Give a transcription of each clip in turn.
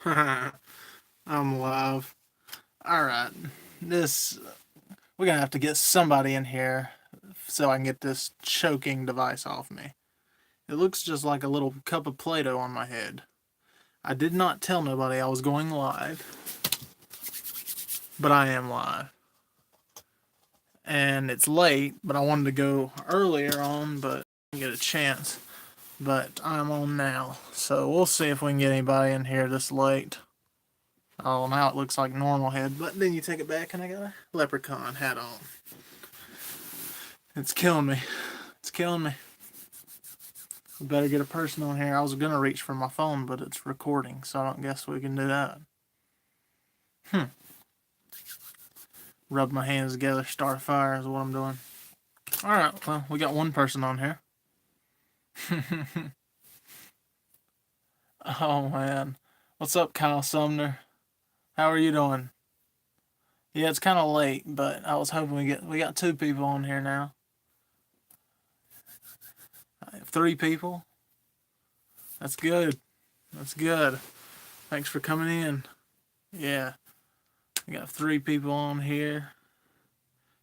I'm live. Alright. This. We're gonna have to get somebody in here so I can get this choking device off me. It looks just like a little cup of Play Doh on my head. I did not tell nobody I was going live, but I am live. And it's late, but I wanted to go earlier on, but I didn't get a chance. But I'm on now, so we'll see if we can get anybody in here this late. Oh, now it looks like normal head, but then you take it back and I got a leprechaun hat on. It's killing me. It's killing me. We better get a person on here. I was gonna reach for my phone, but it's recording, so I don't guess we can do that. Rub my hands together, start a fire is what I'm doing. Alright, well, we got one person on here. Oh man. What's up, Kyle Sumner? How are you doing? Yeah, it's kind of late, but I was hoping we got two people on here now. 3 people. That's good. That's good. Thanks for coming in. Yeah. We got 3 people on here.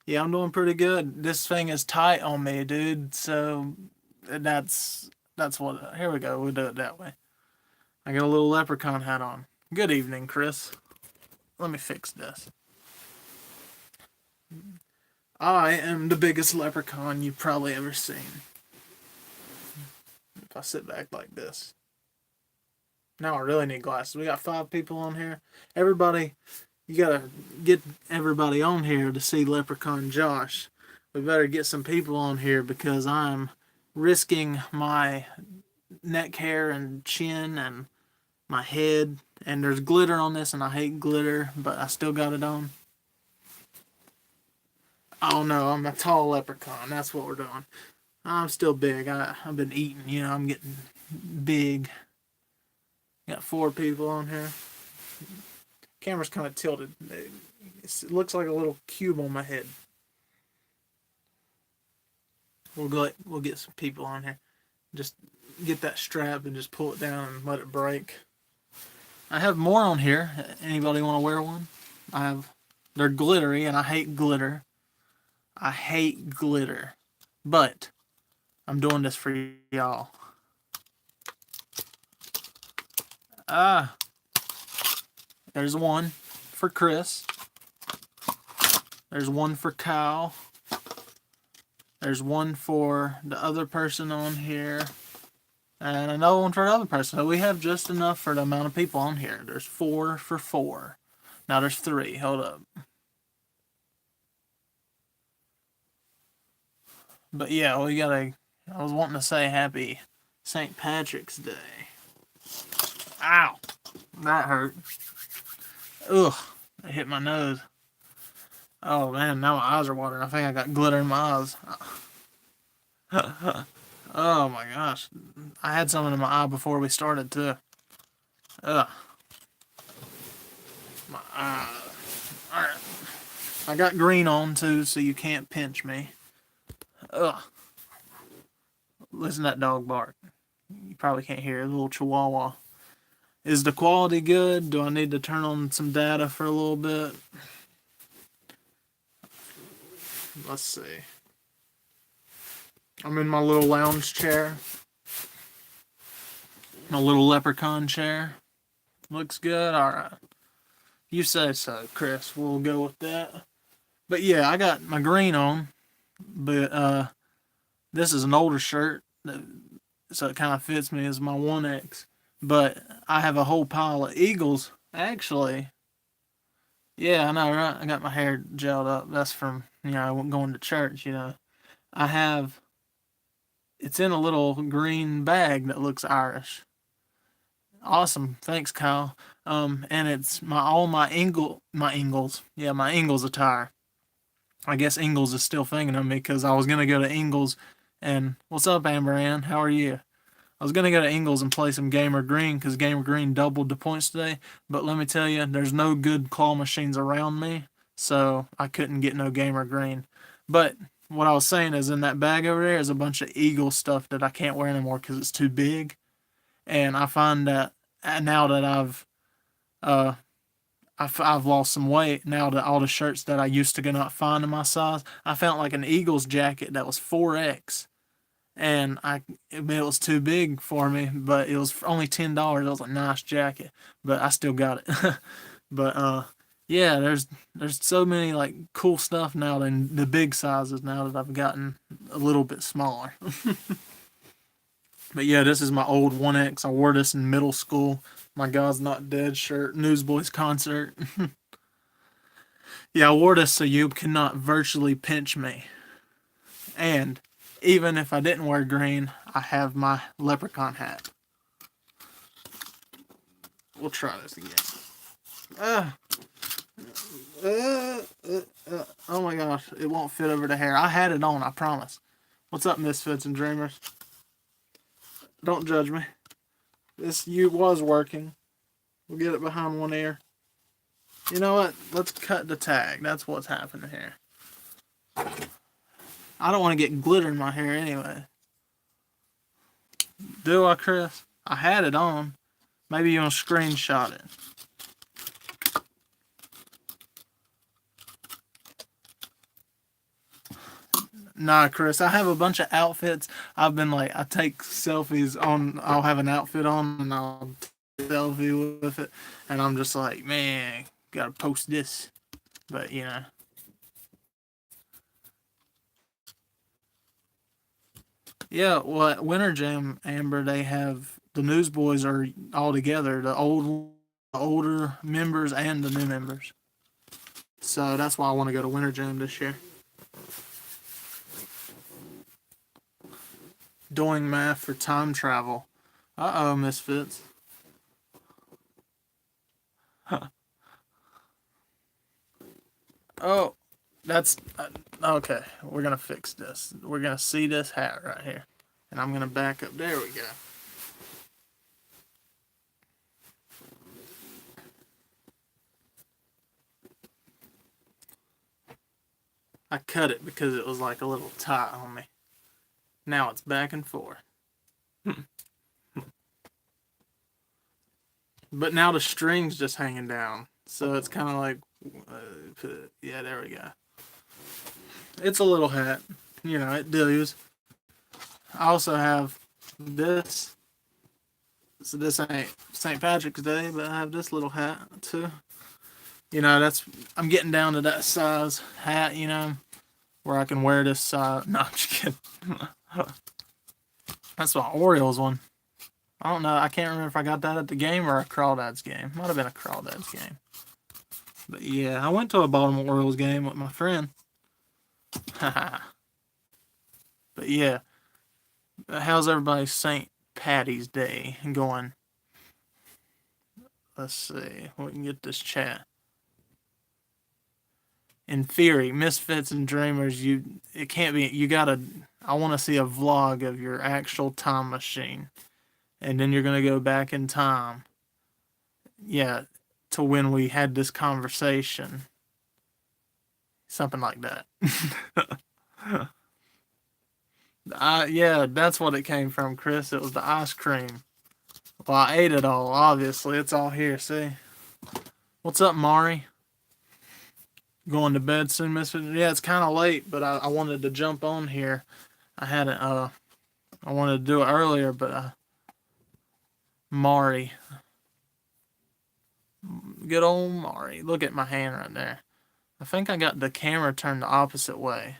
Yeah, I'm doing pretty good. This thing is tight on me, dude. So that's what. Here we go. We'll do it that way. I got a little leprechaun hat on. Good evening, Chris. Let me fix this. I am the biggest leprechaun you've probably ever seen. If I sit back like this. Now I really need glasses. We got 5 people on here. Everybody, you gotta get everybody on here to see Leprechaun Josh. We better get some people on here because I'm risking my neck hair and chin and my head. And there's glitter on this, and I hate glitter, but I still got it on. Oh no, I'm a tall leprechaun. That's what we're doing. I'm still big. I've been eating, I'm getting big. Got 4 people on here. Camera's kind of tilted. It looks like a little cube on my head. We'll get some people on here. Just get that strap and just pull it down and let it break. I have more on here. Anybody want to wear one? They're glittery, and I hate glitter. I hate glitter. But I'm doing this for y'all. There's one for Chris. There's one for Kyle. There's one for the other person on here. And another one for another person. So we have just enough for the amount of people on here. There's 4 for 4. Now there's 3. Hold up. But yeah, I was wanting to say happy St. Patrick's Day. Ow! That hurt. Ugh, it hit my nose. Oh man, now my eyes are watering. I think I got glitter in my eyes. Oh my gosh. I had something in my eye before we started too. Ugh. My eye. Alright. I got green on too, so you can't pinch me. Ugh. Listen to that dog bark. You probably can't hear it. A little chihuahua. Is the quality good? Do I need to turn on some data for a little bit? Let's see. I'm in my little lounge chair. My little leprechaun chair. Looks good? Alright. You say so, Chris. We'll go with that. But yeah, I got my green on. But this is an older shirt. So it kind of fits me as my 1X. But I have a whole pile of Eagles. Actually, yeah, I know, right? I got my hair gelled up. That's from, going to church, it's in a little green bag that looks Irish. Awesome. Thanks, Kyle. And it's my Ingles attire. I guess Ingles is still thinking of me because I was going to go to Ingles and, what's up, Amber Ann? How are you? I was going to go to Ingles and play some Gamer Green because Gamer Green doubled the points today. But let me tell you, there's no good claw machines around me, so I couldn't get no Gamer Green. But what I was saying is in that bag over there is a bunch of Eagle stuff that I can't wear anymore because it's too big. And I find that now that I've Uh, I've lost some weight now that all the shirts that I used to not find in my size. I found like an Eagles jacket that was 4X, and it was too big for me, but it was only $10. It was a nice jacket, but I still got it. But yeah, there's so many like cool stuff now than the big sizes now that I've gotten a little bit smaller. But yeah, this is my old 1X. I wore this in middle school. My God's Not Dead shirt, Newsboys concert. Yeah, I wore this so you could not virtually pinch me. And even if I didn't wear green, I have my leprechaun hat. We'll try this again. Oh my gosh, it won't fit over the hair. I had it on, I promise. What's up, misfits and dreamers? Don't judge me. This was working. We'll get it behind one ear. You know what? Let's cut the tag. That's what's happening here. I don't want to get glitter in my hair anyway. Do I, Chris? I had it on. Maybe you want to screenshot it. Nah, Chris, I have a bunch of outfits. I've been like, I take selfies on, I'll have an outfit on and I'll take a selfie with it. And I'm just like, man, gotta post this. But, you know. Yeah, well, at Winter Jam, Amber, they have, the Newsboys are all together, the older members and the new members. So that's why I want to go to Winter Jam this year. Doing math for time travel. Uh-oh, misfits. Huh. Oh, that's... okay, we're going to fix this. We're going to see this hat right here. And I'm going to back up. There we go. I cut it because it was like a little tight on me. Now it's back and forth. But now the string's just hanging down. So it's kind of like... yeah, there we go. It's a little hat. You know, it does. I also have this. So this ain't St. Patrick's Day, but I have this little hat too. You know, I'm getting down to that size hat, you know, where I can wear this size. No, I'm just kidding. That's my Orioles one. I don't know. I can't remember if I got that at the game or a Crawdads game. Might have been a Crawdads game. But yeah, I went to a Baltimore Orioles game with my friend. But yeah, how's everybody's St. Patty's Day going? Let's see. We can get this chat. In theory, misfits and dreamers, it can't be. I want to see a vlog of your actual time machine, and then you're gonna go back in time. Yeah, to when we had this conversation. Something like that. Yeah, that's what it came from, Chris. It was the ice cream. Well, I ate it all, obviously. It's all here, see? What's up, Mari? Going to bed soon, Misfit? Yeah, it's kind of late, but I wanted to jump on here. I wanted to do it earlier, but Mari. Good old Mari. Look at my hand right there. I think I got the camera turned the opposite way.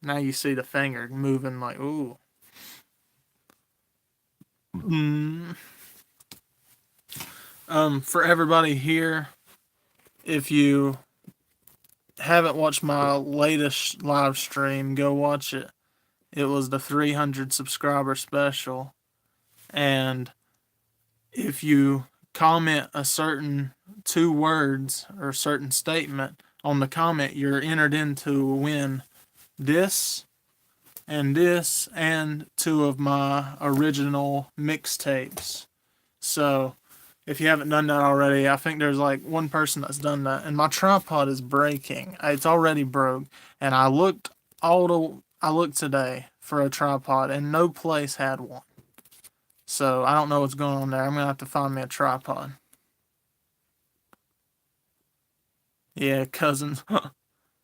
Now you see the finger moving like, ooh. For everybody here, if you haven't watched my latest live stream, go watch it. It was the 300 subscriber special. And if you comment a certain 2 words or a certain statement on the comment, you're entered into win this and 2 of my original mixtapes. So if you haven't done that already, I think there's like 1 person that's done that. And my tripod is breaking. It's already broke. And I looked today for a tripod and no place had one. So I don't know what's going on there. I'm gonna have to find me a tripod. Yeah, cousins.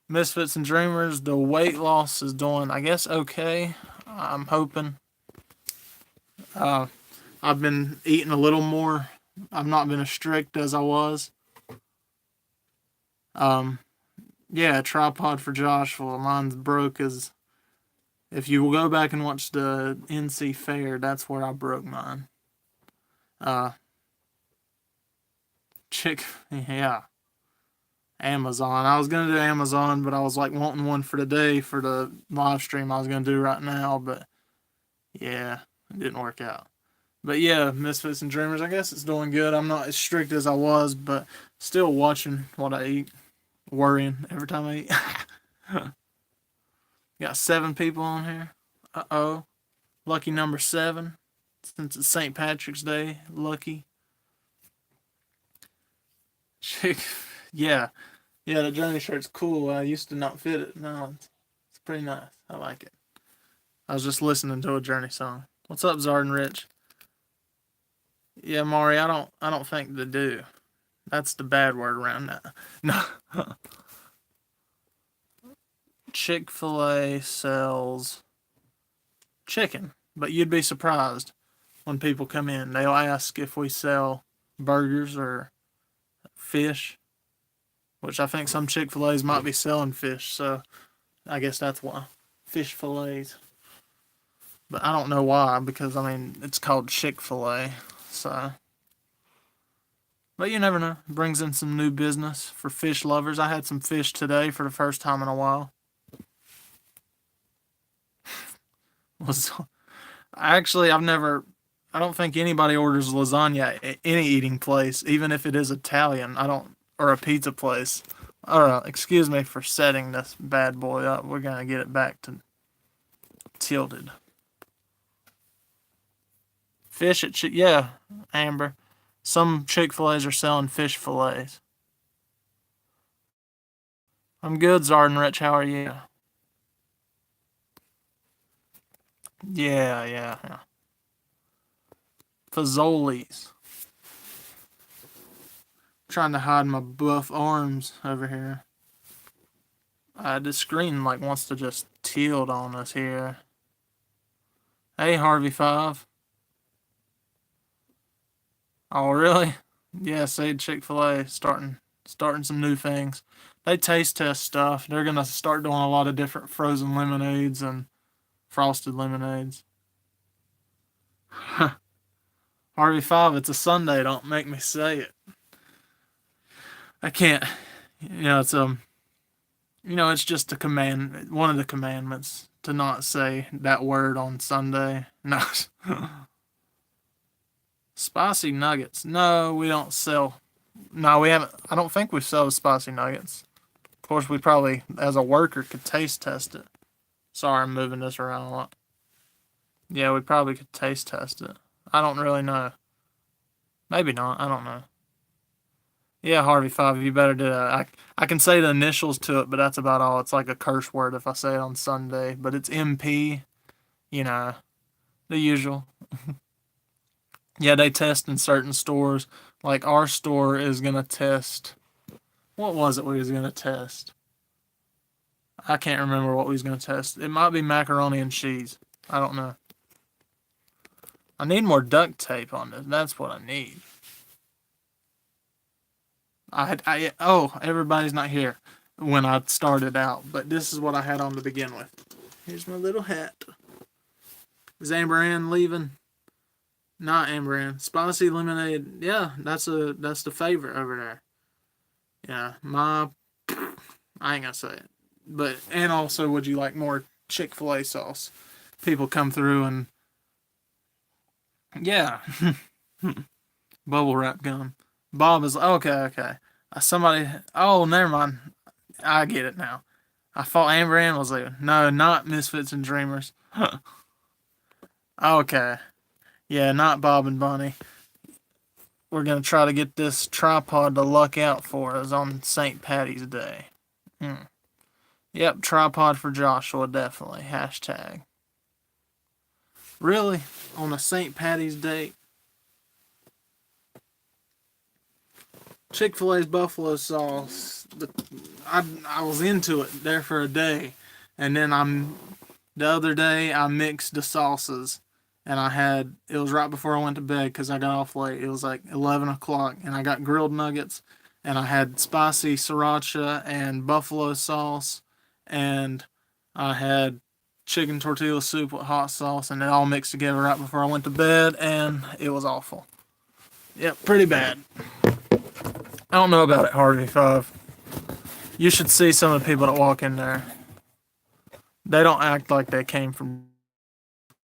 Misfits and Dreamers, the weight loss is doing, I guess, okay. I'm hoping. Uh, I've been eating a little more. I've not been as strict as I was. Um, yeah, tripod for Joshua. Mine's broke as if you will go back and watch the NC Fair, that's where I broke mine. Uh, yeah, Amazon. I was gonna do Amazon, but I was like wanting one for today for the live stream I was gonna do right now, but yeah, it didn't work out. But yeah, Misfits and Dreamers, I guess it's doing good. I'm not as strict as I was, but still watching what I eat, worrying every time I eat. Got 7 people on here. Uh-oh. Lucky number 7. Since it's St. Patrick's Day, lucky. Chick, yeah. Yeah, the Journey shirt's cool. I used to not fit it. No, it's pretty nice. I like it. I was just listening to a Journey song. What's up, Zarden Rich? Yeah, Maury, I don't think they do. That's the bad word around that. No. Chick-fil-A sells chicken, but you'd be surprised when people come in. They'll ask if we sell burgers or fish, which I think some Chick-fil-A's might be selling fish, so I guess that's why. Fish fillets. But I don't know why, because I mean, it's called Chick-fil-A, so. But you never know. It brings in some new business for fish lovers. I had some fish today for the first time in a while. Was actually I've never. I don't think anybody orders lasagna at any eating place, even if it is Italian. I don't, or a pizza place. Excuse me for setting this bad boy up. We're gonna get it back to tilted. Fish at yeah, Amber. Some Chick-fil-A's are selling fish fillets. I'm good, Zarden Rich. How are you? Yeah. Fazoli's. Trying to hide my buff arms over here. This screen like wants to just tilt on us here. Hey, Harvey 5. Oh, really? Yeah, say Chick-fil-A starting some new things. They taste test stuff. They're gonna start doing a lot of different frozen lemonades and frosted lemonades. Harvey 5, it's a Sunday. Don't make me say it. I can't. It's just a command. One of the commandments to not say that word on Sunday. No. Spicy nuggets. No, we don't sell. No, we haven't. I don't think we sell spicy nuggets. Of course, we probably, as a worker, could taste test it. Sorry, I'm moving this around a lot. Yeah, we probably could taste test it. I don't really know. Maybe not. I don't know. Yeah, Harvey 5, you better do that. I can say the initials to it, but that's about all. It's like a curse word if I say it on Sunday. But it's MP, you know, the usual. Yeah, they test in certain stores. Like our store is going to test. What was it we was going to test? I can't remember what we was going to test. It might be macaroni and cheese. I don't know. I need more duct tape on this. That's what I need. Everybody's not here when I started out, but this is what I had on to begin with. Here's my little hat. Is Amber Ann leaving? Not Amber Ann. Spicy lemonade. Yeah, that's the favorite over there. Yeah, I ain't gonna say it. But, and also, would you like more Chick-fil-A sauce? People come through and, yeah. Bubble wrap gum. Bob is, okay. Never mind. I get it now. I thought Amber Ann was leaving. No, not Misfits and Dreamers. Okay. Yeah, not Bob and Bunny. We're going to try to get this tripod to luck out for us on St. Patty's Day. Yep, tripod for Joshua, definitely. Hashtag. Really? On a St. Patty's Day? Chick-fil-A's buffalo sauce. I was into it there for a day, and then the other day I mixed the salsas, and it was right before I went to bed because I got off late. It was like 11 o'clock, and I got grilled nuggets, and I had spicy sriracha and buffalo sauce, and I had chicken tortilla soup with hot sauce, and it all mixed together right before I went to bed, and it was awful. Yep, pretty bad. I don't know about it, Harvey Five. You should see some of the people that walk in there. They don't act like they came from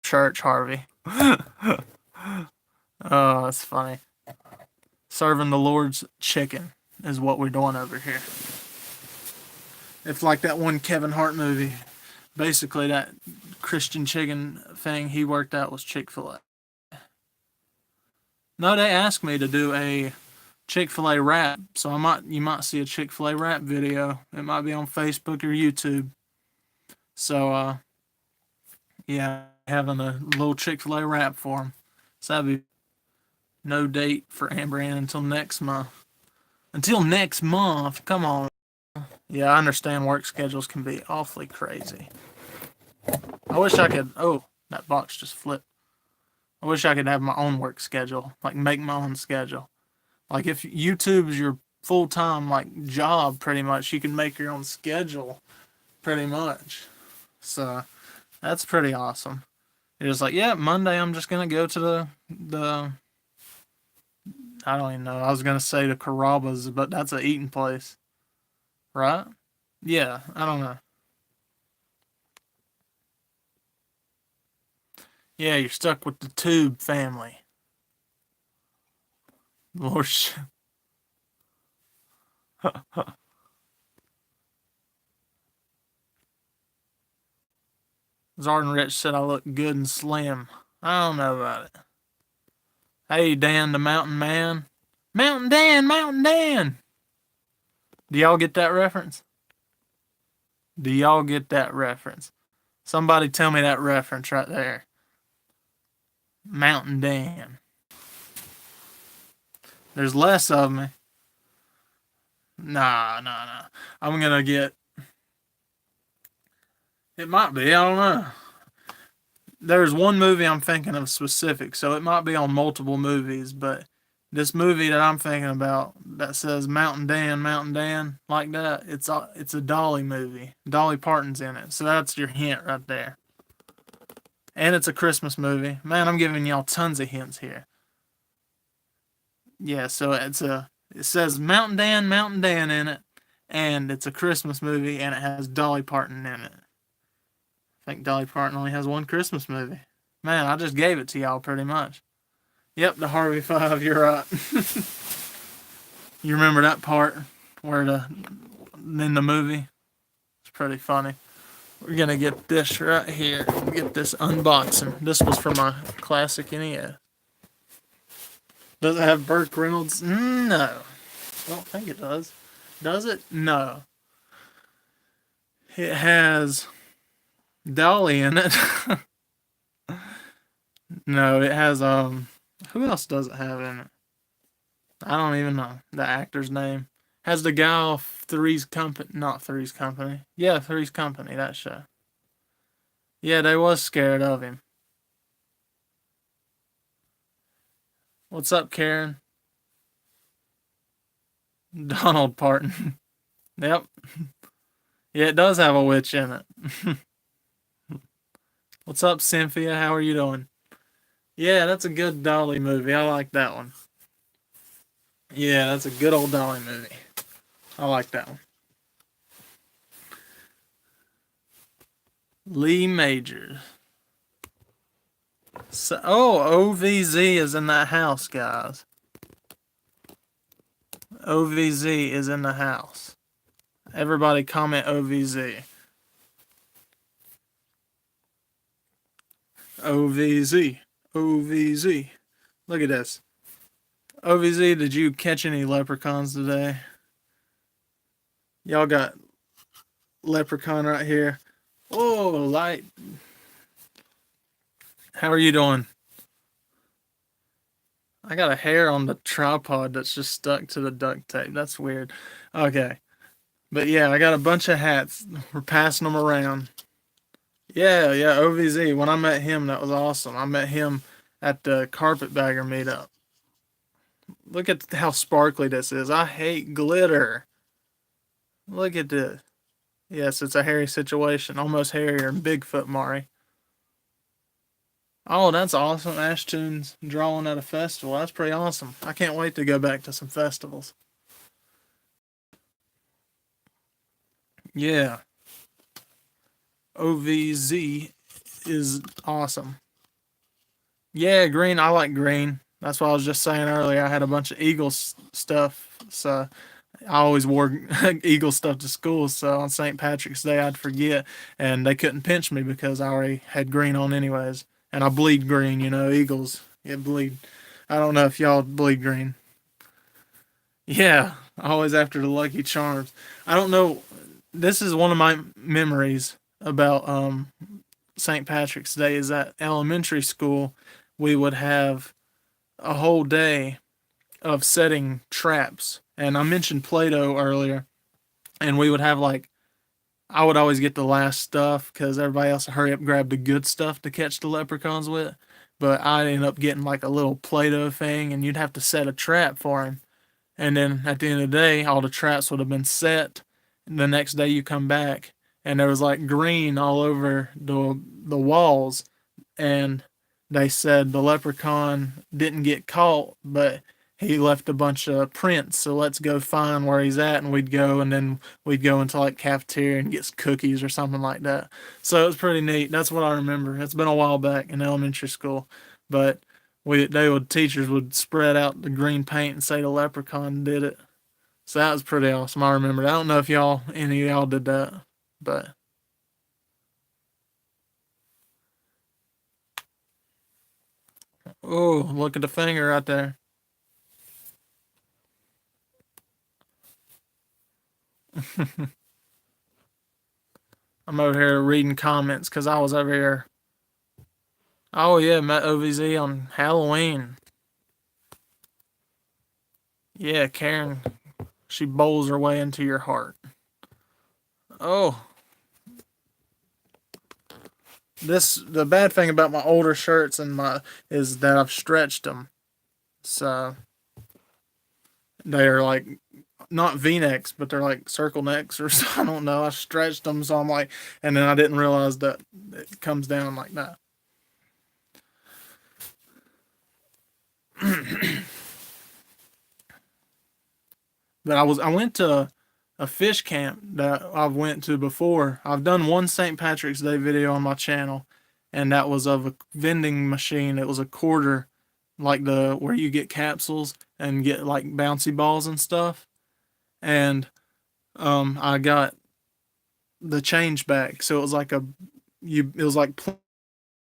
church, Harvey. Oh, that's funny. Serving the Lord's chicken is what we're doing over here. It's like that one Kevin Hart movie. Basically, that Christian chicken thing he worked out was Chick-fil-A. No, they asked me to do a Chick-fil-A rap, so you might see a Chick-fil-A rap video. It might be on Facebook or YouTube. So, yeah, having a little Chick-fil-A rap for them. So that'd be no date for Amber Ann until next month. Until next month, come on. Yeah, I understand work schedules can be awfully crazy. I wish I could. Oh, that box just flipped. I wish I could have my own work schedule, like make my own schedule. Like if YouTube is your full time like job, pretty much, you can make your own schedule, pretty much. So that's pretty awesome. You're just like, yeah, Monday I'm just gonna go to the I don't even know. I was gonna say the Carrabba's, but that's a eating place, right? Yeah, I don't know. Yeah, you're stuck with the Tube family. Lord, Zarden Rich said I look good and slim. I don't know about it. Hey, Dan the Mountain Man. Mountain Dan, Mountain Dan. Do y'all get that reference? Do y'all get that reference? Somebody tell me that reference right there. Mountain Dan. There's less of me. Nah. I'm gonna get. It might be. I don't know. There's one movie I'm thinking of specific, so it might be on multiple movies, but this movie that I'm thinking about that says Mountain Dan, like that, it's a Dolly movie. Dolly Parton's in it, so that's your hint right there. And it's a Christmas movie. Man, I'm giving y'all tons of hints here. Yeah, so it says Mountain Dan in it, and it's a Christmas movie, and it has Dolly Parton in it. I think Dolly Parton only has one Christmas movie. Man, I just gave it to y'all pretty much. Yep, the Harvey Five, you're right. You remember that part where in the movie? It's pretty funny. We're gonna get this right here. Get this unboxing. This was for my classic NES. Does it have Burt Reynolds? No. I don't think it does. Does it? No. It has Dolly in it. No, it has who else does it have in it? I don't even know the actor's name. Has the guy off Three's Company? Not Three's Company. Yeah, Three's Company. That show. Yeah, they was scared of him. What's up, Karen? Donald Parton. Yep. Yeah, it does have a witch in it. What's up, Cynthia? How are you doing? Yeah, that's a good Dolly movie. I like that one. Yeah, that's a good old Dolly movie. I like that one. Lee Majors. So, OVZ is in that house, guys. OVZ is in the house. Everybody comment OVZ. OVZ. OVZ. Look at this. OVZ, did you catch any leprechauns today? Y'all got leprechaun right here. Oh, light. How are you doing? I got a hair on the tripod that's just stuck to the duct tape. That's weird. Okay. But yeah, I got a bunch of hats. We're passing them around. Yeah, yeah, OVZ. When I met him, that was awesome. I met him at the Carpetbagger meetup. Look at how sparkly this is. I hate glitter. Look at this. Yes, it's a hairy situation. Almost hairier than Bigfoot, Mari. Oh, that's awesome. Ashton's drawing at a festival. That's pretty awesome. I can't wait to go back to some festivals. Yeah. OVZ is awesome. Yeah, green. I like green. That's what I was just saying earlier. I had a bunch of Eagles stuff, so I always wore Eagle stuff to school. So on St. Patrick's Day, I'd forget, and they couldn't pinch me because I already had green on anyways. And I bleed green, Eagles. Yeah, bleed. I don't know if y'all bleed green. Yeah, always after the Lucky Charms. I don't know. This is one of my memories about St. Patrick's Day. Is at elementary school, we would have a whole day of setting traps. And I mentioned Play-Doh earlier, and we would have like I would always get the last stuff because everybody else would hurry up and grab the good stuff to catch the leprechauns with. But I'd end up getting like a little Play-Doh thing, and you'd have to set a trap for him. And then at the end of the day, all the traps would have been set. And the next day you come back, and there was like green all over the walls, and they said the leprechaun didn't get caught, but he left a bunch of prints. So let's go find where he's at, and we'd go, and then we'd go into like cafeteria and get cookies or something like that. So it was pretty neat. That's what I remember. It's been a while back in elementary school, but teachers would spread out the green paint and say the leprechaun did it. So that was pretty awesome. I remember. I don't know if any of y'all did that, but oh, look at the finger right there. I'm over here reading comments because I was over here. Oh yeah, met OVZ on Halloween. Yeah, Karen, she bowls her way into your heart. Oh, the bad thing about my older shirts and my is that I've stretched them, so they're like not V-necks, but they're like circle necks or so. I don't know. I stretched them, so I'm like, and then I didn't realize that it comes down like that. But I went to a fish camp that I've went to before. I've done one St. Patrick's Day video on my channel, and that was of a vending machine. It was a quarter, like the where you get capsules and get like bouncy balls and stuff. And I got the change back, so it was like it was like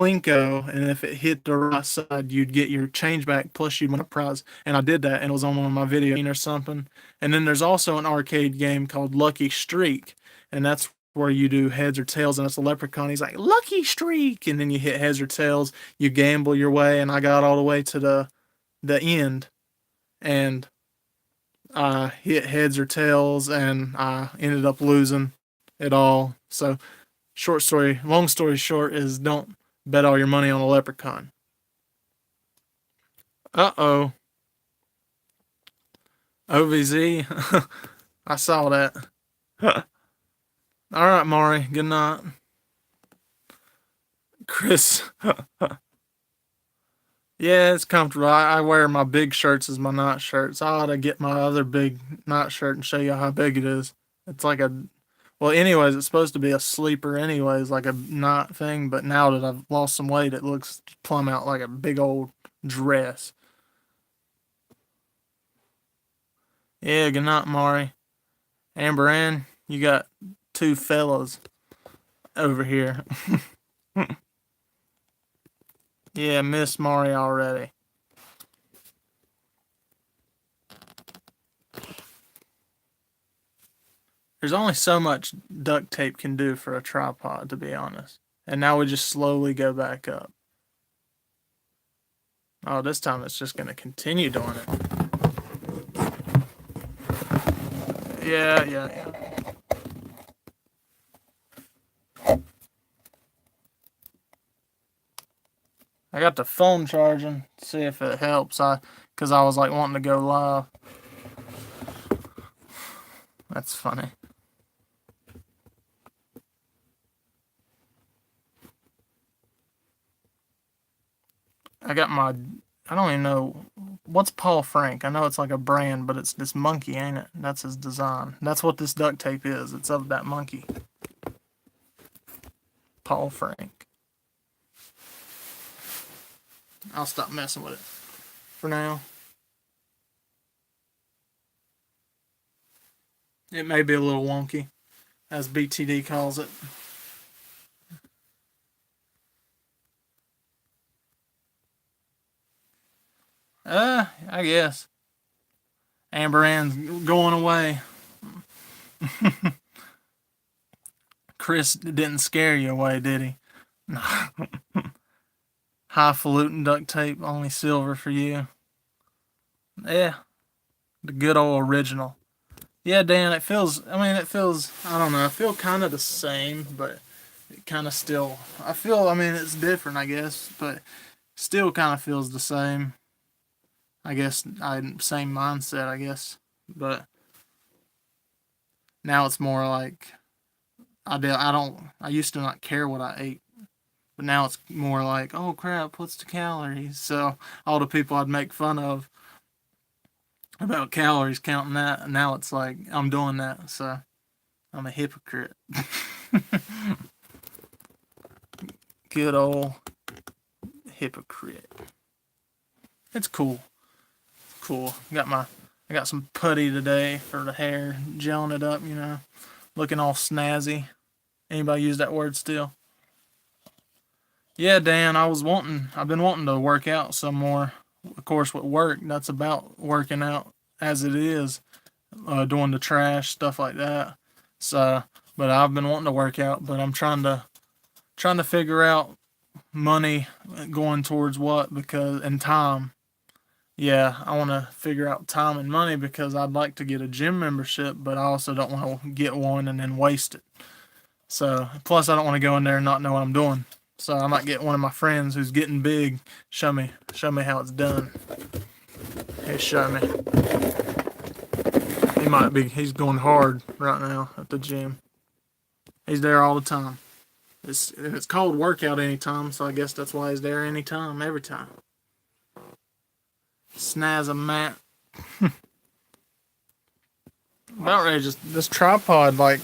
Plinko, and if it hit the right side, you'd get your change back plus you'd win a prize. And I did that, and it was on one of my videos or something. And then there's also an arcade game called Lucky Streak, and that's where you do heads or tails, and it's a leprechaun. He's like Lucky Streak, and then you hit heads or tails. You gamble your way, and I got all the way to the end, and I hit heads or tails, and I ended up losing it all. So, long story short is don't bet all your money on a leprechaun. Uh-oh. OVZ. I saw that. All right, Maury. Good night. Chris. Yeah, it's comfortable. I wear my big shirts as my night shirts. I ought to get my other big night shirt and show you how big it is. It's like well, anyways, it's supposed to be a sleeper anyways, like a night thing, but now that I've lost some weight, it looks plumb out like a big old dress. Yeah, good night, Mari. Amber Ann, you got two fellas over here. Yeah, Miss Mari already. There's only so much duct tape can do for a tripod, to be honest. And now we just slowly go back up. Oh, this time it's just going to continue doing it. Yeah. I got the phone charging. See if it helps. Cause I was like wanting to go live. That's funny. I got my. I don't even know what's Paul Frank. I know it's like a brand, but it's this monkey, ain't it? That's his design. That's what this duct tape is. It's of that monkey. Paul Frank. I'll stop messing with it for now. It may be a little wonky, as BTD calls it. I guess. Amber Ann's going away. Chris didn't scare you away, did he? Highfalutin duct tape, only silver for you. Yeah, the good old original. Yeah, Dan, it feels, I don't know, I feel kind of the same, but it kind of still, it's different, I guess, but still kind of feels the same. I guess, same mindset, I guess, but now it's more like, I used to not care what I ate, but now it's more like, oh crap, what's the calories? So all the people I'd make fun of about calories, counting that, and now it's like I'm doing that, so I'm a hypocrite. Good old hypocrite. It's cool. Cool. I got some putty today for the hair, gelling it up, looking all snazzy. Anybody use that word still? Yeah, Dan, I've been wanting to work out some more. Of course, with work, that's about working out as it is, doing the trash, stuff like that. So, but I've been wanting to work out, but I'm trying to figure out money going towards what, and time. Yeah, I want to figure out time and money because I'd like to get a gym membership, but I also don't want to get one and then waste it. So, plus I don't want to go in there and not know what I'm doing. So I might get one of my friends who's getting big, show me how it's done. Hey, show me. He's going hard right now at the gym. He's there all the time. It's called workout anytime, so I guess that's why he's there anytime, every time. Snaz a mat. About ready to this tripod, I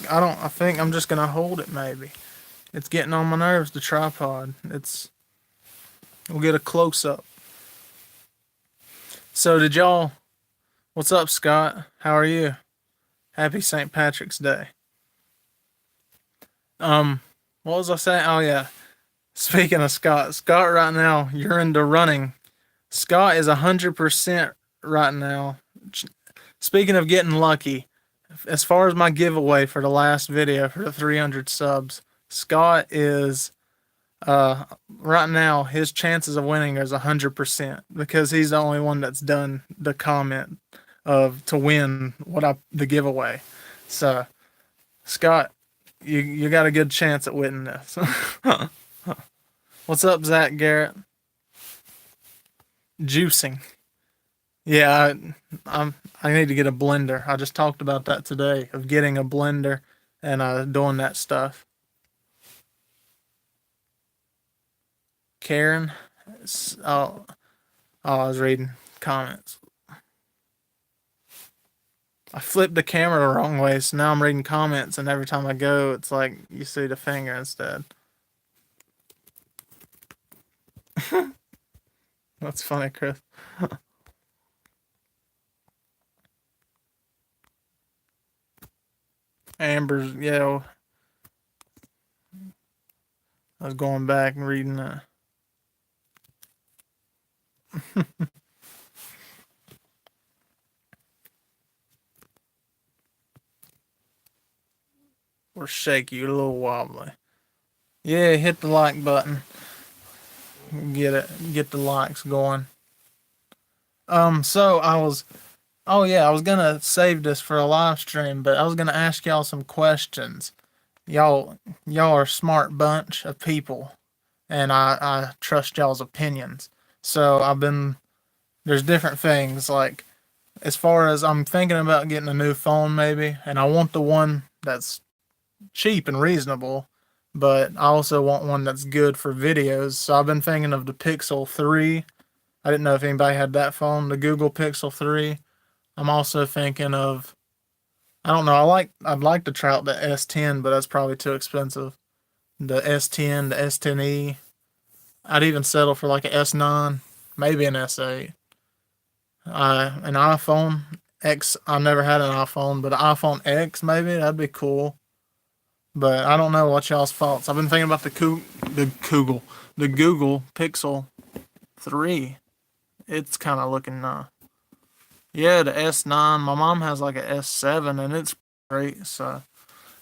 think I'm just gonna hold it maybe. It's getting on my nerves, the tripod. We'll get a close up. So what's up, Scott? How are you? Happy St. Patrick's Day. What was I saying? Oh yeah. Speaking of Scott right now, you're into running. Scott is 100% right now. Speaking of getting lucky, as far as my giveaway for the last video for the 300 subs, Scott is right now his chances of winning is 100% because he's the only one that's done the comment to win the giveaway. So Scott, you got a good chance at winning this. What's up, Zach Garrett? Juicing. Yeah, I need to get a blender. I just talked about that today, of getting a blender and doing that stuff. Karen, I was reading comments. I flipped the camera the wrong way, so now I'm reading comments, and every time I go, it's like you see the finger instead. That's funny, Chris. Amber's, yeah. I was going back and reading that. Or shaky, a little wobbly. Yeah, hit the like button. Get the likes going. So I was gonna save this for a live stream, but I was gonna ask y'all some questions. Y'all are a smart bunch of people, and I trust y'all's opinions. So there's different things, like, as far as I'm thinking about getting a new phone maybe, and I want the one that's cheap and reasonable, but I also want one that's good for videos. So I've been thinking of the Pixel 3. I didn't know if anybody had that phone, the Google Pixel 3. I'm also thinking of, I don't know, I'd like to try out the S10, but that's probably too expensive. The S10, the S10e. I'd even settle for like an S9, maybe an S8. An iPhone X. I've never had an iPhone, but an iPhone X maybe that'd be cool. But I don't know what y'all's thoughts. I've been thinking about the Google Pixel 3. It's kind of looking yeah, the S9. My mom has like a S7 and it's great. So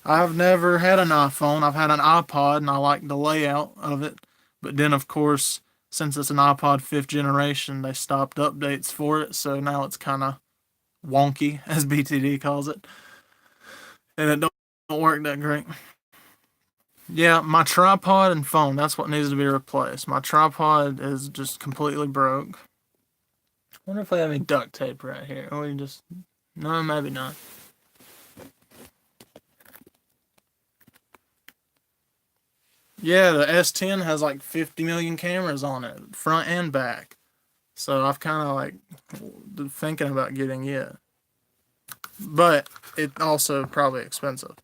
I've never had an iPhone. I've had an iPod and I like the layout of it. But then of course, since it's an iPod 5th generation, they stopped updates for it. So now it's kind of wonky, as BTD calls it, and it don't work that great. Yeah, my tripod and phone, that's what needs to be replaced. My tripod is just completely broke. I wonder if I have any duct tape right here. Or you just, no, maybe not. Yeah, the S10 has like 50 million cameras on it, front and back. So I've kind of like thinking about getting it. But it also probably expensive.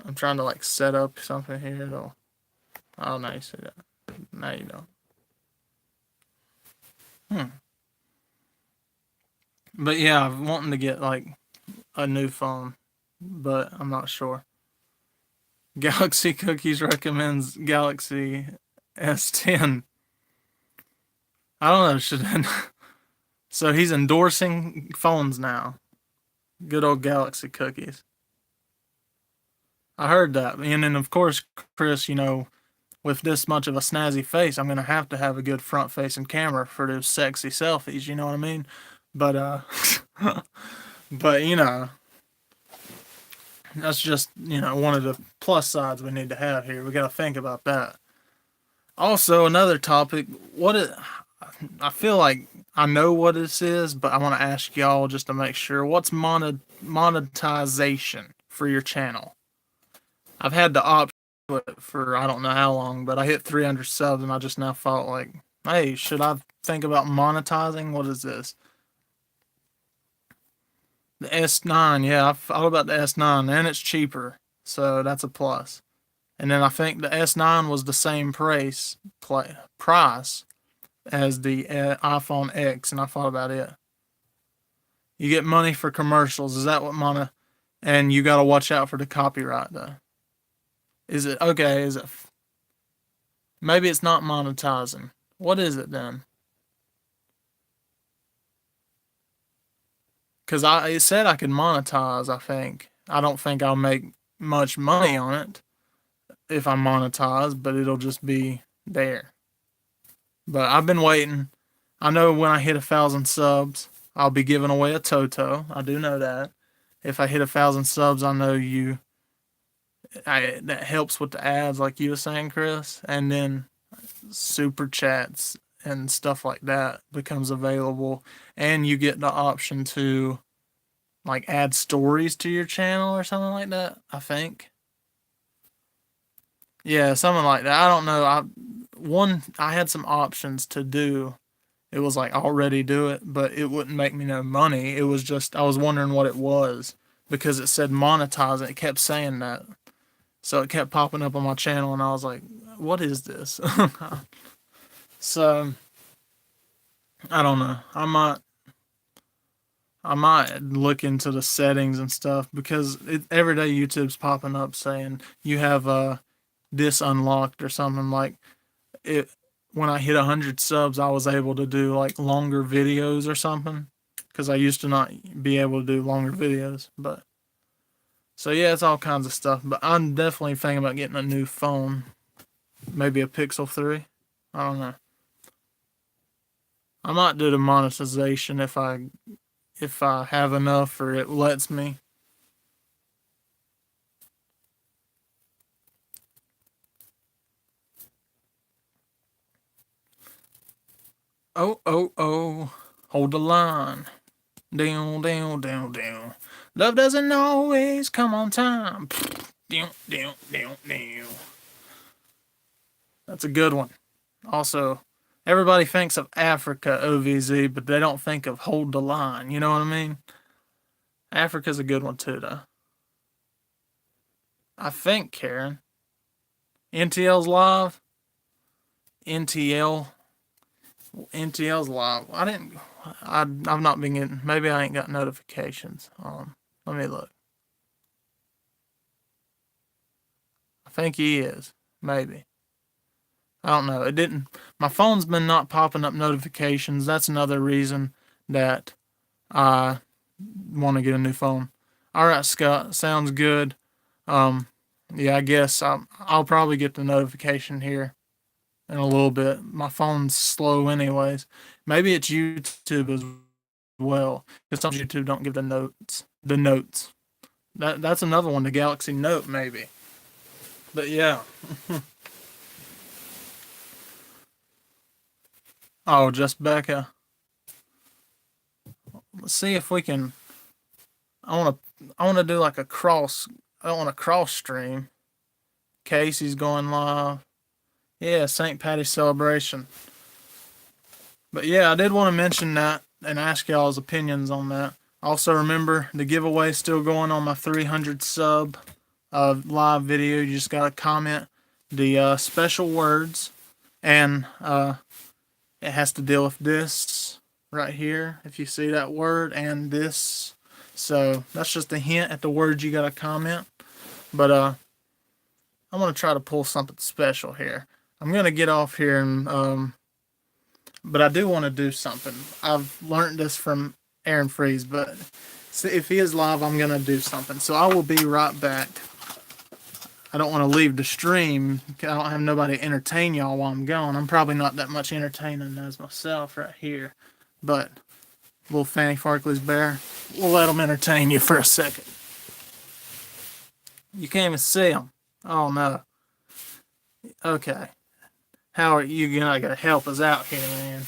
I'm trying to like set up something here though. Oh, now you see that. Now you don't. But yeah, I'm wanting to get like a new phone, but I'm not sure. Galaxy Cookies recommends Galaxy S10. I don't know. Should so he's endorsing phones now. Good old Galaxy Cookies. I heard that, and then of course, Chris, with this much of a snazzy face, I'm gonna have to have a good front-facing camera for those sexy selfies. You know what I mean? But but that's just one of the plus sides we need to have here. We got to think about that. Also, another topic. I feel like I know what this is, but I want to ask y'all just to make sure. What's monetization for your channel? I've had the option for I don't know how long, but I hit 300 subs and I just now thought like, hey, should I think about monetizing? What is this? The S9, yeah, I thought about the S9 and it's cheaper, so that's a plus. And then I think the S9 was the same price as the iPhone X, and I thought about it. You get money for commercials. Is that what And you got to watch out for the copyright though. Is it okay? Maybe it's not monetizing. What is it then? Because it said I could monetize. I think I don't think I'll make much money on it if I monetize, but it'll just be there. But I've been waiting. I know when I hit 1,000 subs, I'll be giving away a Toto. I do know that. If I hit 1,000 subs, I know that helps with the ads, like you were saying, Chris. And then super chats and stuff like that becomes available, and you get the option to like add stories to your channel or something like that. I think. Yeah, something like that. I don't know. I had some options to do. It was like already do it, but it wouldn't make me no money. It was just I was wondering what it was because it said monetize and it kept saying that. So it kept popping up on my channel and I was like, what is this? So I don't know. I might look into the settings and stuff because every day YouTube's popping up saying you have this unlocked or something like it. When I hit 100 subs, I was able to do like longer videos or something because I used to not be able to do longer videos. But so yeah, it's all kinds of stuff. But I'm definitely thinking about getting a new phone, maybe a Pixel 3. I don't know. I might do the monetization if I have enough or it lets me. Oh, oh, oh. Hold the line. Down, down, down, down. Love doesn't always come on time. Down, down, down, down. That's a good one. Also, everybody thinks of Africa OVZ, but they don't think of Hold the Line. You know what I mean? Africa's a good one too, though. I think, Karen. NTL's live. NTL. NTL's live. I've not been getting. Maybe I ain't got notifications. Let me look. I think he is. Maybe. I don't know. It didn't. My phone's been not popping up notifications. That's another reason that I want to get a new phone. All right, Scott. Sounds good. Yeah, I guess I'll probably get the notification here in a little bit. My phone's slow, anyways. Maybe it's YouTube as well, because some YouTube don't give the notes. The notes. That's another one. The Galaxy Note, maybe. But yeah. Oh, just Becca. Let's see if we can. I wanna do like a cross. I want a cross stream. Casey's going live. Yeah, St. Patty's celebration. But yeah, I did want to mention that and ask y'all's opinions on that. Also, remember the giveaway still going on my 300 sub live video. You just gotta comment the special words, and it has to deal with this right here. If you see that word and this, so that's just a hint at the words you gotta comment. But I'm gonna try to pull something special here. I'm gonna get off here and but I do want to do something. I've learned this from Aaron Freeze, but if he is live, I'm gonna do something. So I will be right back. I don't want to leave the stream. I don't have nobody to entertain y'all while I'm gone. I'm probably not that much entertaining as myself right here, but little Fanny Farkley's bear, we'll let them entertain you for a second. You can't even see them. Oh no. Okay. How are you gonna help us out here, man?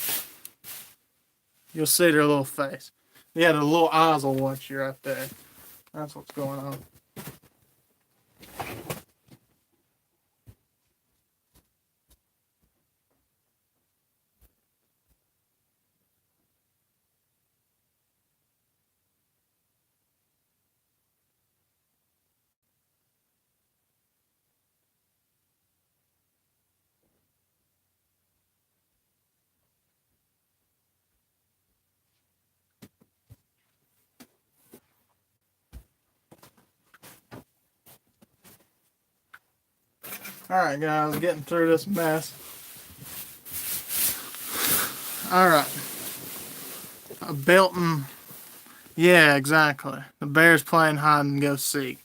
You'll see their little face. Yeah, the little eyes will watch you right there. That's what's going on. Alright, guys, getting through this mess. Alright. A Belton. Yeah, exactly. The bear's playing hide and go seek.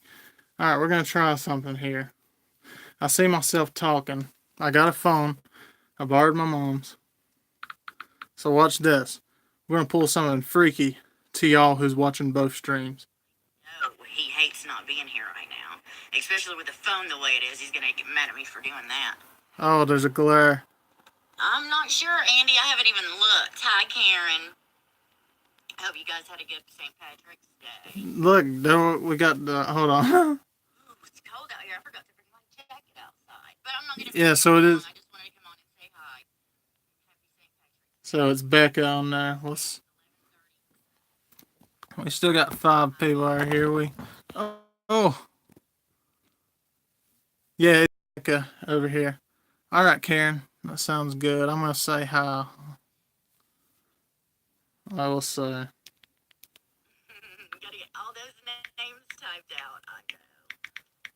Alright, we're going to try something here. I see myself talking. I got a phone. I borrowed my mom's. So watch this. We're going to pull something freaky to y'all who's watching both streams. No, he hates not being here right now. Especially with the phone the way it is. He's going to get mad at me for doing that. Oh, there's a glare. I'm not sure, Andy. I haven't even looked. Hi, Karen. I hope you guys had a good St. Patrick's Day. Look, there we got the. Hold on. Ooh, it's cold out here. I forgot to bring my jacket outside. But I'm not going to. Yeah, so it is. I just wanted to come on and say hi. Happy St. Patrick's Day. So it's Becca on there. We still got 5 people right here. Oh. Yeah, it's Becca over here. All right, Karen. That sounds good. I'm going to say hi. I will say. Gotta get all those names typed out. I know.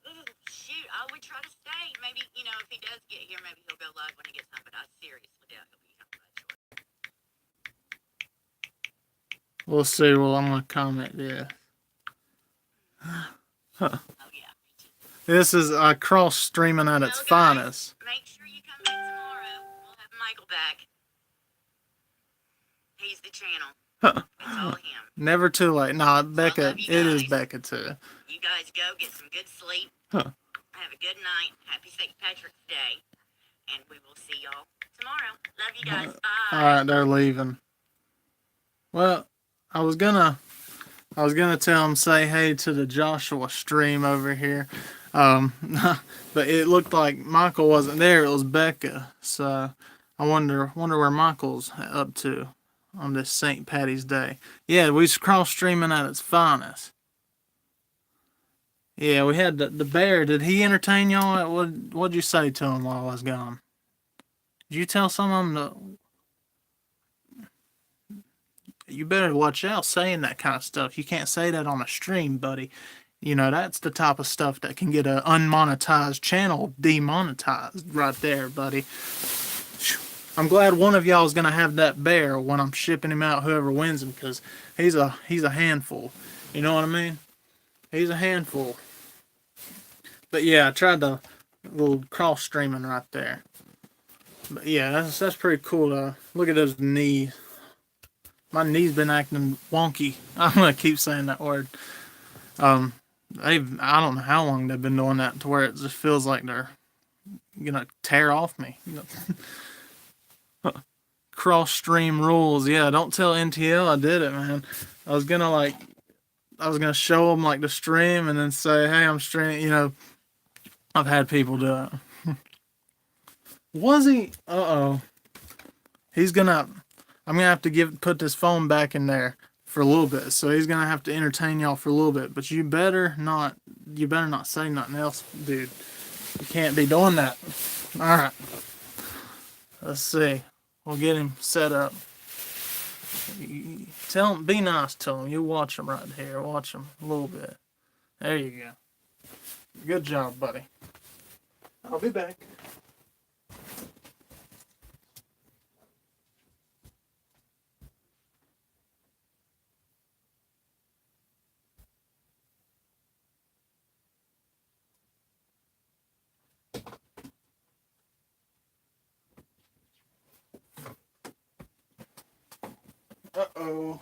Ooh, shoot, I would try to stay. Maybe, if he does get here, maybe he'll go live when he gets home. But I seriously doubt he'll be home that short. We'll see. Well, I'm going to comment this. Oh, yeah. This is cross streaming at its finest. Make sure you come back tomorrow. We'll have Michael back. He's the channel. It's all him. Never too late. Nah, Becca, it is Becca too. You guys go get some good sleep. Have a good night. Happy St. Patrick's Day. And we will see y'all tomorrow. tomorrow. Love you guys. All Bye. right, they're leaving. Well, I was gonna tell him say hey to the Joshua stream over here, um, but it looked like Michael wasn't there. It was Becca, so I wonder where Michael's up to on this St. Patty's Day. Yeah, we was cross streaming at its finest. Yeah, we had the bear. Did he entertain y'all? What'd you say to him while I was gone? Did you tell some of them to? You better watch out saying that kind of stuff. You can't say that on a stream, buddy. You know, that's the type of stuff that can get an unmonetized channel demonetized right there, buddy. I'm glad one of y'all is gonna have that bear when I'm shipping him out, whoever wins him, because he's a handful. You know what I mean? He's a handful. But yeah, I tried the little cross streaming right there. But yeah, that's pretty cool. Look at those knees. My knee's been acting wonky. I'm gonna keep saying that word. I don't know how long they've been doing that to where it just feels like they're gonna tear off me. Cross stream rules. Yeah, don't tell NTL I did it, man. I was gonna show them like the stream and then say, hey, I'm streaming. You know, I've had people do it. Was he? He's gonna. I'm gonna have to put this phone back in there for a little bit. So he's gonna have to entertain y'all for a little bit. But you better not say nothing else, dude. You can't be doing that. All right. Let's see. We'll get him set up. Tell him, be nice to him. You watch him right here. Watch him a little bit. There you go. Good job, buddy. I'll be back. Uh-oh.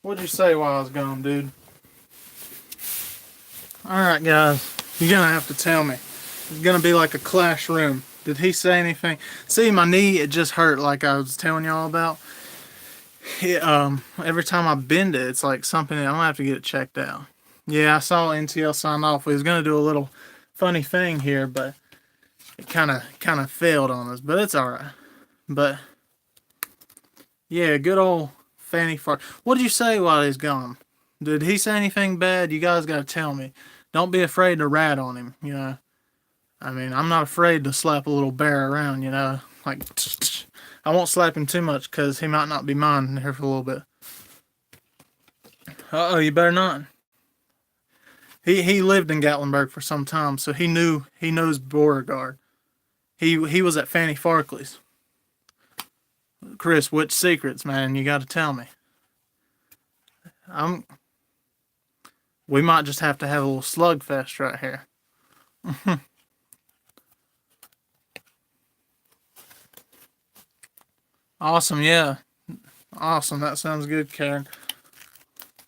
What'd you say while I was gone, dude? Alright, guys. You're gonna have to tell me. It's gonna be like a clash room. Did he say anything? See, my knee, it just hurt like I was telling y'all about. Every time I bend it, it's like something, I'm gonna have to get it checked out. Yeah, I saw NTL sign off. We was gonna do a little funny thing here, but it kind of failed on us. But it's alright. But yeah, good old Fanny Fart. What did you say while he's gone? Did he say anything bad? You guys gotta tell me. Don't be afraid to rat on him, you know. I mean, I'm not afraid to slap a little bear around, you know. Like, I won't slap him too much because he might not be mine here for a little bit. Uh-oh, you better not. He lived in Gatlinburg for some time, so he knows Beauregard. He was at Fanny Farkley's. Chris, which secrets, man? You got to tell me. We might just have to have a little slugfest right here. Awesome, yeah. Awesome, that sounds good, Karen.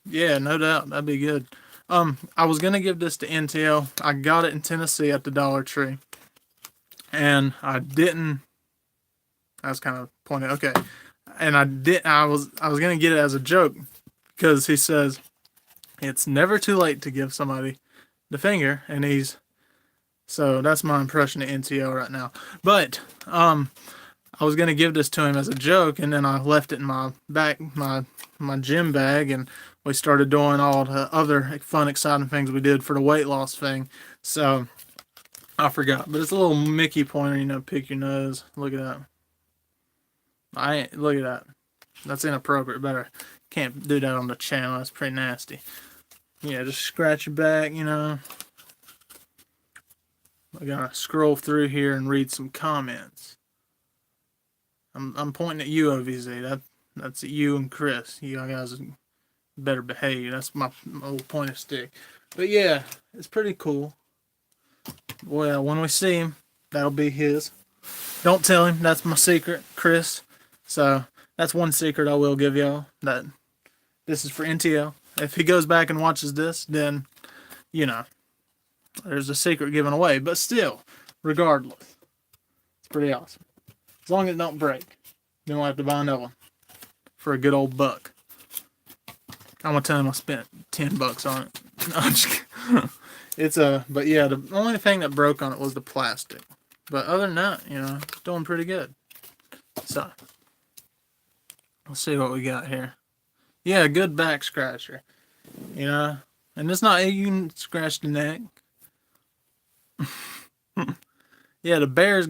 Yeah, no doubt, that'd be good. I was gonna give this to NTL. I got it in Tennessee at the Dollar Tree, and I didn't. That's kind of pointed. Okay, and I was gonna get it as a joke because he says it's never too late to give somebody the finger, and so that's my impression of NTL right now. But I was gonna give this to him as a joke, and then I left it in my gym bag, and we started doing all the other fun, exciting things we did for the weight loss thing. So I forgot, but it's a little Mickey pointer, you know, pick your nose. Look at that. Look at that. That's inappropriate. Better can't do that on the channel. That's pretty nasty. Yeah, just scratch your back, you know. I gotta scroll through here and read some comments. I'm pointing at you, OVZ. That's you and Chris. You guys better behave. That's my old pointer stick. But yeah, it's pretty cool. Well, when we see him, that'll be his. Don't tell him. That's my secret, Chris. So that's one secret I will give y'all. That this is for NTL. If he goes back and watches this, then, you know, there's a secret given away. But still, regardless, it's pretty awesome. As long as it don't break. Then we'll have to buy another one for a good old buck. I'm gonna tell him I spent $10 on it. No, I'm just kidding. But yeah, the only thing that broke on it was the plastic. But other than that, it's doing pretty good. So, let's see what we got here. Yeah, good back scratcher. And it's not, you can scratch the neck. Yeah, the bear's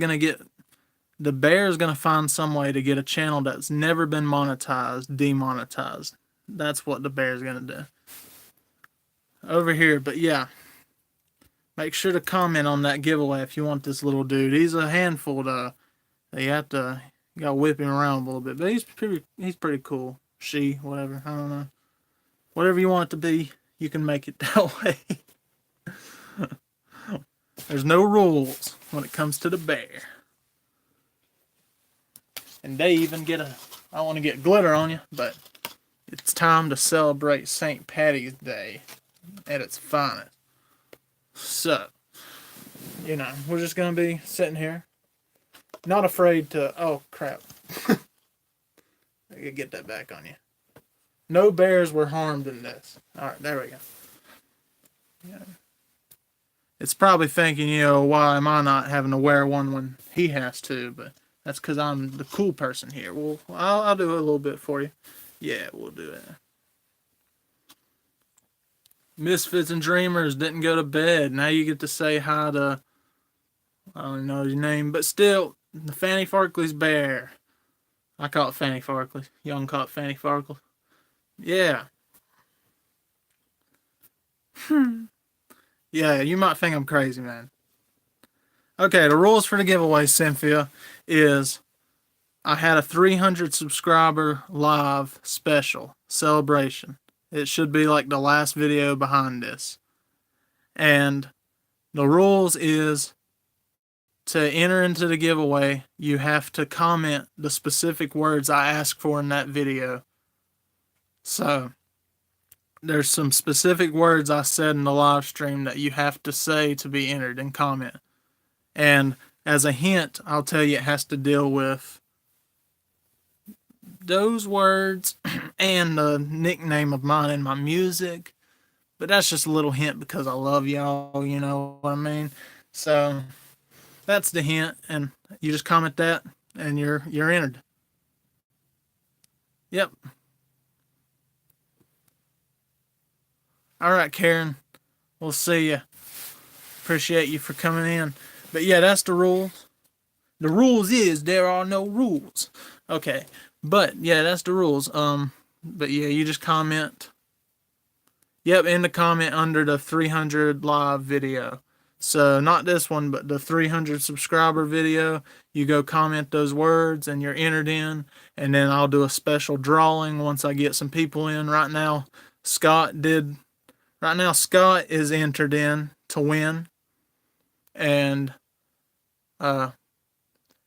gonna find some way to get a channel that's never been monetized, demonetized. That's what the bear's gonna do. Over here, but yeah. Make sure to comment on that giveaway if you want this little dude. He's a handful to, you gotta whip him around a little bit, but he's pretty cool. She, whatever, I don't know. Whatever you want it to be, you can make it that way. There's no rules when it comes to the bear. And they even I don't want to get glitter on you, but it's time to celebrate St. Patty's Day at its finest. So, we're just going to be sitting here. Not afraid to, oh crap. I gotta get that back on you. No bears were harmed in this. Alright, there we go. Yeah. It's probably thinking, why am I not having to wear one when he has to, but that's because I'm the cool person here. Well, I'll do it a little bit for you. Yeah, we'll do it. Misfits and Dreamers didn't go to bed. Now you get to say hi to, I don't know your name, but still, the Fanny Farkley's bear. I call it Fanny Farkley. Y'all call it Fanny Farkley. Yeah. Yeah, you might think I'm crazy, man. Okay, the rules for the giveaway, Cynthia, is I had a 300 subscriber live special celebration. It should be like the last video behind this. And the rules is to enter into the giveaway, you have to comment the specific words I ask for in that video. So, there's some specific words I said in the live stream that you have to say to be entered and comment. And as a hint, I'll tell you it has to deal with those words and the nickname of mine in my music. But that's just a little hint because I love y'all, you know what I mean? So that's the hint, and you just comment that and you're entered. Yep. Alright, Karen. We'll see ya. Appreciate you for coming in. But yeah, that's the rules. The rules is there are no rules. Okay. But yeah, that's the rules. But yeah, you just comment. Yep, in the comment under the 300 live video. So not this one, but the 300 subscriber video. You go comment those words and you're entered in. And then I'll do a special drawing once I get some people in. Right now, Scott is entered in to win. And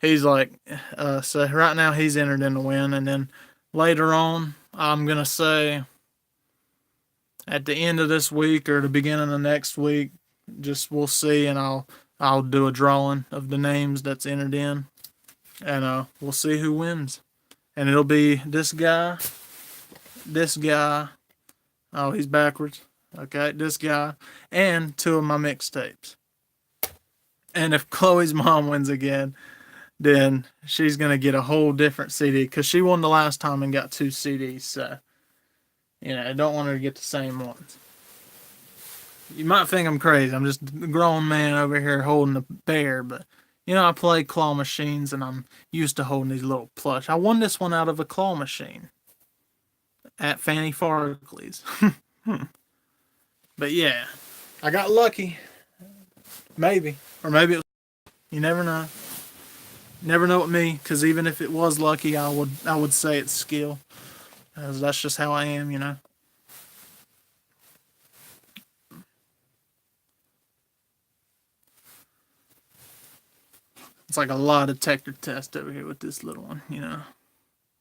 he's like, so right now he's entered in to win. And then later on, I'm going to say at the end of this week or the beginning of next week, just we'll see. And I'll do a drawing of the names that's entered in. And we'll see who wins. And it'll be this guy. Oh, he's backwards. Okay, this guy, and 2 of my mixtapes. And if Chloe's mom wins again, then she's going to get a whole different CD, because she won the last time and got 2 CDs, so, I don't want her to get the same ones. You might think I'm crazy. I'm just a grown man over here holding a bear, but, I play claw machines, and I'm used to holding these little plush. I won this one out of a claw machine at Fanny Farkley's. But yeah, I got lucky. Maybe. Or maybe it was, you never know. Never know with me, because even if it was lucky, I would say it's skill. Because that's just how I am, It's like a lie detector test over here with this little one,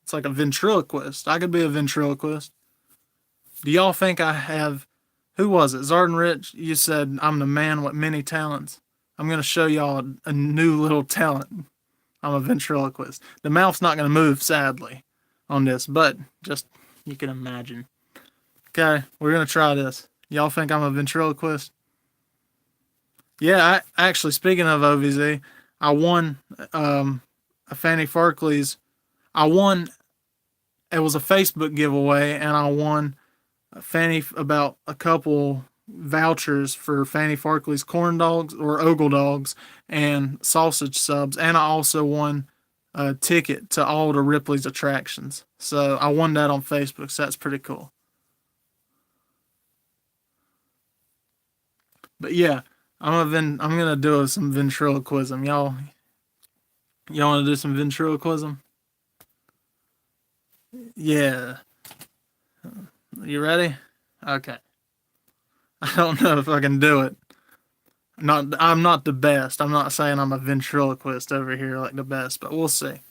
It's like a ventriloquist. I could be a ventriloquist. Do y'all think I have... Who was it? Zarden Rich, you said I'm the man with many talents. I'm going to show y'all a new little talent. I'm a ventriloquist. The mouth's not going to move, sadly, on this, but just you can imagine. Okay, we're going to try this. Y'all think I'm a ventriloquist? Yeah, actually, speaking of OVZ, I won a Fanny Farkley's. I won, it was a Facebook giveaway, and I won about a couple vouchers for Fanny Farkley's corn dogs or ogle dogs and sausage subs, and I also won a ticket to all the Ripley's attractions. So I won that on Facebook, so that's pretty cool. But yeah, I'm gonna do some ventriloquism. Y'all want to do some ventriloquism? Yeah. You ready? Okay. I don't know if I can do it. I'm not the best. I'm not saying I'm a ventriloquist over here like the best, but we'll see.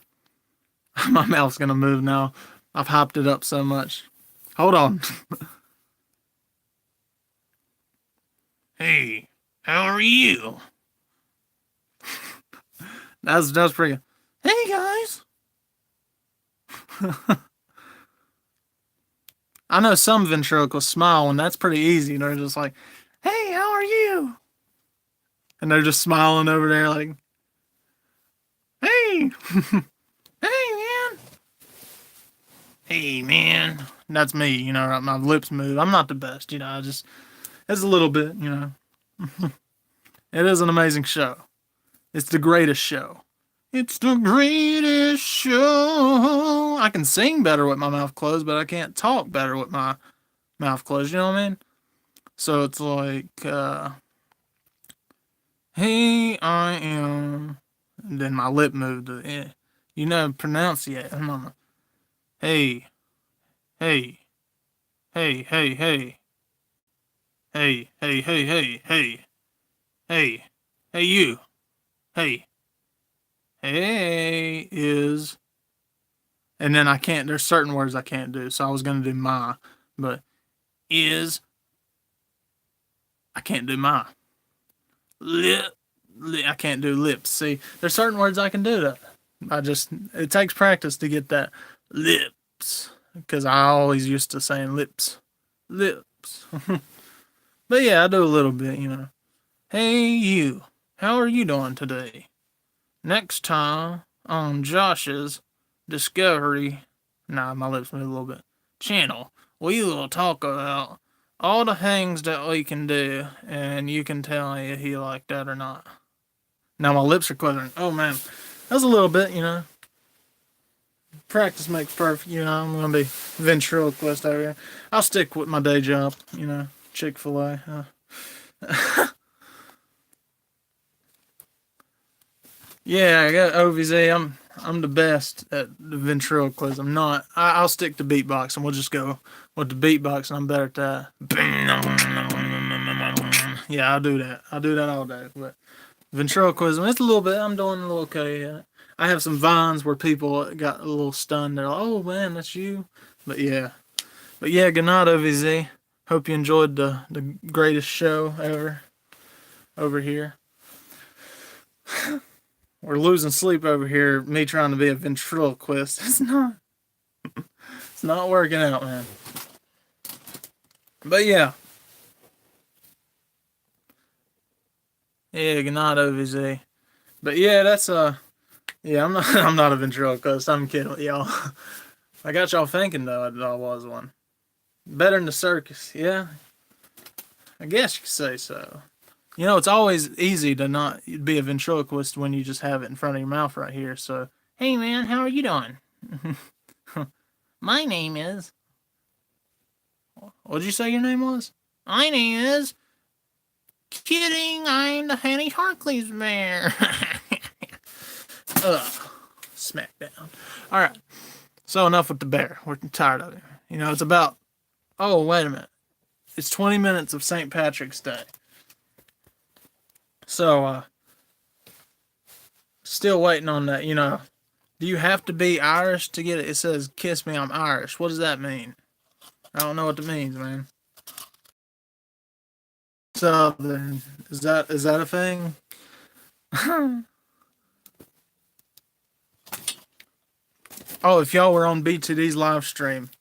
My mouth's gonna move now. I've hyped it up so much. Hold on. Hey, how are you? That's pretty good. Hey guys. I know some ventriloquists smile, and that's pretty easy. They're just like, "Hey, how are you?" And they're just smiling over there, like, "Hey, hey, man, hey, man." That's me, you know. My lips move. I'm not the best, you know. It's a little bit, you know. It is an amazing show. It's the greatest show. It's the greatest show. I can sing better with my mouth closed, but I can't talk better with my mouth closed. You know what I mean? So it's like, hey, I am. And then my lip moved. You know, pronunciate. Hey, hey, hey, hey, hey, hey, hey, hey, hey, hey, hey, hey, you, hey, hey is. And then I can't. There's certain words I can't do. So I was gonna do my, but is. I can't do my. I can't do lips. See, there's certain words I can do that. It takes practice to get that lips. Because I always used to saying lips. Lips. But yeah, I do a little bit, you know. Hey, you. How are you doing today? Next time on Josh's Discovery. Nah, my lips move a little bit. Channel. We will talk about all the things that we can do, and you can tell me if you like that or not. Now my lips are quivering. Oh man, that was a little bit, you know. Practice makes perfect, you know. I'm gonna be ventriloquist over here. I'll stick with my day job, you know, Chick-fil-A. Yeah, I got OVZ. I'm the best at the ventriloquist. I'm not. I'll stick to beatbox, and we'll just go with the beatbox, and I'm better at that. Yeah, I'll do that. I'll do that all day. But ventriloquism, it's a little bit. I'm doing a little okay at it. I have some vines where people got a little stunned. They're like, "Oh man, that's you." But yeah, good night, OVZ. Hope you enjoyed the greatest show ever over here. We're losing sleep over here. Me trying to be a ventriloquist. It's not. It's not working out, man. But yeah. Yeah, good night, OVZ. But yeah, that's yeah, I'm not I'm not a ventriloquist. I'm kidding with y'all. I got y'all thinking though that I was one. Better than the circus, yeah. I guess you could say so. You know, it's always easy to not be a ventriloquist when you just have it in front of your mouth right here. So, hey man, how are you doing? My name is. What'd you say your name was? My name is. Kidding, I'm the Fanny Harkley's bear. Ugh. Smackdown. Alright. So enough with the bear. We're tired of it. You know, it's about. Oh, wait a minute. It's 20 minutes of St. Patrick's Day. So, still waiting on that, you know. Do you have to be Irish to get it? It says, kiss me, I'm Irish. What does that mean? I don't know what it means, man. Southern. Is that a thing? Oh, if y'all were on BTD's live stream.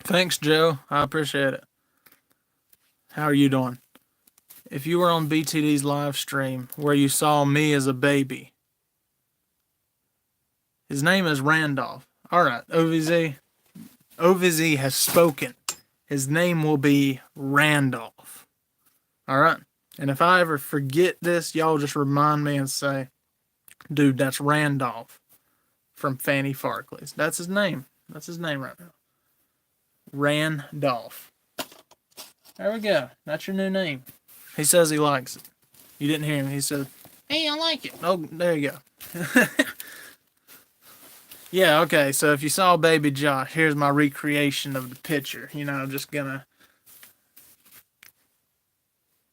Thanks, Joe. I appreciate it. How are you doing? If you were on BTD's live stream where you saw me as a baby, his name is Randolph. All right, OVZ. OVZ has spoken. His name will be Randolph. All right. And if I ever forget this, y'all just remind me and say, dude, that's Randolph from Fanny Farkley's. That's his name. That's his name right now. Randolph. There we go. That's your new name. He says he likes it. You didn't hear him. He said, hey, I like it. Oh, there you go. Yeah, okay. So if you saw Baby Josh, here's my recreation of the picture. You know, I'm just gonna.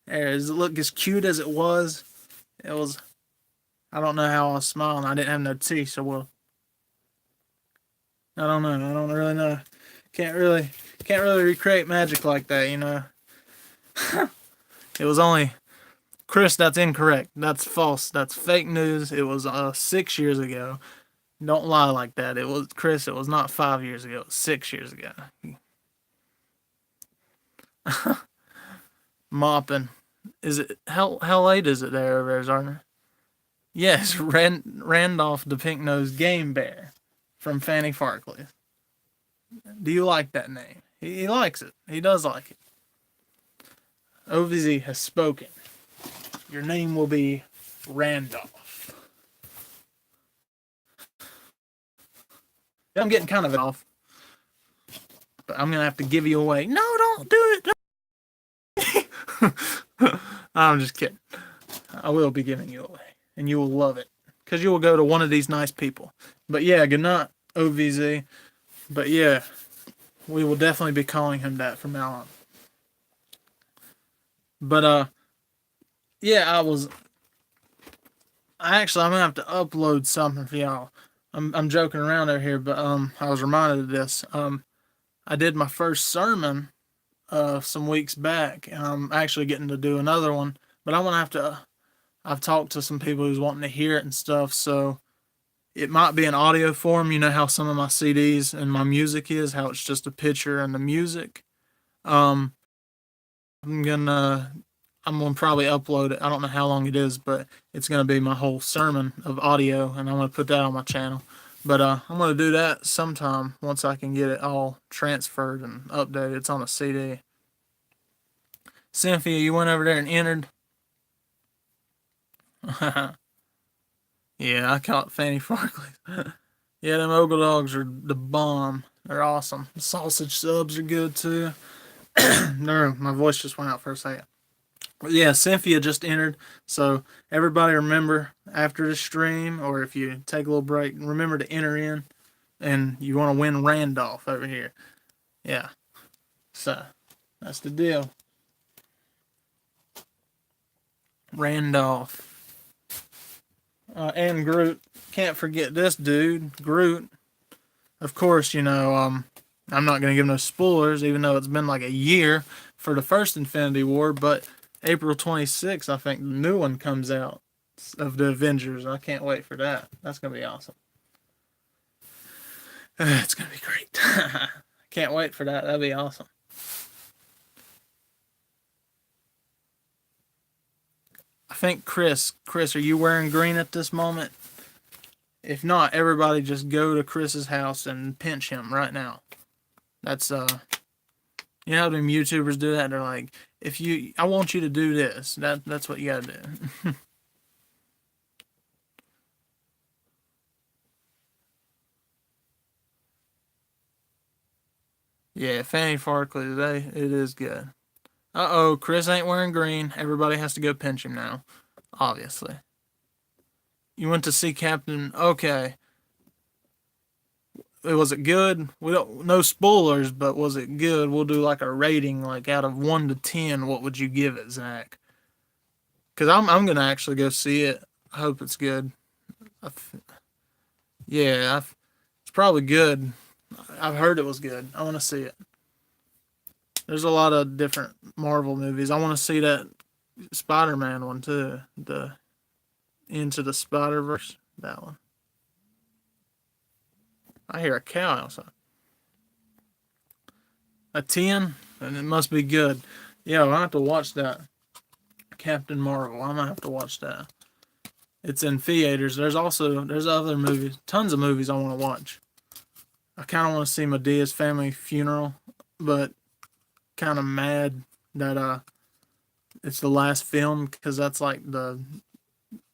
There, does it look as cute as it was? It was. I don't know how I was smiling. I didn't have no teeth, so well. I don't know. I don't really know. Can't really recreate magic like that, you know. It was only Chris. That's incorrect. That's false. That's fake news. It was 6 years ago. Don't lie like that. It was Chris. It was not 5 years ago. It was 6 years ago. Mopping. Is it how late is it there over there, Zarner? Yes, Randolph the Pink-Nosed Game Bear from Fanny Farkley. Do you like that name? He likes it. He does like it. OVZ has spoken. Your name will be Randolph. I'm getting kind of off. But I'm going to have to give you away. No, don't do it. I'm just kidding. I will be giving you away. And you will love it. Because you will go to one of these nice people. But yeah, good night, OVZ. But yeah, we will definitely be calling him that from now on. But yeah, I'm gonna have to upload something for y'all. I'm joking around over here, but I was reminded of this. I did my first sermon some weeks back, and I'm actually getting to do another one. But I'm gonna have to. I've talked to some people who's wanting to hear it and stuff, so it might be in audio form. You know how some of my CDs and my music is, how it's just a picture and the music. Um, I'm gonna probably upload it. I don't know how long it is, but it's gonna be my whole sermon of audio, and I'm gonna put that on my channel. But I'm gonna do that sometime once I can get it all transferred and updated. It's on a CD. Cynthia, you went over there and entered. Yeah, I caught Fanny Farkley. Yeah, them Ogle dogs are the bomb. They're awesome. The sausage subs are good too. No, my voice just went out for a second. But yeah, Cynthia just entered. So everybody remember after the stream, or if you take a little break, remember to enter in. And you want to win Randolph over here. Yeah. So that's the deal. Randolph. And Groot. Can't forget this dude, Groot. Of course, you know, I'm not going to give no spoilers, even though it's been like a year for the first Infinity War, but April 26th, I think the new one comes out of the Avengers. I can't wait for that. That's going to be awesome. It's going to be great. Can't wait for that. That'd be awesome. I think Chris, are you wearing green at this moment? If not, everybody just go to Chris's house and pinch him right now. That's you know how them YouTubers do that? They're like, I want you to do this. That's what you gotta do. Yeah, Fanny Farkley, it is good. Uh-oh, Chris ain't wearing green. Everybody has to go pinch him now. Obviously. You went to see Captain... Okay. Was it good? We don't... No spoilers, but was it good? We'll do like a rating, like out of 1 to 10, what would you give it, Zach? Because I'm going to actually go see it. I hope it's good. It's probably good. I've heard it was good. I want to see it. There's a lot of different Marvel movies. I want to see that Spider-Man one too. The Into the Spider-Verse. That one. I hear a cow outside. A 10? And it must be good. Yeah, I'll have to watch that. Captain Marvel. I'm gonna have to watch that. It's in theaters. There's other movies, tons of movies I want to watch. I kind of want to see Medea's family funeral, but kind of mad that it's the last film because that's like the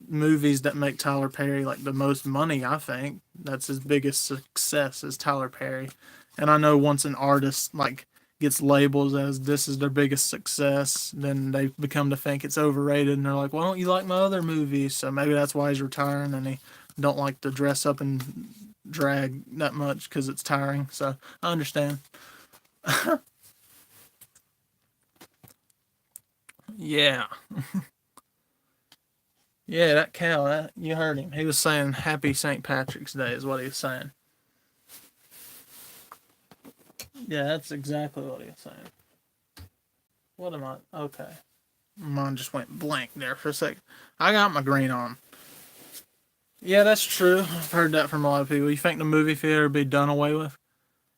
movies that make Tyler Perry like the most money. I think that's his biggest success is Tyler Perry, and I know once an artist like gets labeled as this is their biggest success, then they become to think it's overrated, and they're like, "Why don't you like my other movies?" So maybe that's why he's retiring, and he don't like to dress up and drag that much because it's tiring. So I understand. Yeah, yeah, that cow. You heard him. He was saying Happy St. Patrick's Day is what he was saying. Yeah, that's exactly what he was saying. What am I? Okay. Mine just went blank there for a second. I got my green on. Yeah, that's true. I've heard that from a lot of people. You think the movie theater would be done away with?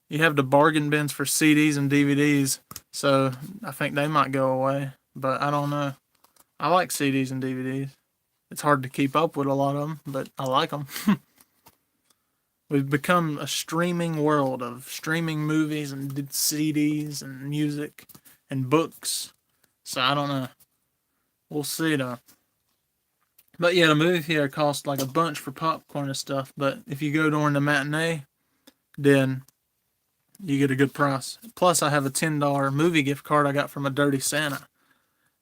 You have the bargain bins for CDs and DVDs, so I think they might go away. But I don't know. I like CDs and DVDs. It's hard to keep up with a lot of them, but I like them. We've become a streaming world of streaming movies and CDs and music and books. So I don't know. We'll see though. But yeah, the movie theater costs like a bunch for popcorn and stuff. But if you go during the matinee, then you get a good price. Plus, I have a $10 movie gift card I got from a dirty Santa,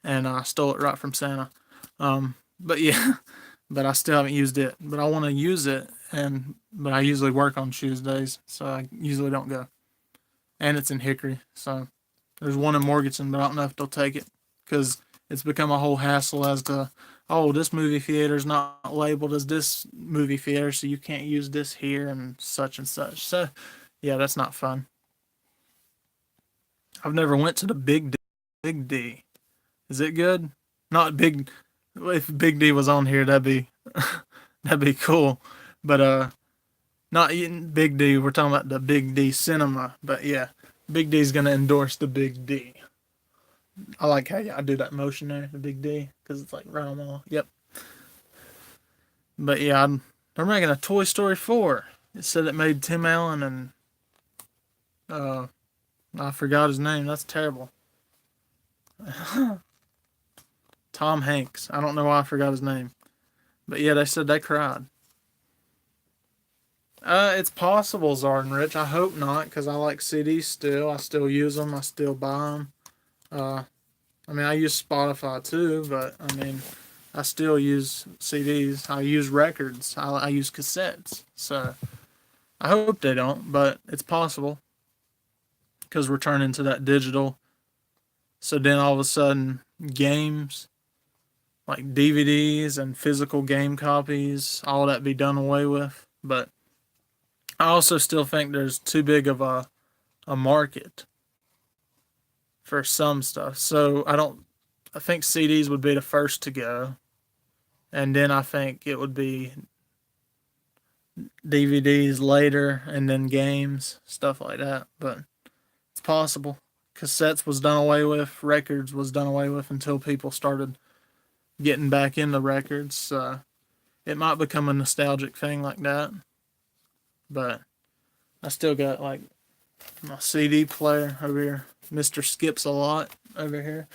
and I stole it right from Santa. But yeah, but I still haven't used it. But I want to use it, but I usually work on Tuesdays, so I usually don't go. And it's in Hickory, so there's one in Morganton, but I don't know if they'll take it because it's become a whole hassle as to, oh, this movie theater is not labeled as this movie theater, so you can't use this here and such and such. So yeah, that's not fun. I've never went to the Big D. Big D. Is it good? Not big. If Big D was on here, that'd be that'd be cool. But not eating Big D. We're talking about the Big D Cinema. But yeah, Big D's gonna endorse the Big D. I like how I do that motion there, the Big D, because it's like right on the wall. Yep. But yeah, they're making a Toy Story 4. It said it made Tim Allen and uh, I forgot his name. That's terrible. Tom Hanks. I don't know why I forgot his name. But yeah, they said they cried. It's possible, Zarden Rich. I hope not, because I like CDs still. I still use them. I still buy them. I mean, I use Spotify too, but I mean, I still use CDs. I use records. I use cassettes. So I hope they don't, but it's possible because we're turning to that digital. So then all of a sudden, games like DVDs and physical game copies, all that be done away with. But I also still think there's too big of a market for some stuff. So I think CDs would be the first to go. And then I think it would be DVDs later and then games, stuff like that. But it's possible. Cassettes was done away with, records was done away with until people started getting back into records. It might become a nostalgic thing like that. But I still got like my CD player over here. Mr. Skips a lot over here.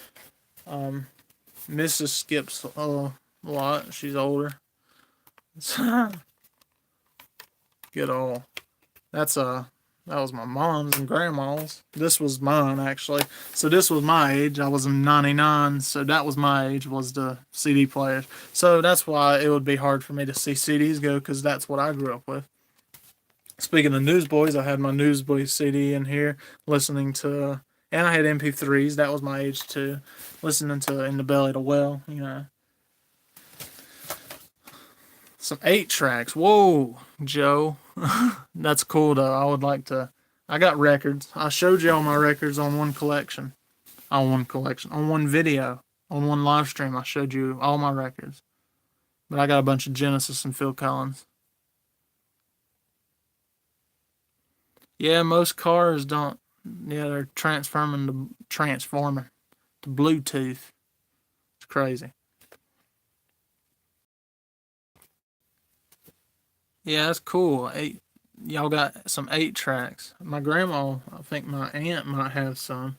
Mrs. Skips a lot. She's older. Good old. That's that was my mom's and grandma's. This was mine actually. So this was my age. I was in '99, so that was my age was the CD players. So that's why it would be hard for me to see CDs go because that's what I grew up with. Speaking of Newsboys, I had my Newsboys CD in here listening to, and I had MP3s. That was my age too, listening to In the Belly of the Well. You know, some 8 tracks. Whoa, Joe. That's cool though. I would like to. I got records. I showed you all my records on one collection. On one collection. On one video. On one live stream. I showed you all my records. But I got a bunch of Genesis and Phil Collins. Yeah, most cars don't. Yeah, they're transforming to Bluetooth. It's crazy. Yeah, that's cool. Y'all got some 8 tracks. My grandma, I think my aunt might have some.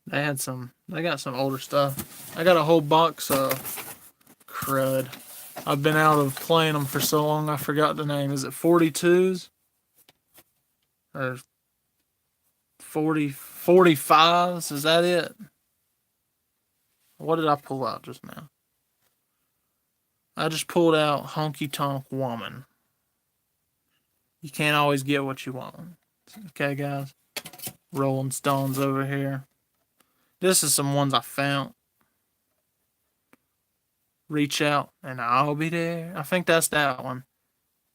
They had some. They got some older stuff. I got a whole box of crud. I've been out of playing them for so long. I forgot the name. Is it 42s or 45s? Is that it? What did I pull out just now? I just pulled out Honky Tonk Woman. You can't always get what you want. Okay, guys. Rolling Stones over here. This is some ones I found. Reach out and I'll be there. I think that's that one.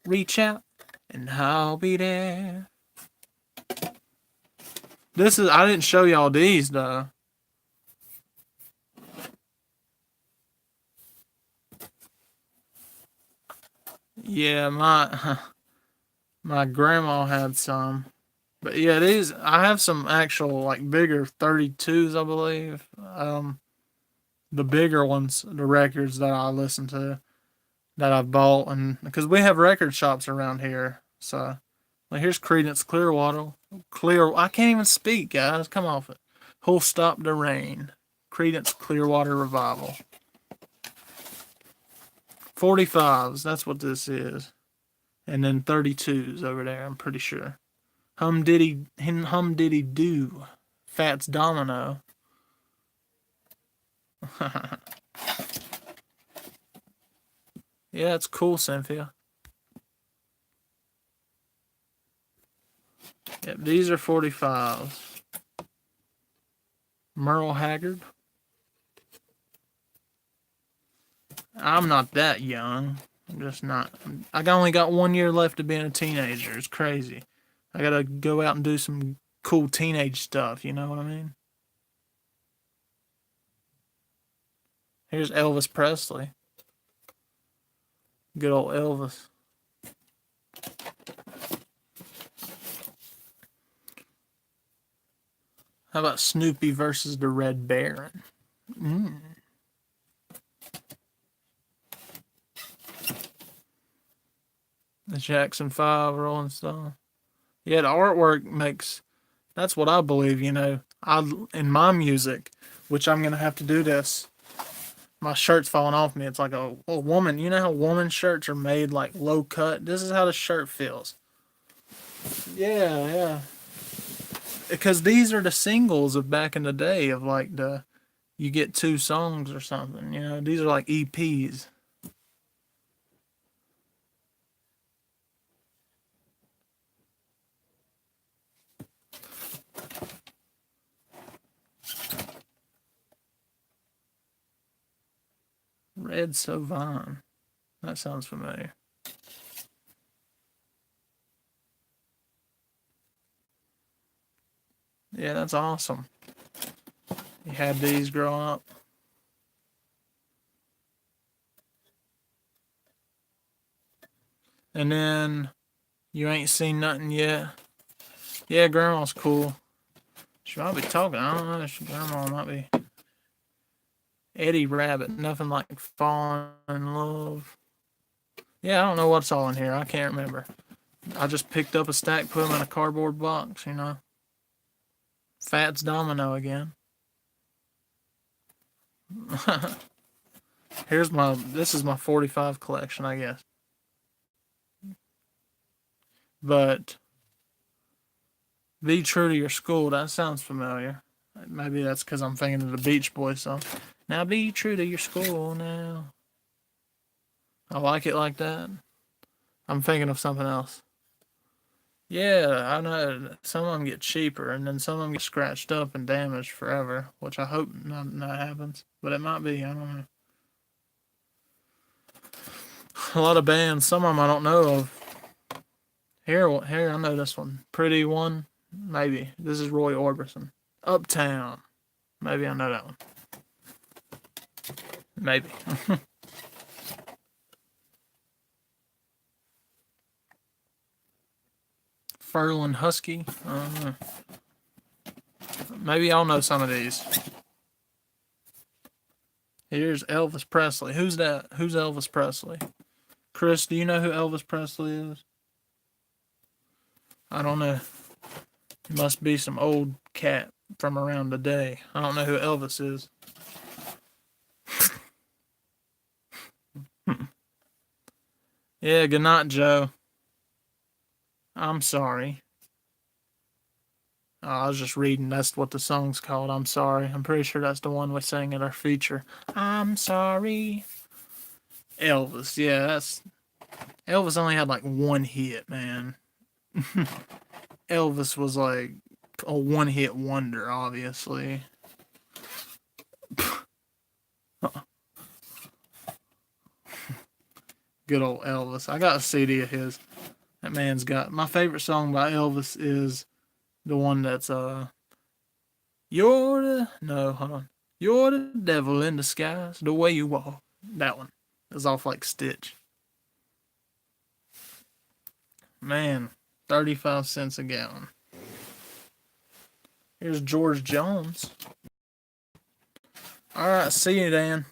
Reach out and I'll be there. I didn't show y'all these though. Yeah, my grandma had some. But yeah, these I have some actual like bigger 32s, I believe. The bigger ones, the records that I listen to that I've bought, and because we have record shops around here, so like here's Credence Clearwater. I can't even speak, guys. Come off it. Who'll stop the rain? Credence Clearwater Revival. 45s. That's what this is, and then 32s over there. I'm pretty sure. Hum diddy do. Fats Domino. Yeah, it's cool, Cynthia. Yep, these are 45s. Merle Haggard. I'm not that young. I'm just not. I only got 1 year left of being a teenager. It's crazy. I gotta go out and do some cool teenage stuff. You know what I mean? Here's Elvis Presley. Good old Elvis. How about Snoopy versus the Red Baron? The Jackson 5, Rolling Stone. Yeah, the artwork makes. That's what I believe. In my music, which I'm gonna have to do this. My shirt's falling off me. It's like a woman. You know how woman shirts are made like low cut. This is how the shirt feels. Yeah, yeah. Because these are the singles of back in the day of like you get 2 songs or something. These are like EPs. Red Sauvin. That sounds familiar. Yeah, that's awesome. You had these growing up. And then you ain't seen nothing yet. Yeah, grandma's cool. She might be talking. I don't know. Grandma might be. Eddie Rabbit. Nothing like falling in love. Yeah, I don't know what's all in here. I can't remember. I just picked up a stack, put them in a cardboard box. Fats Domino again. This is my 45 collection, I guess. But be true to your school. That sounds familiar. Maybe that's because I'm thinking of the Beach Boys song. Now be true to your school now. I like it like that. I'm thinking of something else. Yeah, I know. Some of them get cheaper, and then some of them get scratched up and damaged forever, which I hope not happens. But it might be. I don't know. A lot of bands. Some of them I don't know of. Here, I know this one. Pretty One. Maybe. This is Roy Orbison. Uptown. Maybe I know that one. Maybe. Furlin Husky. Maybe y'all know some of these. Here's Elvis Presley. Who's that? Who's Elvis Presley? Chris, do you know who Elvis Presley is? I don't know. He must be some old cat from around the day. I don't know who Elvis is. Yeah, good night, Joe. I'm sorry. Oh, I was just reading. That's what the song's called. I'm sorry. I'm pretty sure that's the one we sang at our feature. I'm sorry. Elvis. Yeah, that's. Elvis only had like one hit, man. Elvis was like a one hit wonder, obviously. Good old Elvis. I got a CD of his. That man's got. My favorite song by Elvis is the one that's You're the no, hold on. You're the devil in disguise, the way you walk. That one. It's off like Stitch. Man, 35 cents a gallon. Here's George Jones. Alright, see you, Dan.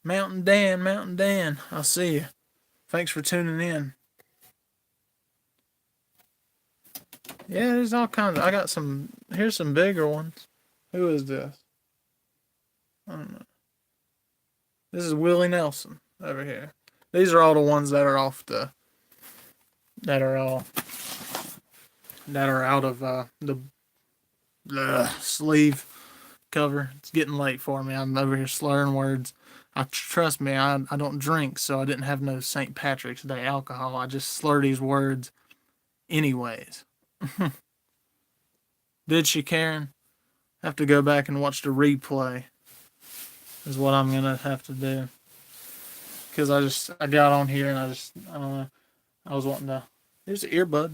Mountain Dan, I'll see you. Thanks for tuning in. Yeah, there's all kinds of, I got some, here's some bigger ones. Who is this? I don't know. This is Willie Nelson over here. These are all the ones that are off the, that are all, that are out of the sleeve cover. It's getting late for me. I'm over here slurring words. Trust me, I don't drink, so I didn't have no St. Patrick's Day alcohol. I just slur these words anyways. Did she, Karen? Have to go back and watch the replay is what I'm gonna have to do. Cause I got on here and I don't know. I was wanting to, here's the earbud.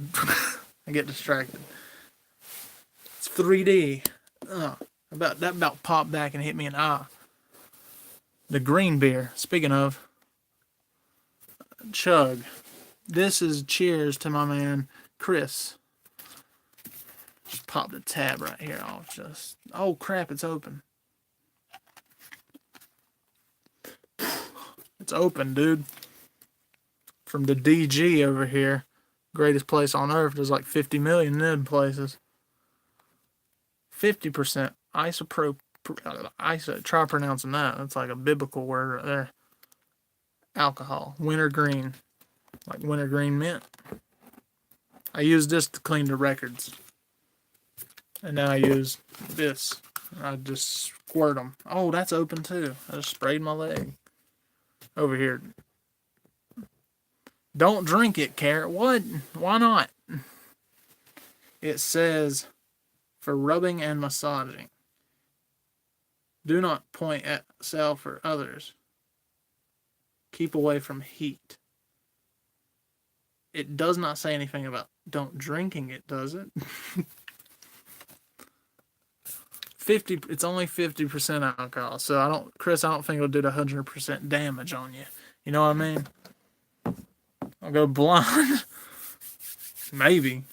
I get distracted. It's 3D. That about popped back and hit me in the eye. The green beer. Speaking of, chug. This is cheers to my man Chris. Just popped the tab right here off. Just oh crap, it's open. It's open, dude. From the DG over here, greatest place on earth. There's like 50 million in them places. 50% try pronouncing that. That's like a biblical word right there. Alcohol. Wintergreen. Like wintergreen mint. I use this to clean the records. And now I use this. I just squirt them. Oh, that's open too. I just sprayed my leg. Over here. Don't drink it, Carrot. What? Why not? It says for rubbing and massaging. Do not point at self or others. Keep away from heat. It does not say anything about don't drinking it, does it? 50. It's only 50% alcohol, so Chris, I don't think it'll do the 100% damage on you. You know what I mean? I'll go blind. Maybe.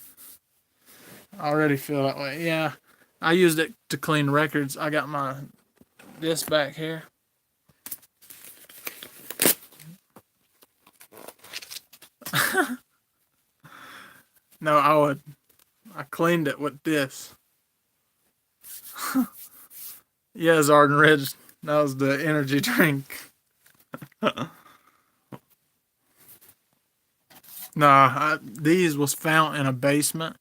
I already feel that way. Yeah, I used it to clean records. I got this back here. No, I cleaned it with this. Yeah, Zarden Ridge. That was the energy drink. Nah, these was found in a basement.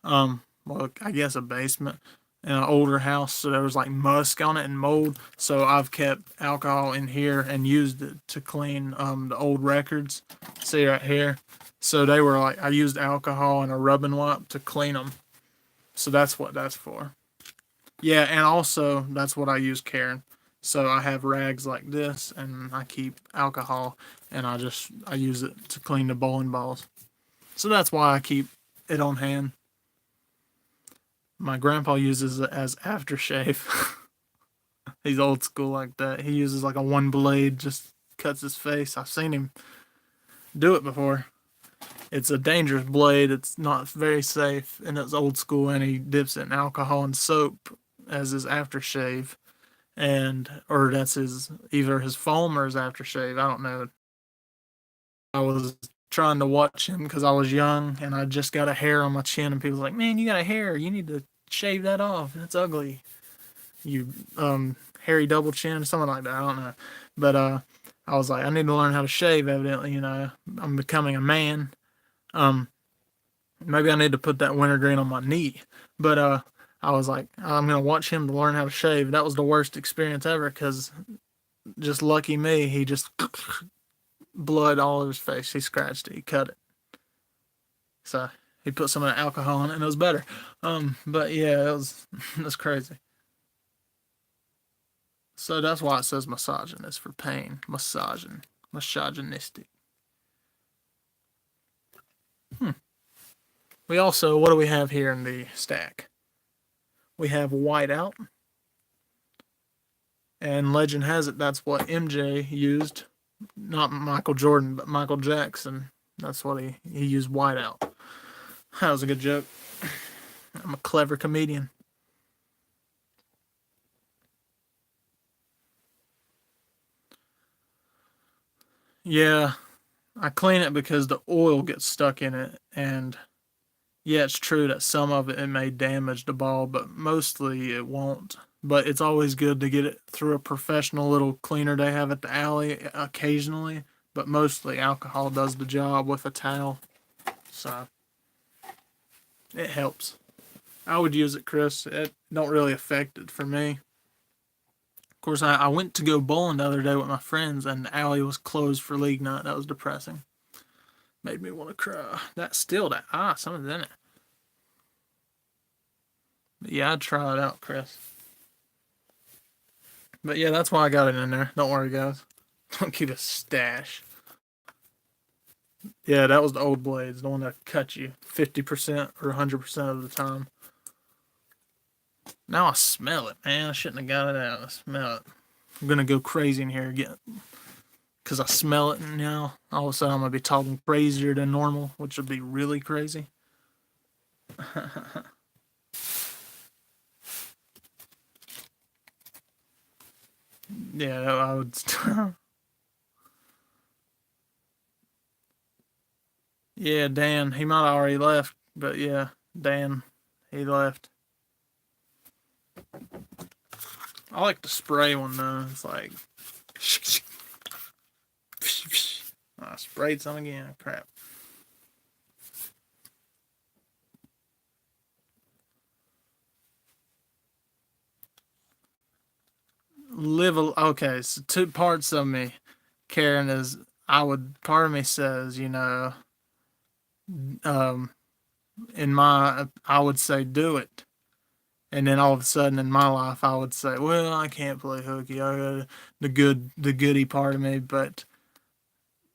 Well, I guess a basement in an older house. So there was like musk on it and mold. So I've kept alcohol in here and used it to clean the old records. See right here. So they were like, I used alcohol and a rubbing wipe to clean them. So that's what that's for. Yeah, and also that's what I use, Karen. So I have rags like this, and I keep alcohol, and I use it to clean the bowling balls. So that's why I keep it on hand. My grandpa uses it as aftershave. He's old school like that. He uses like a one blade, just cuts his face. I've seen him do it before. it's a dangerous blade. It's not very safe, and it's old school. And he dips it in alcohol and soap as his aftershave, and or that's his either his foam or his aftershave. I don't know. I was trying to watch him because I was young and I just got a hair on my chin, and people was like, "Man, you got a hair. You need to shave that off. That's ugly. You hairy double chin, something like that. I don't know." But I was like, I need to learn how to shave. Evidently, I'm becoming a man. Um, Maybe I need to put that wintergreen on my knee. But I was like, I'm gonna watch him to learn how to shave. That was the worst experience ever because just lucky me, he just blood all over his face. He scratched it. He cut it. So he put some of the alcohol in it, and it was better. But yeah, it was that's crazy. So that's why it says misogynist for pain. Misogynistic. We also, what do we have here in the stack? We have whiteout, and legend has it that's what MJ used. Not Michael Jordan, but Michael Jackson. That's what he used whiteout. That was a good joke. I'm a clever comedian. Yeah, I clean it because the oil gets stuck in it, and yeah, it's true that some of it may damage the ball, but mostly it won't. But it's always good to get it through a professional little cleaner they have at the alley occasionally. But mostly alcohol does the job with a towel, so it helps. I would use it, Chris. It don't really affect it for me. Of course, I went to go bowling the other day with my friends, and the alley was closed for league night. That was depressing. Made me want to cry. That still that something's in it. But yeah, I'd try it out, Chris. But yeah, that's why I got it in there. Don't worry, guys. Don't keep a stash. Yeah, that was the old blades, the one that cut you 50% or 100% of the time. Now I smell it, man. I shouldn't have got it out. I smell it. I'm gonna go crazy in here again because I smell it now. All of a sudden, I'm gonna be talking crazier than normal, which would be really crazy. Yeah, I would. Yeah, Dan. He might have already left, but yeah, Dan, he left. I like the spray one though. It's like I sprayed some again. Crap. Okay, so two parts of me, Karen, is part of me says, um I would say do it. And then all of a sudden in my life I would say, well, I can't play hooky. I got the goody part of me, but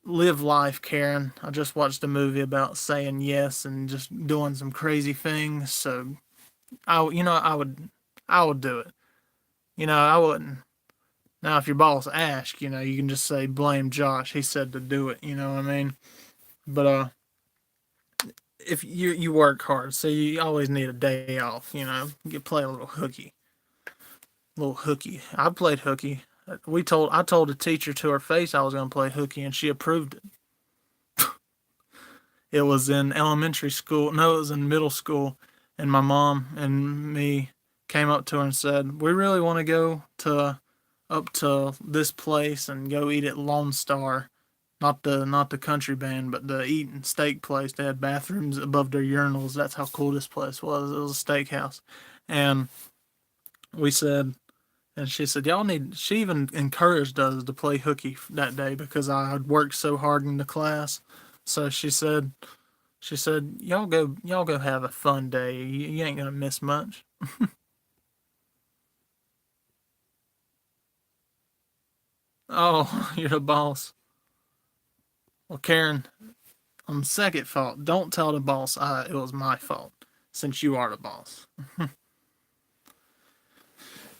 live life, Karen. I just watched a movie about saying yes and just doing some crazy things. So I would do it. I wouldn't. Now, if your boss asks, you can just say blame Josh. He said to do it. You know what I mean? But if you work hard, so you always need a day off. You play a little hooky, I played hooky. I told the teacher to her face I was going to play hooky, and she approved it. It was in elementary school. No, it was in middle school. And my mom and me came up to her and said, "We really want to go up to this place and go eat at Lone Star, not the country band, but the eating steak place. They had bathrooms above their urinals. That's how cool this place was. It was a steakhouse." And we said, and she said, "Y'all need." She even encouraged us to play hooky that day because I had worked so hard in the class. So she said, y'all go have a fun day. You ain't gonna miss much." Oh, you're the boss. Well, Karen, on second fault, don't tell the boss it was my fault, since you are the boss.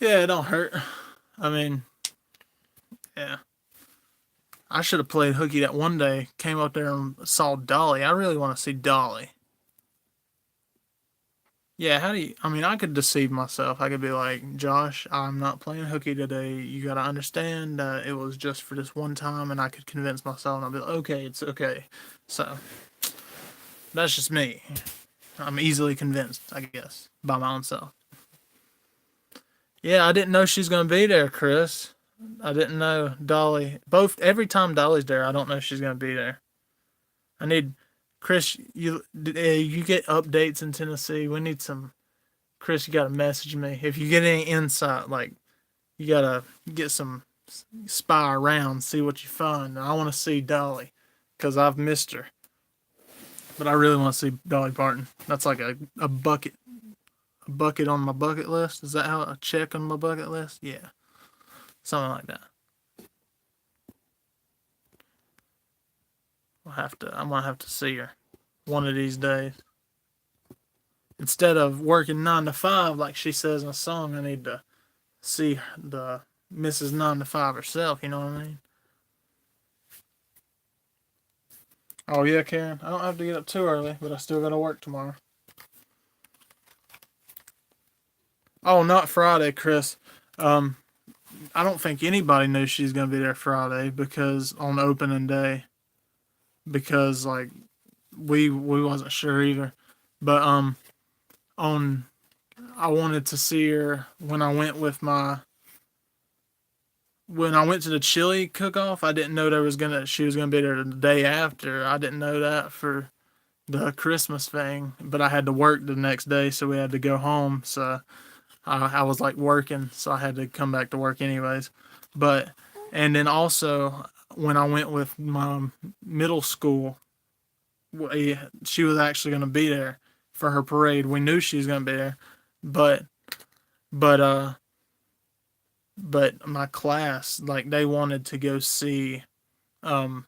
Yeah, it don't hurt. I mean, yeah. I should have played hooky that one day. Came up there and saw Dolly. I really want to see Dolly. Yeah, how do you? I mean, I could deceive myself. I could be like, Josh, I'm not playing hooky today. You gotta understand that it was just for this one time, and I could convince myself, and I'll be like, okay, it's okay. So that's just me. I'm easily convinced, I guess, by my own self. Yeah, I didn't know she's gonna be there, Chris. I didn't know Dolly. Every time Dolly's there, I don't know she's gonna be there. I need Chris. You get updates in Tennessee. We need some. Chris, you gotta message me if you get any insight. Like you gotta get some spy around, see what you find. I want to see Dolly because I've missed her, but I really want to see Dolly Parton. That's like a bucket on my bucket list. Is that how a check on my bucket list? Yeah, something like that. I'm gonna have to see her one of these days. Instead of working 9 to 5 like she says in a song, I need to see the Mrs. 9 to 5 herself. You know what I mean? Oh yeah, Karen. I don't have to get up too early, but I still gotta work tomorrow. Oh, not Friday, Chris. I don't think anybody knew she's gonna be there Friday because on opening day, because like we wasn't sure either. But on I wanted to see her when I went to the chili cook off. I didn't know she was gonna be there the day after. I didn't know that for the Christmas thing, but I had to work the next day, so we had to go home. So I was like working, so I had to come back to work anyways. But and then also when I went with my middle school, she was actually going to be there for her parade. We knew she was going to be there, but but uh but my class, like, they wanted to go see um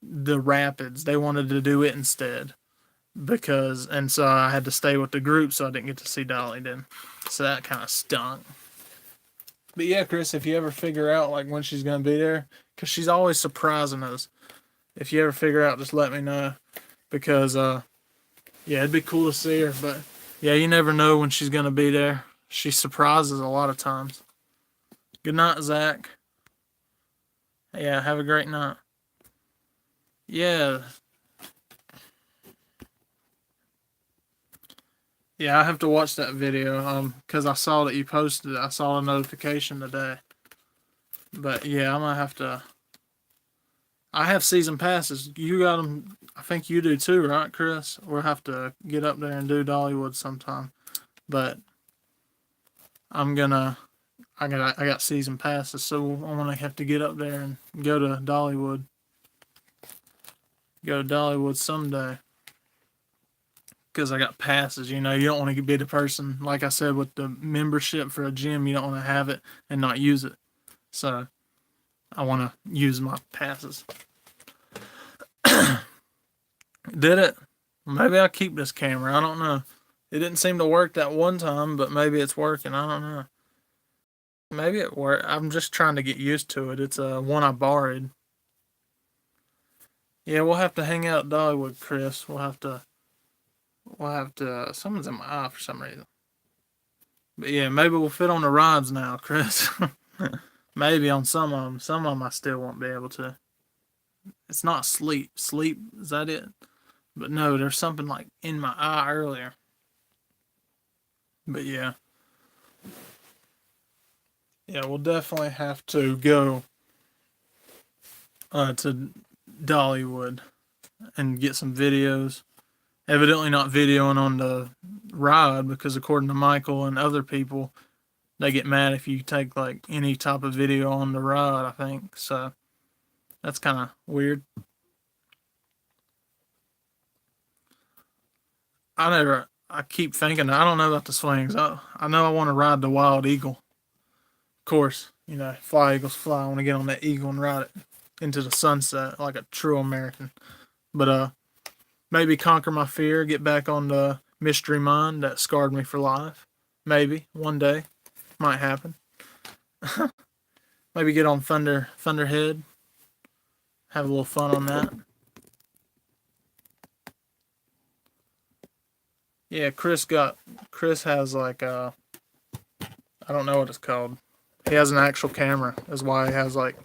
the rapids. They wanted to do it instead and so I had to stay with the group, so I didn't get to see Dolly then. So that kind of stunk. But yeah, Chris, if you ever figure out like when she's gonna be there, because she's always surprising us. If you ever figure out, just let me know, because yeah, it'd be cool to see her. But yeah, you never know when she's gonna be there. She surprises a lot of times. Good night, Zach. Yeah, have a great night. Yeah. Yeah, I have to watch that video, because I saw that you posted it. I saw a notification today. But yeah, I'm gonna have to. I have season passes. You got them. I think you do too, right, Chris? We'll have to get up there and do Dollywood sometime. But I got season passes, so I'm gonna have to get up there and go to Dollywood. Go to Dollywood someday. Because I got passes, you don't want to be the person, like I said, with the membership for a gym. You don't want to have it and not use it. So I want to use my passes. Did it? Maybe I'll keep this camera. I don't know. It didn't seem to work that one time, but maybe it's working. I don't know. Maybe it worked. I'm just trying to get used to it. It's one I borrowed. Yeah, we'll have to hang out at Dollywood, Chris. We'll have to. Someone's in my eye for some reason. But yeah, maybe we'll fit on the rides now, Chris. Maybe on some of them. Some of them I still won't be able to. It's not sleep. Sleep, is that it? But no, there's something like in my eye earlier. But yeah. Yeah, we'll definitely have to go to Dollywood and get some videos. Evidently not videoing on the ride, because according to Michael and other people, they get mad if you take like any type of video on the ride, I think. So that's kind of weird. I keep thinking, I don't know about the swings. I know I want to ride the Wild Eagle. Of course, fly eagles fly. I want to get on that eagle and ride it into the sunset like a true American. But maybe conquer my fear, get back on the Mystery Mine that scarred me for life. Maybe one day, might happen. Maybe get on Thunderhead. have a little fun on that. Yeah, Chris has like I don't know what it's called. He has an actual camera. Is why he has like,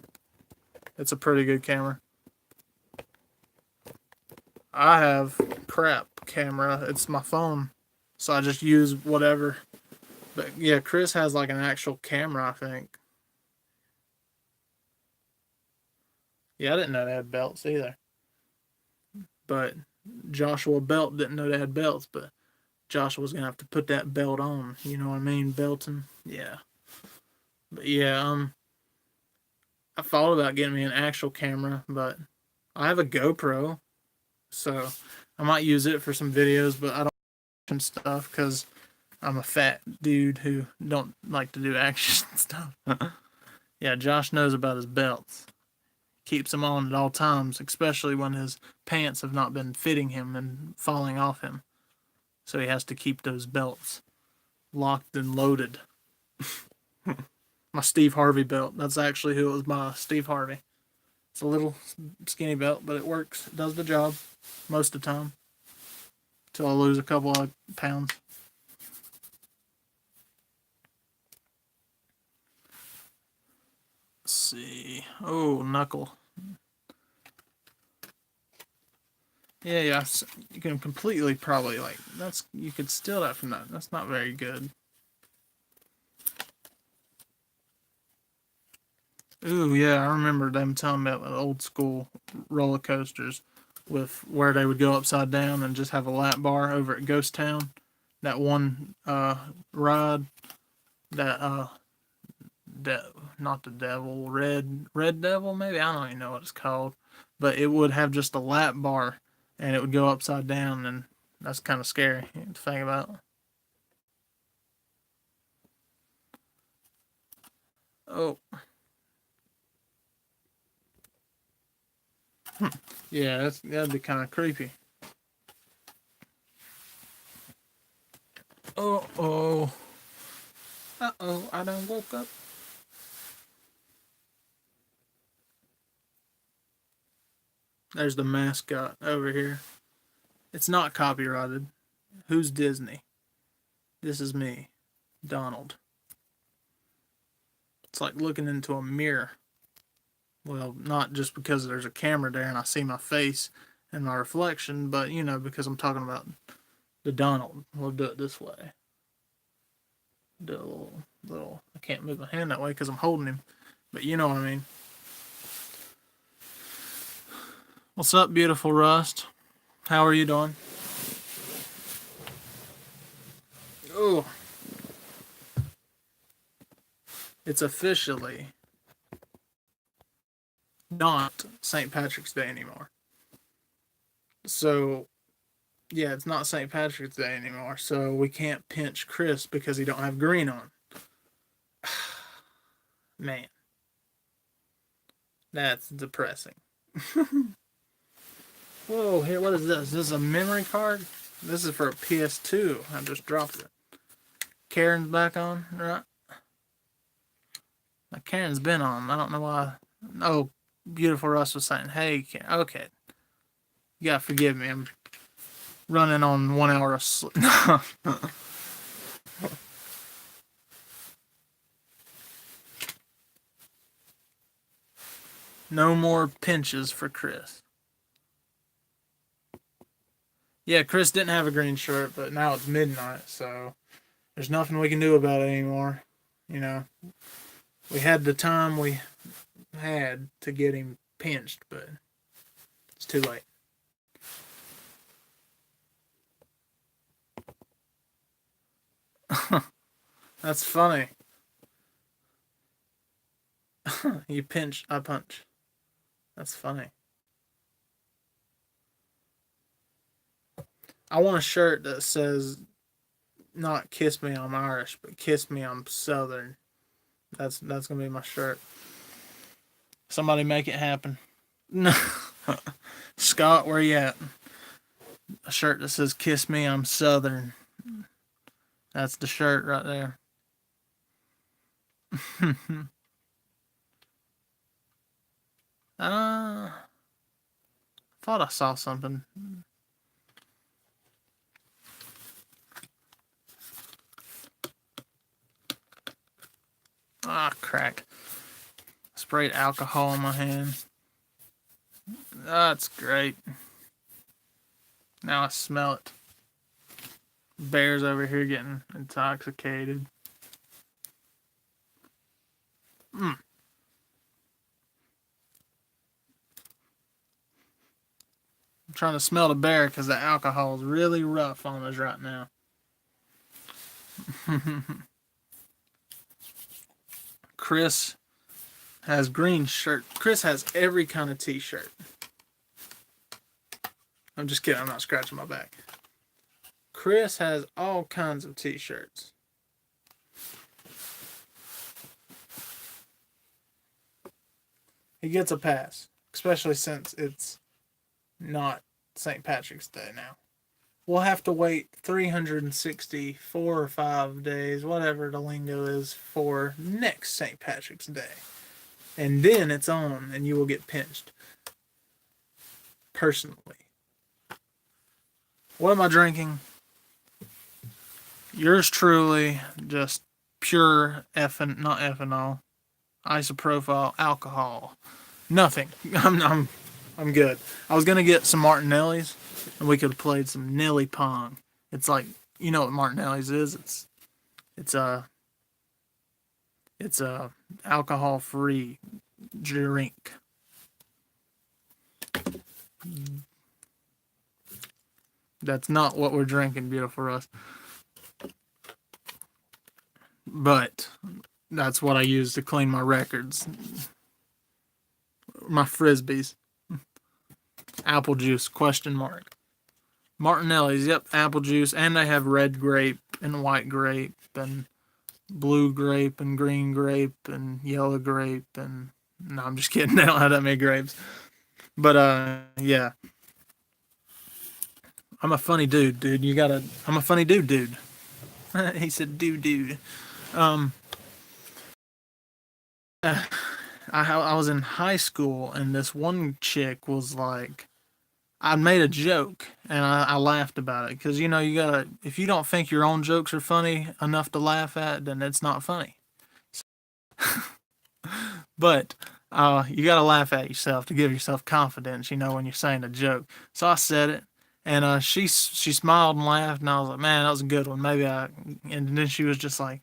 it's a pretty good camera. I have crap camera. It's my phone, so I just use whatever. But yeah, Chris has like an actual camera, I think. Yeah, I didn't know they had belts either. But Joshua Belt didn't know they had belts, but Joshua was gonna have to put that belt on. You know what I mean? Belting. Yeah. But yeah, I thought about getting me an actual camera, but I have a GoPro, so I might use it for some videos, but I don't action stuff because I'm a fat dude who don't like to do action stuff. Yeah, Josh knows about his belts. Keeps them on at all times, especially when his pants have not been fitting him and falling off him. So he has to keep those belts locked and loaded. My Steve Harvey belt. That's actually who it was by, Steve Harvey. It's a little skinny belt, but it works. It does the job most of the time. Till I lose a couple of pounds. Let's see. Oh, knuckle. Yeah. You can completely probably like you could steal that from that. That's not very good. Ooh, yeah, I remember them telling me about the old school roller coasters with where they would go upside down and just have a lap bar over at Ghost Town. That one ride that not the devil, red devil maybe, I don't even know what it's called, but it would have just a lap bar and it would go upside down, and that's kind of scary to think about. Oh, yeah, that'd be kind of creepy. Oh, I done woke up. There's the mascot over here. It's not copyrighted. Who's Disney? This is me, Donald. It's like looking into a mirror. Well, not just because there's a camera there and I see my face and my reflection, but because I'm talking about the Donald. We'll do it this way. Do a little. I can't move my hand that way because I'm holding him, but you know what I mean. What's up, beautiful Rust? How are you doing? Oh, it's officially not St. Patrick's Day anymore. So, yeah, it's not St. Patrick's Day anymore. So we can't pinch Chris because he don't have green on. Man, that's depressing. Whoa, here, what is this? This is a memory card? This is for a PS2. I just dropped it. Karen's back on, right? Karen's been on. I don't know why. Oh, beautiful Russ was saying, hey, Karen. Okay. You gotta forgive me. I'm running on 1 hour of sleep. No more pinches for Chris. Yeah, Chris didn't have a green shirt, but now it's midnight, so there's nothing we can do about it anymore. We had the time we had to get him pinched, but it's too late. That's funny. You pinch, I punch. That's funny. I want a shirt that says not "Kiss Me, I'm Irish," but "Kiss Me, I'm Southern." That's gonna be my shirt. Somebody make it happen. No, Scott, where you at? A shirt that says "Kiss Me, I'm Southern." That's the shirt right there. Thought I saw something. Ah, crack. Sprayed alcohol on my hand. That's great. Now I smell it. Bear's over here getting intoxicated. I'm trying to smell the bear because the alcohol is really rough on us right now. Chris has green shirt. Chris has every kind of t-shirt. I'm just kidding. I'm not scratching my back. Chris has all kinds of t-shirts. He gets a pass, especially since it's not St. Patrick's Day now. We'll have to wait 364 or 5 days, whatever the lingo is, for next St. Patrick's Day. And then it's on, and you will get pinched. Personally. What am I drinking? Yours truly, just pure not ethanol, isopropyl alcohol. Nothing. I'm good. I was gonna get some Martinelli's, and we could have played some Nelly Pong. It's like, you know what Martinelli's is? It's a alcohol-free drink. That's not what we're drinking, beautiful Russ. But that's what I use to clean my records. My frisbees. Apple juice, question mark. Martinelli's, yep, apple juice. And they have red grape and white grape and blue grape and green grape and yellow grape. And no, I'm just kidding. They don't have that many grapes. But, yeah. I'm a funny dude. I'm a funny dude. He said, dude. I was in high school, and this one chick was like, I made a joke, and I laughed about it, because, you know, you gotta, if you don't think your own jokes are funny enough to laugh at, then it's not funny. But you gotta laugh at yourself to give yourself confidence, you know, when you're saying a joke. So I said it, and she smiled and laughed, and I was like, man, that was a good one. And then she was just like,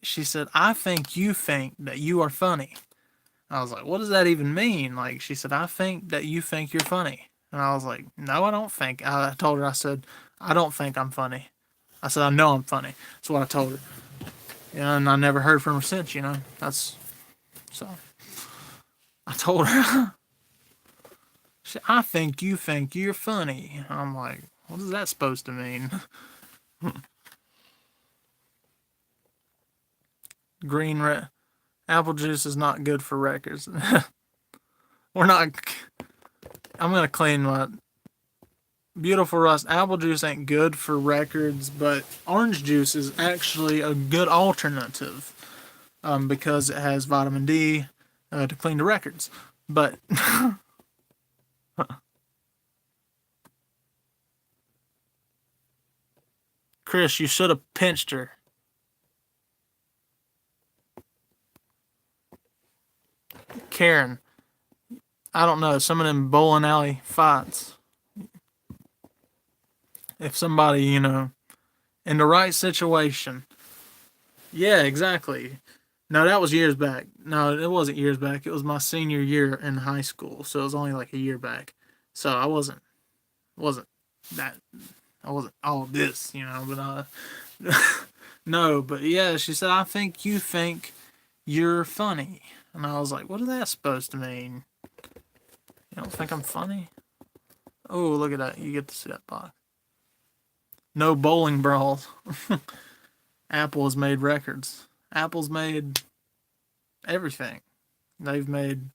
she said, I think you think that you are funny. I was like, what does that even mean? Like, she said, I think that you think you're funny. And I was like, no, I don't think. I told her, I said, I don't think I'm funny. I said, I know I'm funny. That's what I told her. And I never heard from her since, you know. So I told her, she said, I think you're funny. I'm like, what is that supposed to mean? Apple juice is not good for records. I'm gonna clean my beautiful Russ. Apple juice ain't good for records, but orange juice is actually a good alternative, because it has vitamin D to clean the records. But Chris, you should have pinched her. Karen, I don't know, some of them bowling alley fights. If somebody, you know, in the right situation. Yeah, exactly. No, that was years back. No, it wasn't years back. It was my senior year in high school, so it was only like a year back. So I wasn't all this, you know, but no, but yeah, she said, I think you think you're funny. And I was like, what is that supposed to mean? You don't think I'm funny? Oh, look at that. You get to see that box. No bowling brawls. Apple has made records. Apple's made everything. They've made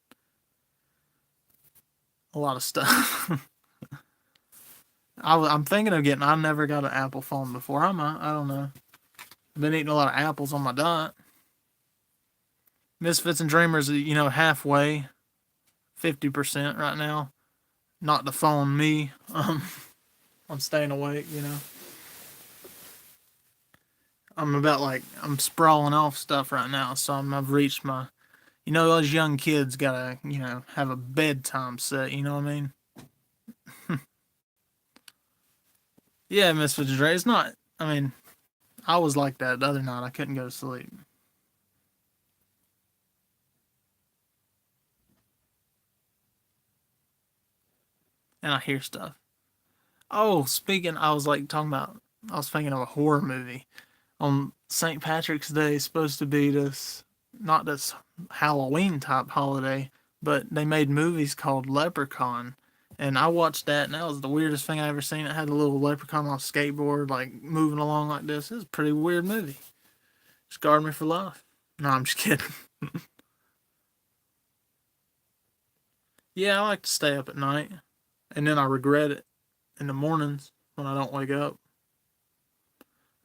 a lot of stuff. I'm thinking of getting, I never got an Apple phone before. I don't know. I've been eating a lot of apples on my diet. Misfits and Dreamers, you know, halfway, 50% right now. not to phone me. I'm staying awake, you know. I'm sprawling off stuff right now, so I've reached my, you know, those young kids gotta, you know, have a bedtime set. You know what I mean? Yeah, Misfits Dre. It's not. I mean, I was like that the other night. I couldn't go to sleep, and I hear stuff. Oh, speaking, I was like talking about. I was thinking of a horror movie on St. Patrick's Day. Is supposed to be this, not this Halloween type holiday, but they made movies called Leprechaun, and I watched that, and that was the weirdest thing I ever seen. It had a little leprechaun on a skateboard, like moving along like this. It was a pretty weird movie. Scarred me for life. No, I'm just kidding. Yeah, I like to stay up at night, and then I regret it in the mornings when I don't wake up.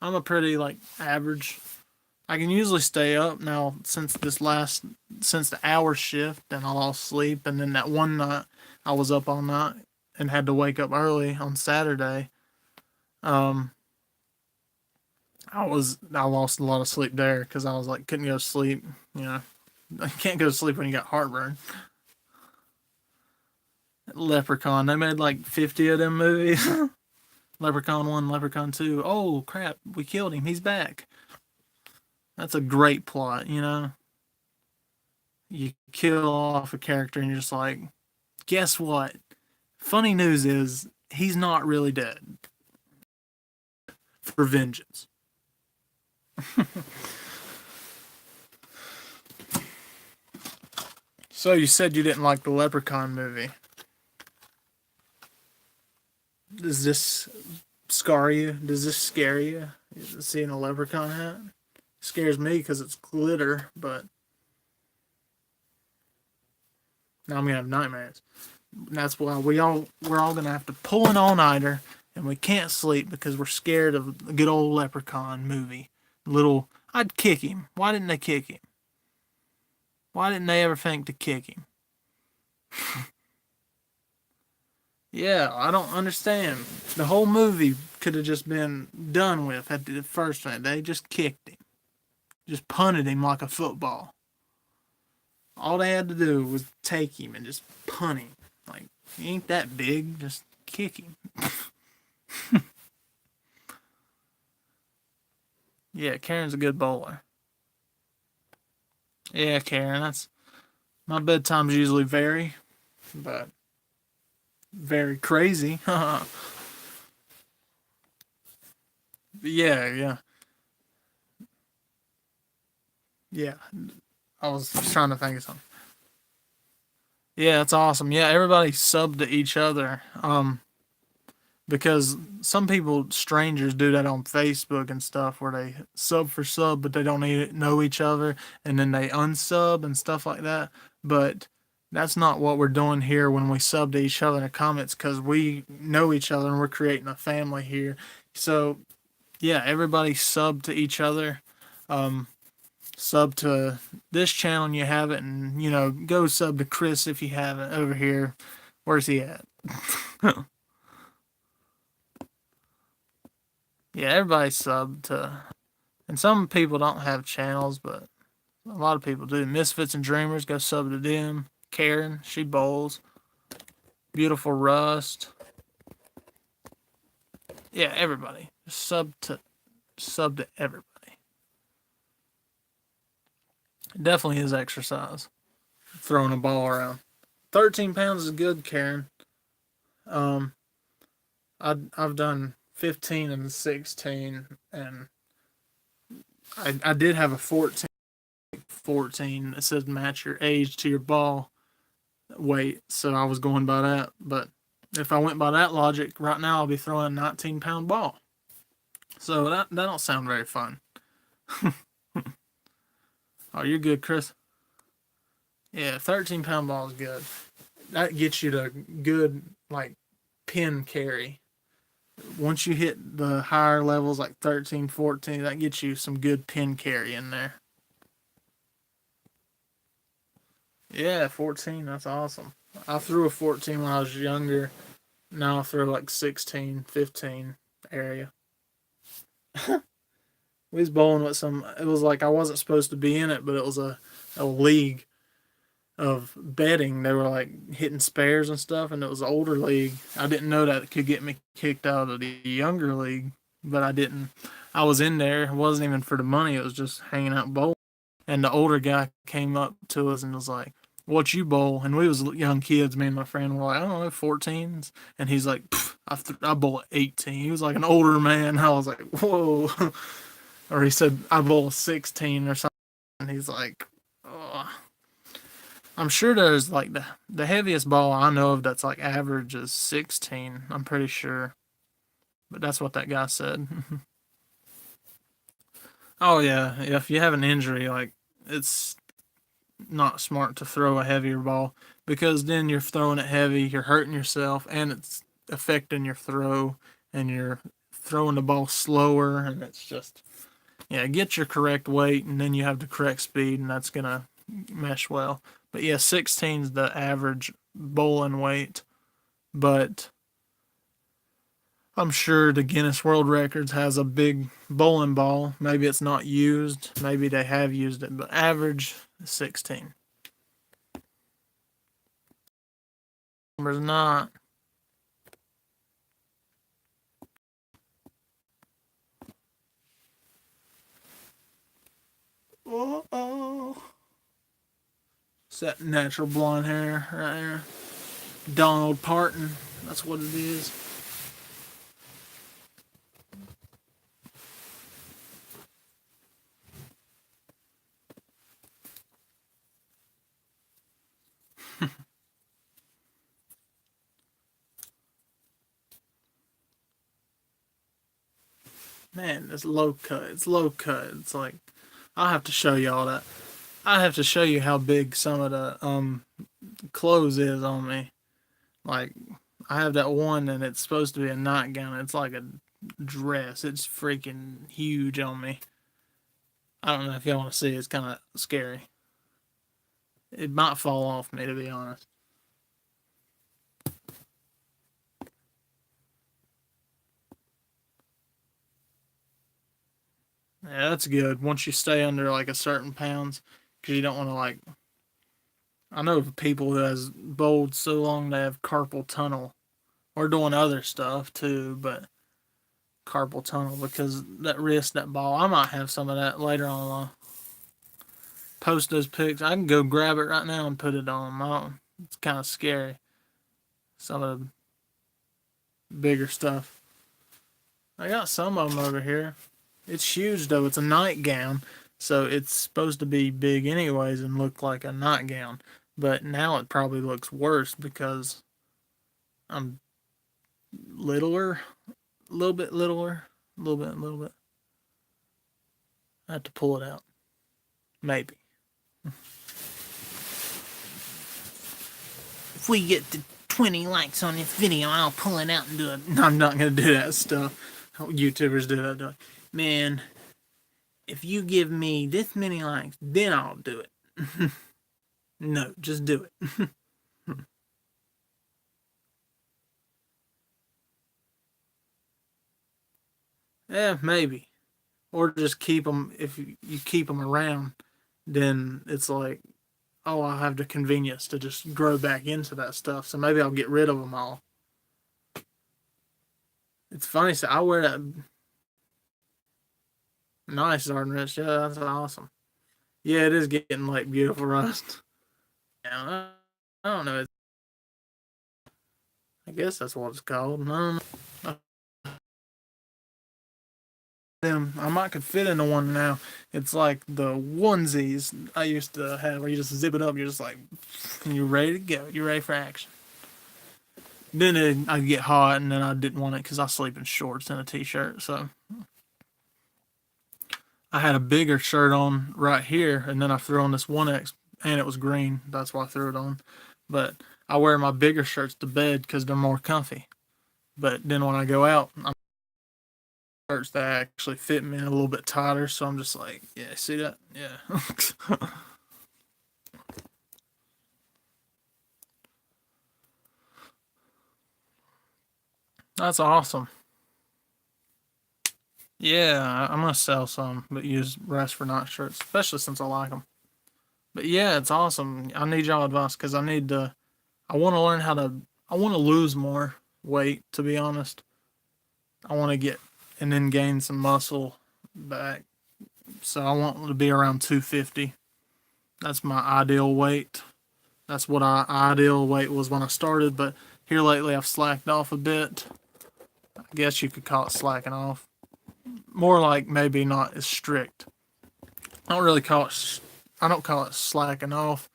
I'm a pretty like average. I can usually stay up now since the hour shift, and I lost sleep, and then that one night I was up all night and had to wake up early on Saturday. Um, I lost a lot of sleep there because I was like couldn't go to sleep. You know, I can't go to sleep when you got heartburn. Leprechaun. They made like 50 of them movies. Leprechaun 1, Leprechaun 2. Oh, crap. We killed him. He's back. That's a great plot, you know? You kill off a character and you're just like, guess what? Funny news is, he's not really dead. For vengeance. So you said you didn't like the Leprechaun movie. Does this scar you? Does this scare you? Seeing a leprechaun hat? Scares me because it's glitter, but now I'm gonna have nightmares. And that's why we're all gonna have to pull an all nighter, and we can't sleep because we're scared of the good old leprechaun movie. I'd kick him. Why didn't they kick him? Why didn't they ever think to kick him? Yeah, I don't understand. The whole movie could have just been done with at the first thing. They just kicked him, just punted him like a football. All they had to do was take him and just punt him. Like, he ain't that big, just kick him. Yeah, Karen's a good bowler. Yeah, Karen, that's my bedtime's usually but very crazy. Yeah, yeah, yeah. I was trying to think of something. Yeah, that's awesome. Yeah, everybody subbed to each other. Because some people, strangers, do that on Facebook and stuff where they sub for sub, but they don't know each other, and then they unsub and stuff like that. But that's not what we're doing here when we sub to each other in the comments because we know each other and we're creating a family here. So, yeah, everybody sub to each other. Um, Sub to this channel and you have it, and, you know, go sub to Chris if you haven't over here. Where's he at? Yeah, everybody sub to, and some people don't have channels, but a lot of people do. Misfits and Dreamers, go sub to them. Karen, she bowls. Beautiful Rust. Yeah, everybody. Sub to everybody. It definitely is exercise. Throwing a ball around. 13 pounds is good, Karen. Um, I've done 15 and 16, and I did have a 14 that says match your age to your ball weight, so I was going by that. But if I went by that logic, right now I'll be throwing a 19-pound ball. So that don't sound very fun. Oh, you're good, Chris. Yeah, 13-pound ball is good. That gets you to good like pin carry. Once you hit the higher levels like 13, 14, that gets you some good pin carry in there. Yeah, 14, that's awesome. I threw a 14 when I was younger. Now I throw like 16, 15 area. We was bowling with some. It was like I wasn't supposed to be in it, but it was a league of betting. They were like hitting spares and stuff, and it was an older league. I didn't know that it could get me kicked out of the younger league, but I didn't. I was in there. It wasn't even for the money. It was just hanging out bowling. And the older guy came up to us and was like, "What you bowl?" And we was young kids. Me and my friend were like, "I don't know, 14s." And he's like, "I bowl at 18." He was like an older man. I was like, "Whoa!" Or he said, "I bowl 16 or something." And he's like, "Oh." I'm sure there's like the heaviest ball I know of that's like average is 16. I'm pretty sure, but that's what that guy said. Oh yeah, if you have an injury, like it's not smart to throw a heavier ball because then you're throwing it heavy, you're hurting yourself, and it's affecting your throw, and you're throwing the ball slower, and it's just yeah, get your correct weight, and then you have the correct speed, and that's gonna mesh well. But yeah, 16 is the average bowling weight, but I'm sure the Guinness World Records has a big bowling ball. Maybe it's not used, maybe they have used it, but average 16. Number's not. Oh. It's that natural blonde hair right there. Donald Parton. That's what it is. Man, it's low cut. It's low cut. It's like I'll have to show y'all that. I have to show you how big some of the clothes is on me. Like I have that one and it's supposed to be a nightgown. It's like a dress. It's freaking huge on me. I don't know if y'all want to see it. It's kind of scary. It might fall off me to be honest. Yeah, that's good. Once you stay under like a certain pounds, because you don't want to like. I know people who has bowled so long they have carpal tunnel, or doing other stuff too, but carpal tunnel because that wrist, that ball. I might have some of that later on. I'll post those pics. I can go grab it right now and put it on. It's kind of scary. Some of the bigger stuff. I got some of them over here. It's huge though. It's a nightgown, so it's supposed to be big anyways and look like a nightgown. But now it probably looks worse because I'm littler, a little bit littler, a little bit, a little bit. I have to pull it out. Maybe. If we get to 20 likes on this video, I'll pull it out and do it. No, I'm not going to do that stuff. How YouTubers do that. Man, if you give me this many likes, then I'll do it. No, just do it. Yeah, maybe. Or just keep them, if you keep them around, then it's like, oh, I'll have the convenience to just grow back into that stuff. So maybe I'll get rid of them all. It's funny, so I wear that nice Arden Rich. Yeah, that's awesome. Yeah, it is getting like beautiful rust. Yeah, I don't know. I guess that's what it's called. I don't know. I might could fit into one now. It's like the onesies I used to have where you just zip it up, you're just like, and you're ready to go. You're ready for action. Then I'd get hot, and then I didn't want it because I sleep in shorts and a t-shirt. So I had a bigger shirt on right here, and then I threw on this 1X, and it was green. That's why I threw it on. But I wear my bigger shirts to bed because they're more comfy. But then when I go out, I'm shirts that actually fit me a little bit tighter. So I'm just like, yeah, see that? Yeah. That's awesome. Yeah, I'm gonna sell some, but use rest for night shirts, especially since I like them. But yeah, it's awesome. I need y'all advice because I need to. I want to learn how to. I want to lose more weight. To be honest, I want to get and then gain some muscle back. So I want to be around 250. That's my ideal weight. That's what I ideal weight was when I started. But here lately, I've slacked off a bit. I guess you could call it slacking off. More like maybe not as strict. I don't really call it. I don't call it slacking off.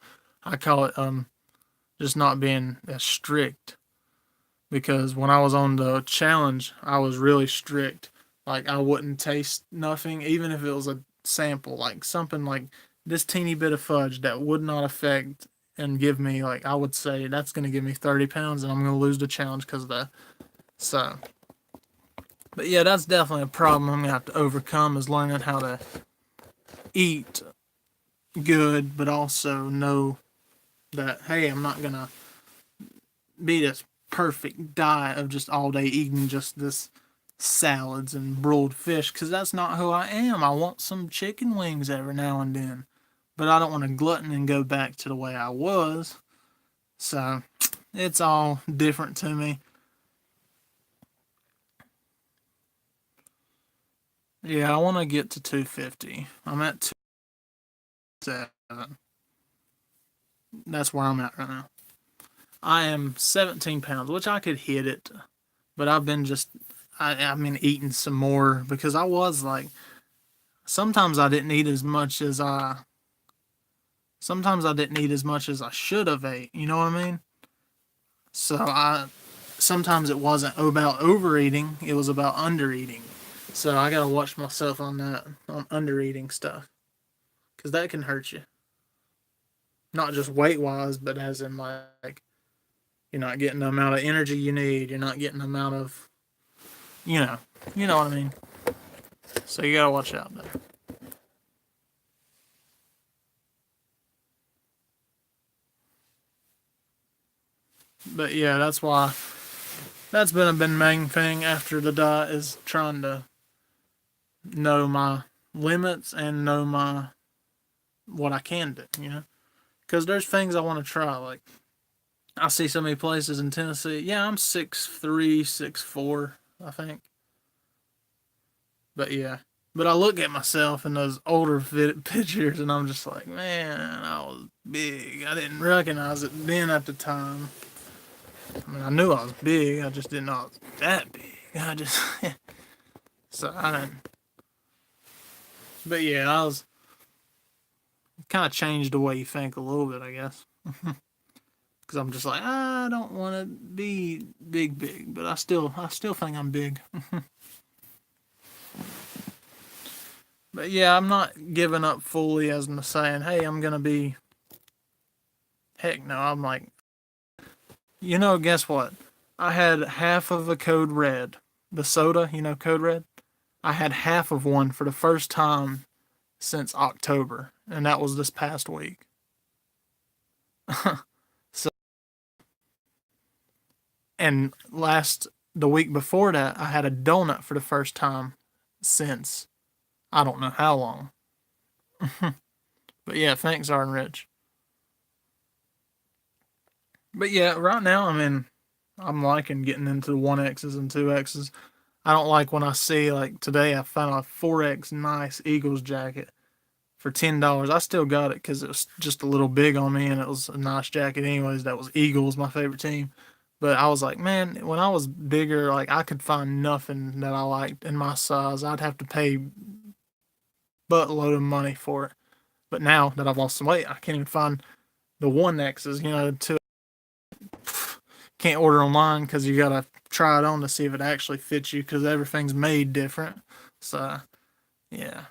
I call it just not being as strict. Because when I was on the challenge, I was really strict. Like I wouldn't taste nothing, even if it was a sample, like something like this teeny bit of fudge that would not affect and give me like I would say that's gonna give me 30 pounds and I'm gonna lose the challenge because of that. So, but yeah, that's definitely a problem I'm gonna have to overcome is learning how to eat good, but also know that hey, I'm not gonna be this perfect diet of just all day eating just this salads and broiled fish because that's not who I am. I want some chicken wings every now and then, but I don't want to glutton and go back to the way I was. So it's all different to me. Yeah, I want to get to 250. I'm at 207. That's where I'm at right now. I am 17 pounds, which I could hit it, but I've been just, I've been eating some more because I was like, sometimes I didn't eat as much as sometimes I didn't eat as much as I should have ate. You know what I mean? So sometimes it wasn't about overeating; it was about undereating. So I gotta watch myself on that, on undereating stuff, because that can hurt you. Not just weight wise, but as in like you're not getting the amount of energy you need. You're not getting the amount of, you know, you know what I mean. So you gotta watch out there. But yeah, that's why that's been a been main thing after the diet is trying to know my limits and know my what I can do, you know? Because there's things I want to try. Like, I see so many places in Tennessee. Yeah, I'm 6'3", 6'4", I think. But yeah. But I look at myself in those older pictures and I'm just like, man, I was big. I didn't recognize it then at the time. I mean, I knew I was big. I just didn't know I was that big. I just, so I didn't. But yeah, I was kind of changed the way you think a little bit, I guess. Because I'm just like I don't want to be big, but I still think I'm big. But yeah, I'm not giving up fully as in saying, hey, I'm gonna be. Heck no, I'm like, guess what? I had half of a Code Red, the soda, Code Red. I had half of one for the first time since October, and that was this past week. So, and the week before that, I had a donut for the first time since I don't know how long. But yeah, thanks, Arden Rich. But yeah, right now I'm liking getting into the 1X's and 2X's. I don't like when I see like today I found a 4X nice Eagles jacket for $10. I still got it because it was just a little big on me and it was a nice jacket anyways. That was Eagles, my favorite team. But I was like, man, when I was bigger, like I could find nothing that I liked in my size. I'd have to pay buttload of money for it. But now that I've lost some weight, I can't even find the 1X's, to can't order online because you gotta try it on to see if it actually fits you because everything's made different. So yeah.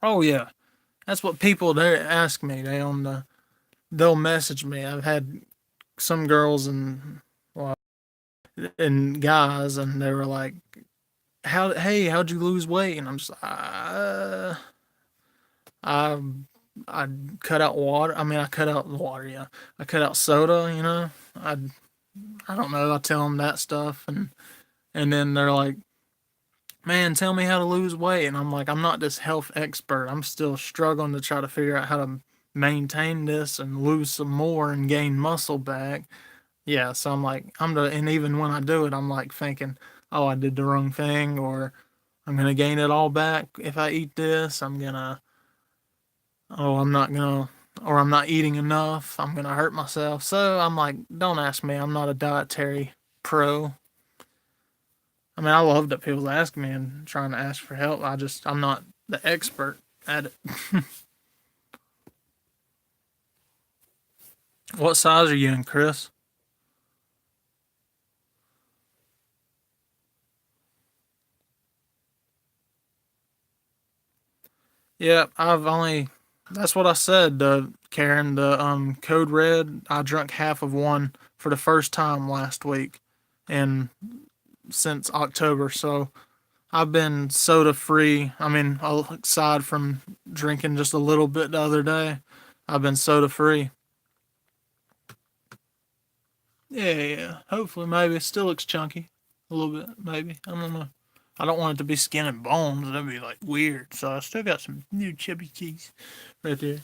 Oh yeah, that's what people they ask me. They'll message me. I've had some girls and well, and guys, and they were like, how'd you lose weight?" And I'm just I I cut out water. I mean, I cut out water. Yeah, I cut out soda. I I don't know. I tell them that stuff, and then they're like, "Man, tell me how to lose weight." And I'm like, "I'm not this health expert. I'm still struggling to try to figure out how to maintain this and lose some more and gain muscle back." Yeah, so I'm like, and even when I do it, I'm like thinking, "Oh, I did the wrong thing," or "I'm gonna gain it all back if I eat this. I'm not gonna, or I'm not eating enough. I'm gonna hurt myself." So I'm like, don't ask me. I'm not a dietary pro. I mean, I love that people ask me and trying to ask for help. I'm not the expert at it. What size are you in, Chris? Yeah, that's what I said, Karen. The Code Red, I drank half of one for the first time last week and since October. So I've been soda free. I mean, aside from drinking just a little bit the other day, I've been soda free. Yeah, yeah. Hopefully, maybe it still looks chunky, a little bit, maybe. I don't know. I don't want it to be skin and bones. That'd be like weird. So I still got some new chubby cheeks right there.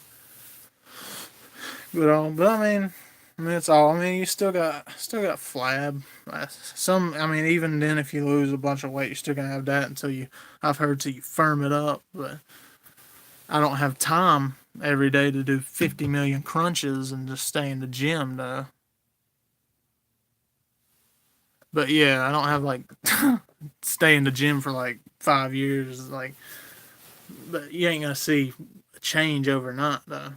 But I mean, it's all. I mean, you still got flab. I mean, even then, if you lose a bunch of weight, you're still gonna have that until you. I've heard till you firm it up, but I don't have time every day to do 50 million crunches and just stay in the gym though. But yeah, I don't have like stay in the gym for like 5 years. Like, but you ain't gonna see a change overnight though.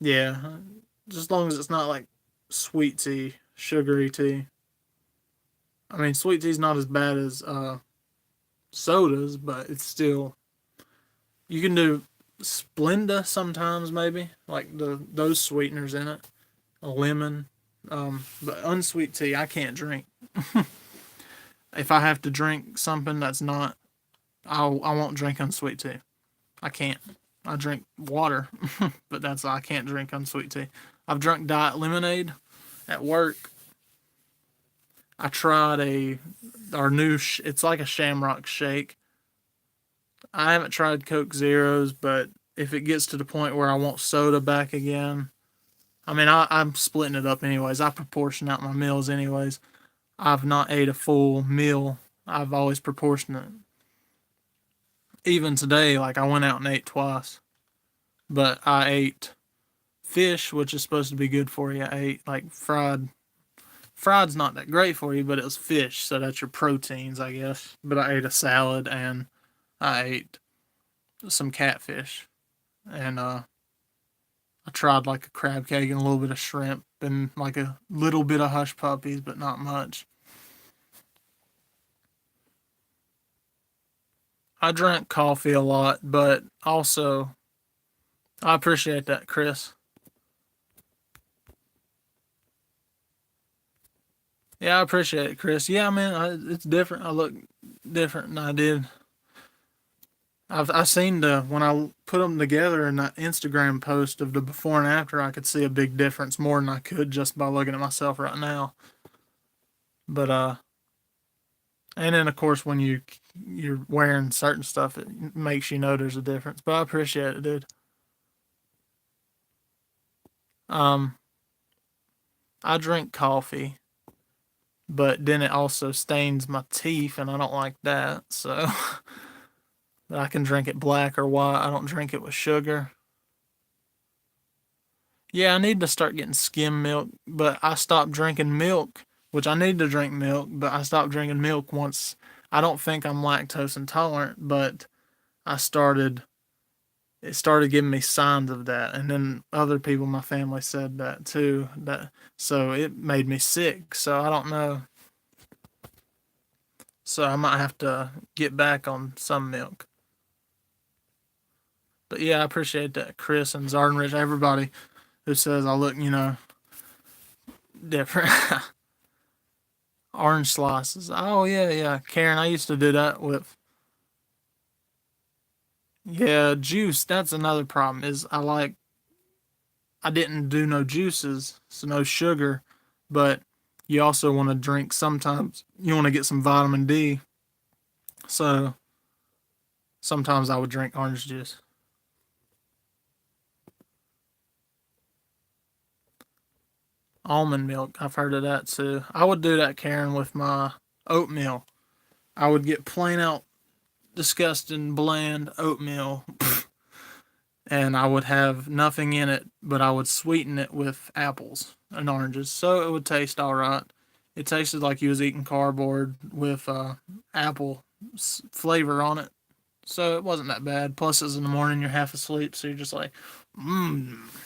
Yeah, just as long as it's not like sweet tea, sugary tea. I mean, sweet tea's not as bad as sodas, but it's still you can do Splenda sometimes maybe like those sweeteners in it, a lemon. But unsweet tea I can't drink. If I have to drink something that's not, I won't drink unsweet tea. I can't. I drink water, but I can't drink unsweet tea. I've drunk diet lemonade at work. I tried our new it's like a Shamrock shake. I haven't tried Coke Zeros, but if it gets to the point where I want soda back again, I mean I'm splitting it up anyways. I proportion out my meals anyways. I've not ate a full meal. I've always proportionate. Even today, like I went out and ate twice, but I ate fish, which is supposed to be good for you. I ate like fried. Fried's not that great for you, but it was fish, so that's your proteins, I guess. But I ate a salad and I ate some catfish, and I tried like a crab cake and a little bit of shrimp and like a little bit of hush puppies, but not much. I drank coffee a lot, but also I appreciate that, Chris. Yeah, I appreciate it, Chris. Yeah, man, it's different. I look different than I did. I've seen when I put them together in that Instagram post of the before and after, I could see a big difference more than I could just by looking at myself right now. But and then of course when you're wearing certain stuff, it makes you know there's a difference. But I appreciate it, dude. Um, I drink coffee, but then it also stains my teeth, and I don't like that. So I can drink it black or white. I don't drink it with sugar. Yeah, I need to start getting skim milk, but I stopped drinking milk, which I need to drink milk, but I stopped drinking milk once. I don't think I'm lactose intolerant, but I started it started giving me signs of that, and then other people in my family said that too, that so it made me sick. So I don't know. So I might have to get back on some milk. But yeah, I appreciate that, Chris and Zardenrich, everybody who says I look, different. Orange slices. Oh yeah, yeah. Karen, I used to do that with. Yeah, juice. That's another problem. Is I didn't do no juices, so no sugar, but you also want to drink sometimes. You want to get some vitamin D. So sometimes I would drink orange juice. Almond milk, I've heard of that too. I would do that, Karen, with my oatmeal. I would get plain out, disgusting, bland oatmeal, and I would have nothing in it, but I would sweeten it with apples and oranges, so it would taste all right. It tasted like you was eating cardboard with apple flavor on it, so it wasn't that bad. Plus, it's in the morning, you're half asleep, so you're just like,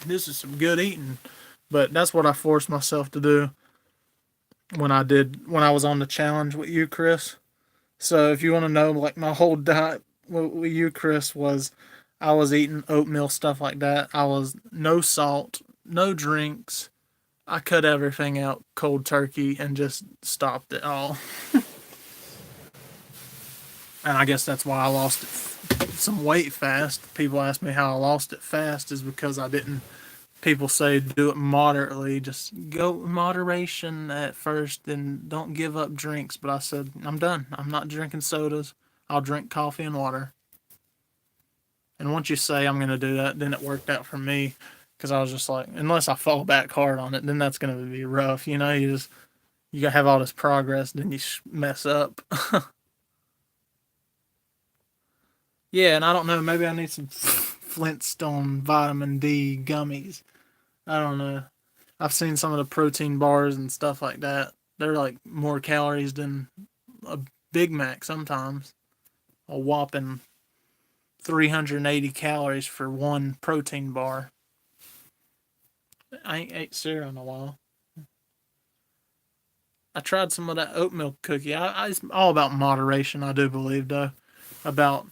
this is some good eating. But that's what I forced myself to do when I was on the challenge with you, Chris. So if you want to know, like my whole diet with you, Chris, was I was eating oatmeal, stuff like that. I was no salt, no drinks. I cut everything out cold turkey and just stopped it all. And I guess that's why I lost some weight fast. People ask me how I lost it fast is because I didn't. People say do it moderately, just go moderation at first, and don't give up drinks. But I said I'm done. I'm not drinking sodas. I'll drink coffee and water. And once you say I'm gonna do that, then it worked out for me because I was just like, unless I fall back hard on it, then that's gonna be rough. You gotta have all this progress, then you mess up. Yeah, and I don't know. Maybe I need some Flintstone vitamin D gummies. I don't know. I've seen some of the protein bars and stuff like that. They're like more calories than a Big Mac sometimes. A whopping 380 calories for one protein bar. I ain't ate cereal in a while. I tried some of that oat milk cookie. It's all about moderation, I do believe, though. About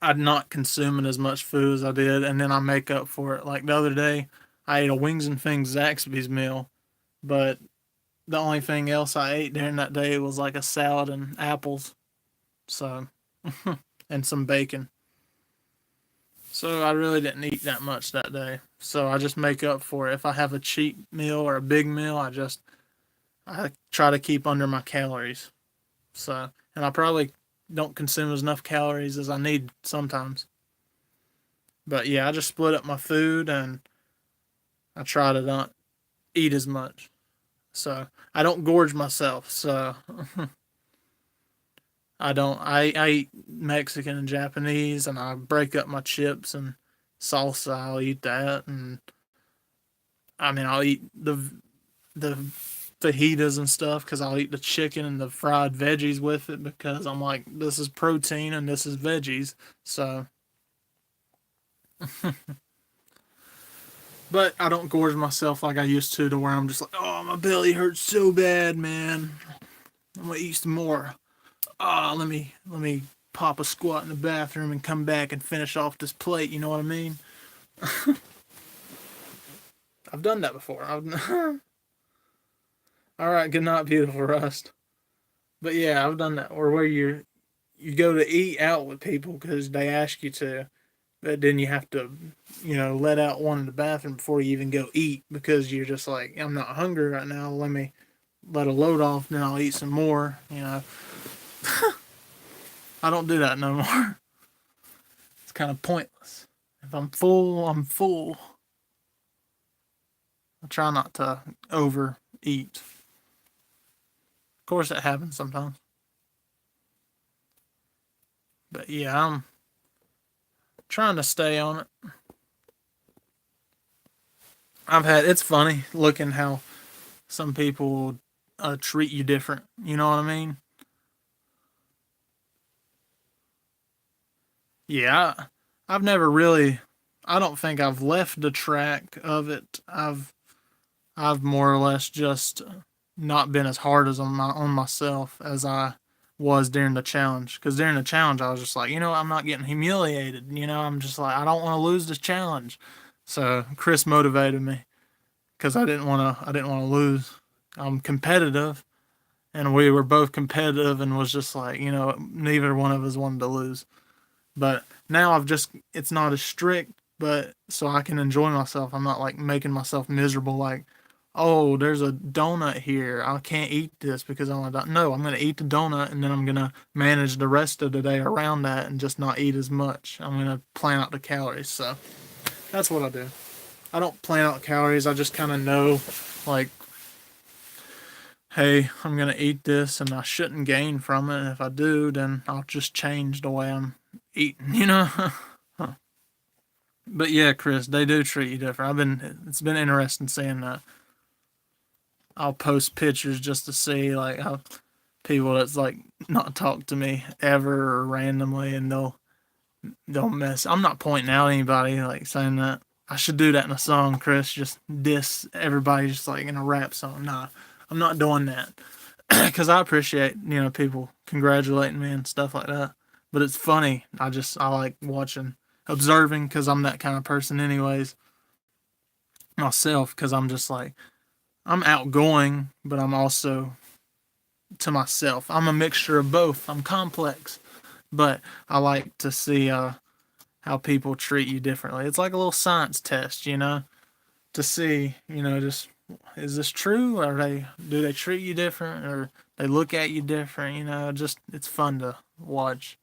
I'd not consuming as much food as I did, and then I make up for it. Like the other day, I ate a Wings and Things Zaxby's meal, but the only thing else I ate during that day was like a salad and apples. So, and some bacon. So I really didn't eat that much that day. So I just make up for it. If I have a cheap meal or a big meal, I try to keep under my calories. So, and I probably don't consume as enough calories as I need sometimes. But yeah, I just split up my food and I try to not eat as much. So I don't gorge myself. So I don't. I eat Mexican and Japanese, and I break up my chips and salsa. I'll eat that, and I mean I'll eat the fajitas and stuff because I'll eat the chicken and the fried veggies with it because I'm like this is protein and this is veggies. So, but I don't gorge myself like I used to where I'm just like, oh, my belly hurts so bad, man. I'm gonna eat some more. Let me pop a squat in the bathroom and come back and finish off this plate. You know what I mean? I've done that before. All right, good night, beautiful Rust. But yeah, I've done that. Or where you go to eat out with people because they ask you to, but then you have to, let out one in the bathroom before you even go eat because you're just like, I'm not hungry right now. Let me let a load off, then I'll eat some more. I don't do that no more. It's kind of pointless. If I'm full, I'm full. I try not to overeat. Of course, it happens sometimes. But yeah, I'm trying to stay on it. It's funny looking how some people treat you different. You know what I mean? Yeah, I've never really. I don't think I've left the track of it. I've more or less just not been as hard as on myself as I was during the challenge. Because during the challenge, I was just like, I'm not getting humiliated. I'm just like, I don't want to lose this challenge. So Chris motivated me because I didn't want to. I didn't want to lose. I'm competitive, and we were both competitive, and was just like, neither one of us wanted to lose. But now it's not as strict, but so I can enjoy myself. I'm not like making myself miserable like, oh, there's a donut here. I can't eat this because I'm a no. I'm gonna eat the donut and then I'm gonna manage the rest of the day around that and just not eat as much. I'm gonna plan out the calories. So that's what I do. I don't plan out calories. I just kind of know, like, hey, I'm gonna eat this and I shouldn't gain from it. And if I do, then I'll just change the way I'm eating. But yeah, Chris, they do treat you different. It's been interesting seeing that. I'll post pictures just to see like how people that's like not talk to me ever or randomly, and they'll mess. I'm not pointing out anybody like saying that. I should do that in a song, Chris. Just diss everybody, just like in a rap song. Nah, I'm not doing that because I appreciate people congratulating me and stuff like that. But it's funny. I like watching, observing because I'm that kind of person, anyways. Myself, because I'm just like I'm outgoing, but I'm also to myself. I'm a mixture of both. I'm complex, but I like to see how people treat you differently. It's like a little science test, to see, just is this true? Or do they treat you different, or they look at you different? Just it's fun to watch.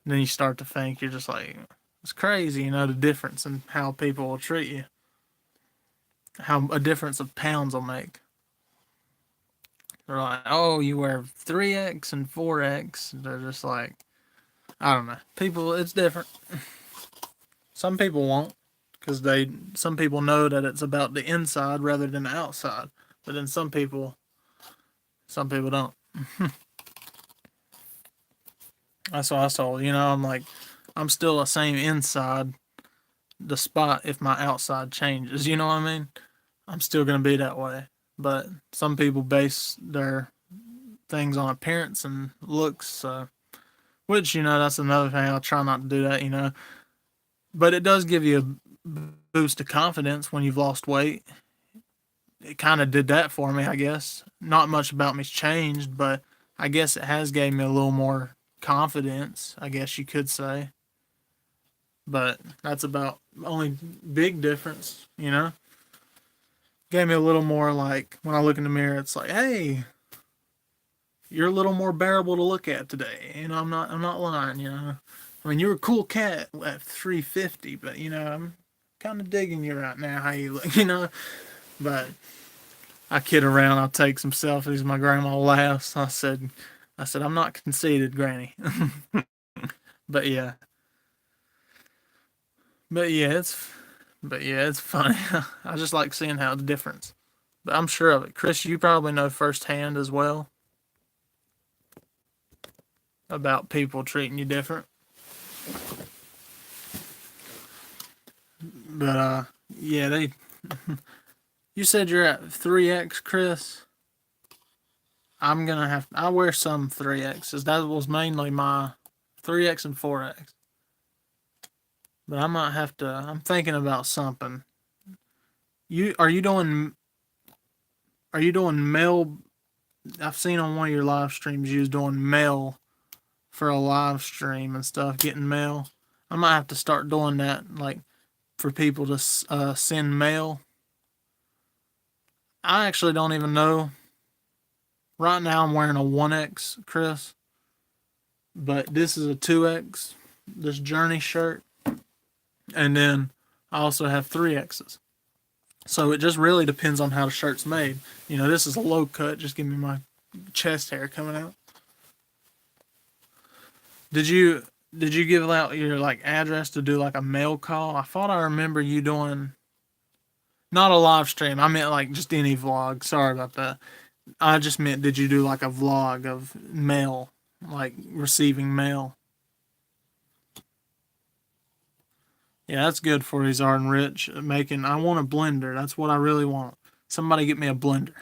And then you start to think you're just like it's crazy, the difference in how people will treat you, how a difference of pounds will make. They're like, oh, you wear 3X and 4X. They're just like, I don't know. People, it's different. Some people won't, because some people know that it's about the inside rather than the outside. But then some people don't. That's what I saw. I'm like, I'm still the same inside, despite if my outside changes. You know what I mean? I'm still gonna be that way. But some people base their things on appearance and looks, which that's another thing. I'll try not to do that. But it does give you a boost of confidence when you've lost weight. It kind of did that for me, I guess. Not much about me's changed, but I guess it has gave me a little more confidence, I guess you could say. But that's about the only big difference. Gave me a little more, like when I look in the mirror, it's like, hey, you're a little more bearable to look at today. I'm not lying. I mean, you're a cool cat at 350, but I'm kind of digging you right now. How you look. But I kid around. I'll take some selfies. My grandma laughs. I said, I'm not conceited, Granny. but yeah, but yeah, it's funny. I just like seeing how the difference. But I'm sure of it. Chris, you probably know firsthand as well about people treating you different. But yeah, they. You said you're at 3X, Chris. I'm gonna have. I wear some 3Xs. That was mainly my 3X and 4X. But I might have to. I'm thinking about something. You are you doing? Are you doing mail? I've seen on one of your live streams you was doing mail for a live stream and stuff, getting mail. I might have to start doing that, like for people to send mail. I actually don't even know. Right now I'm wearing a 1X, Chris, but this is a 2X, this Journey shirt. And then I also have 3Xs. So it just really depends on how the shirt's made. This is a low cut, just give me my chest hair coming out. Did you give out your like address to do like a mail call? I thought I remember you doing not a live stream. I meant like just any vlog. Sorry about that. I just meant did you do like a vlog of mail, like receiving mail? Yeah, that's good for these Arden Rich making. I want a blender. That's what I really want. Somebody get me a blender.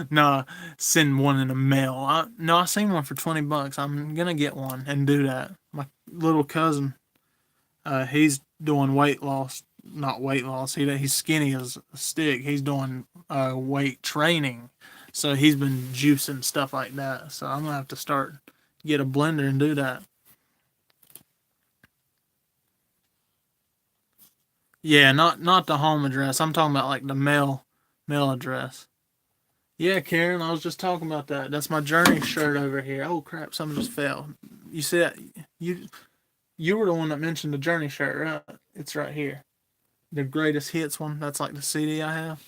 No, send one in the mail. I seen one for $20. I'm gonna get one and do that. My little cousin, he's doing weight loss. Not weight loss. He's skinny as a stick. He's doing weight training, so he's been juicing stuff like that. So I'm gonna have to get a blender and do that. Yeah, not the home address. I'm talking about like the mail Mail address. Yeah, Karen, I was just talking about that. That's my Journey shirt over here. Oh crap, something just fell. You see that? You you were the one that mentioned the Journey shirt, right? It's right here. The greatest hits one. That's like the CD I have.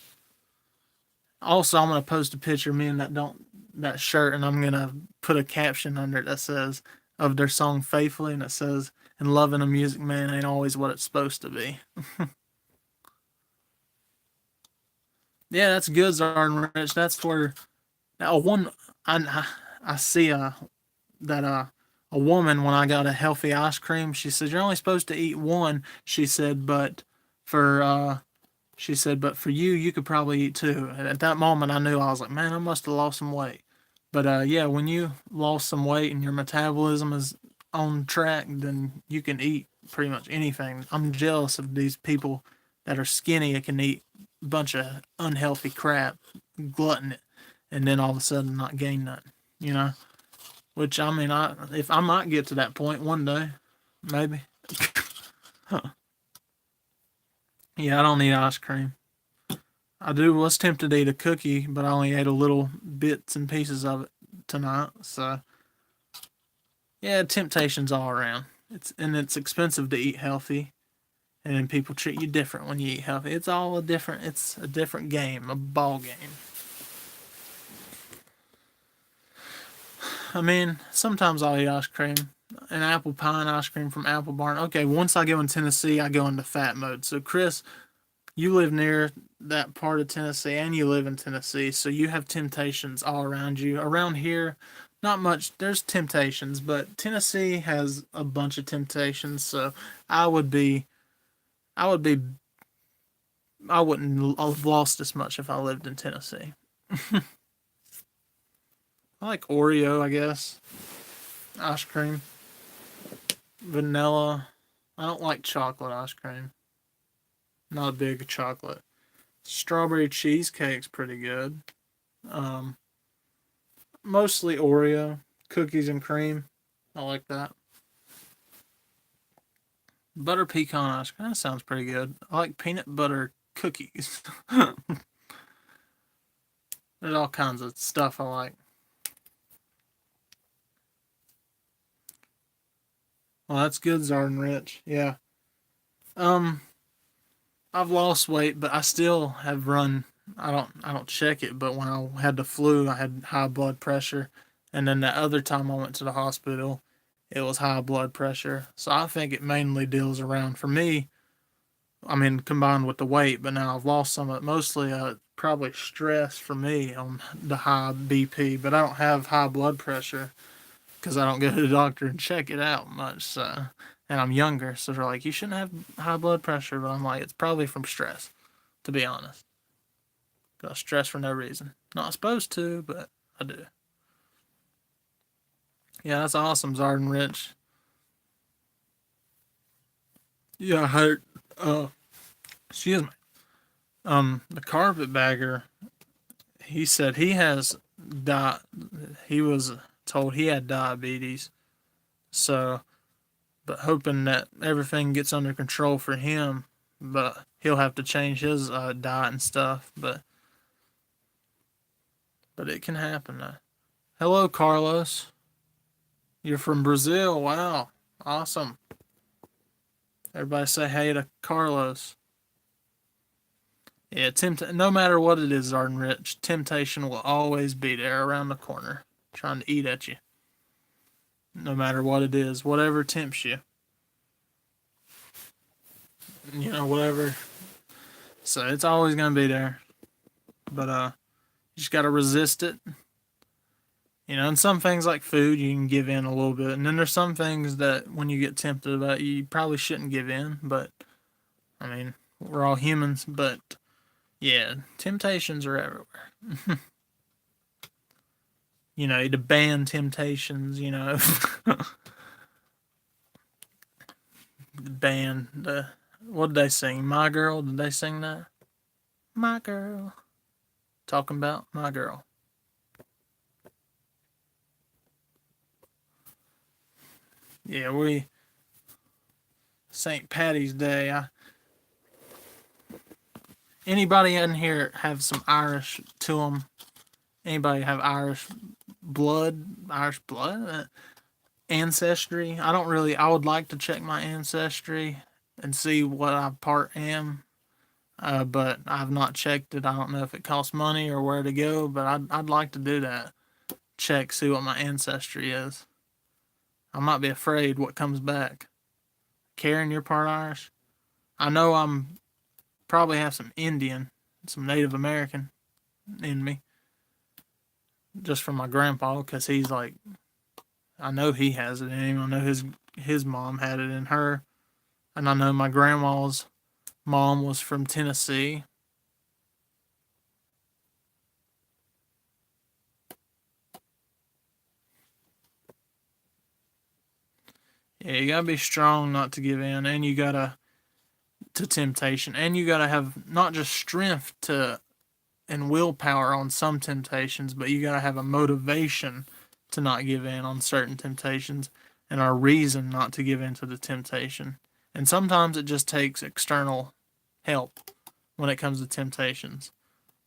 Also, I'm gonna post a picture of me in that shirt, and I'm gonna put a caption under it that says of their song "Faithfully," and it says, "And loving a music man ain't always what it's supposed to be." Yeah, that's good, Zarn Rich. That's where one I see that a woman when I got a healthy ice cream. She said you're only supposed to eat one. She said, but for but for you, you could probably eat two. And at that moment, I knew I was like, man, I must have lost some weight. But yeah, when you lost some weight and your metabolism is on track, then you can eat pretty much anything. I'm jealous of these people that are skinny and can eat a bunch of unhealthy crap, glutton it, and then all of a sudden not gain nothing. You know, which I mean, if I might get to that point one day, maybe. Yeah, I don't need ice cream. I was tempted to eat a cookie, but I only ate a little bits and pieces of it tonight. So yeah, temptations all around. It's expensive to eat healthy, and then people treat you different when you eat healthy. It's a different game, a ball game. I mean, sometimes I'll eat ice cream, an apple pie and ice cream from Apple Barn. Okay, once I go in Tennessee, I go into fat mode. So Chris, you live near that part of Tennessee and you live in Tennessee, so you have temptations all around you. Around here, not much. There's temptations, but Tennessee has a bunch of temptations, so I would be I would be I wouldn't have lost as much if I lived in Tennessee. I like Oreo, I guess. Ice cream, vanilla. I don't like chocolate ice cream. Not a big chocolate. Strawberry cheesecake's pretty good. Um, Mostly Oreo, cookies and cream. I like that. Butter pecan ice cream. That sounds pretty good. I like peanut butter cookies. There's all kinds of stuff I like. Well, that's good, Zarden Rich. Yeah. Um, I've lost weight, but I still have run. I don't check it, but when I had the flu, I had high blood pressure, and then that other time I went to the hospital, it was high blood pressure. So I think it mainly deals around for me. I mean, combined with the weight, but now I've lost some of it. Mostly, probably stress for me on the high BP, but I don't have high blood pressure because I don't go to the doctor and check it out much. So, and I'm younger, so they're like, you shouldn't have high blood pressure, but I'm like, it's probably from stress, to be honest. Got stress for no reason. Not supposed to, but I do. Yeah, that's awesome, Zarden Rich. Yeah, I heard. Uh, Excuse me. The carpetbagger. He said he has di- He was told he had diabetes. So, but hoping that everything gets under control for him. But he'll have to change his diet and stuff. But it can happen. Hello, Carlos. You're from Brazil. Wow, awesome. Everybody say hey to Carlos. Yeah, no matter what it is, Arden Rich, temptation will always be there around the corner, trying to eat at you. No matter what it is, whatever tempts you. Whatever. So it's always gonna be there. But you just gotta resist it. And some things like food you can give in a little bit. And then there's some things that when you get tempted about you probably shouldn't give in, but I mean, we're all humans, but yeah, temptations are everywhere. To ban temptations. Ban the what did they sing? My Girl? Did they sing that? My girl. Talking about my girl. Yeah, we St. Patty's Day. Anybody in here have some Irish to them? Anybody have Irish blood? Irish blood? Ancestry? I would like to check my ancestry and see what I part am. But I've not checked it. I don't know if it costs money or where to go, but I'd like to do that. Check, see what my ancestry is. I might be afraid what comes back. Karen, you're part Irish? I know I'm probably have some Indian, some Native American in me, just from my grandpa, because he's like, I know he has it in him. I know his mom had it in her, and I know my grandma's mom was from Tennessee. Yeah, you gotta be strong not to give in, and you gotta to temptation, and you gotta have not just strength to and willpower on some temptations, but you gotta have a motivation to not give in on certain temptations, and a reason not to give in to the temptation. And sometimes it just takes external help when it comes to temptations,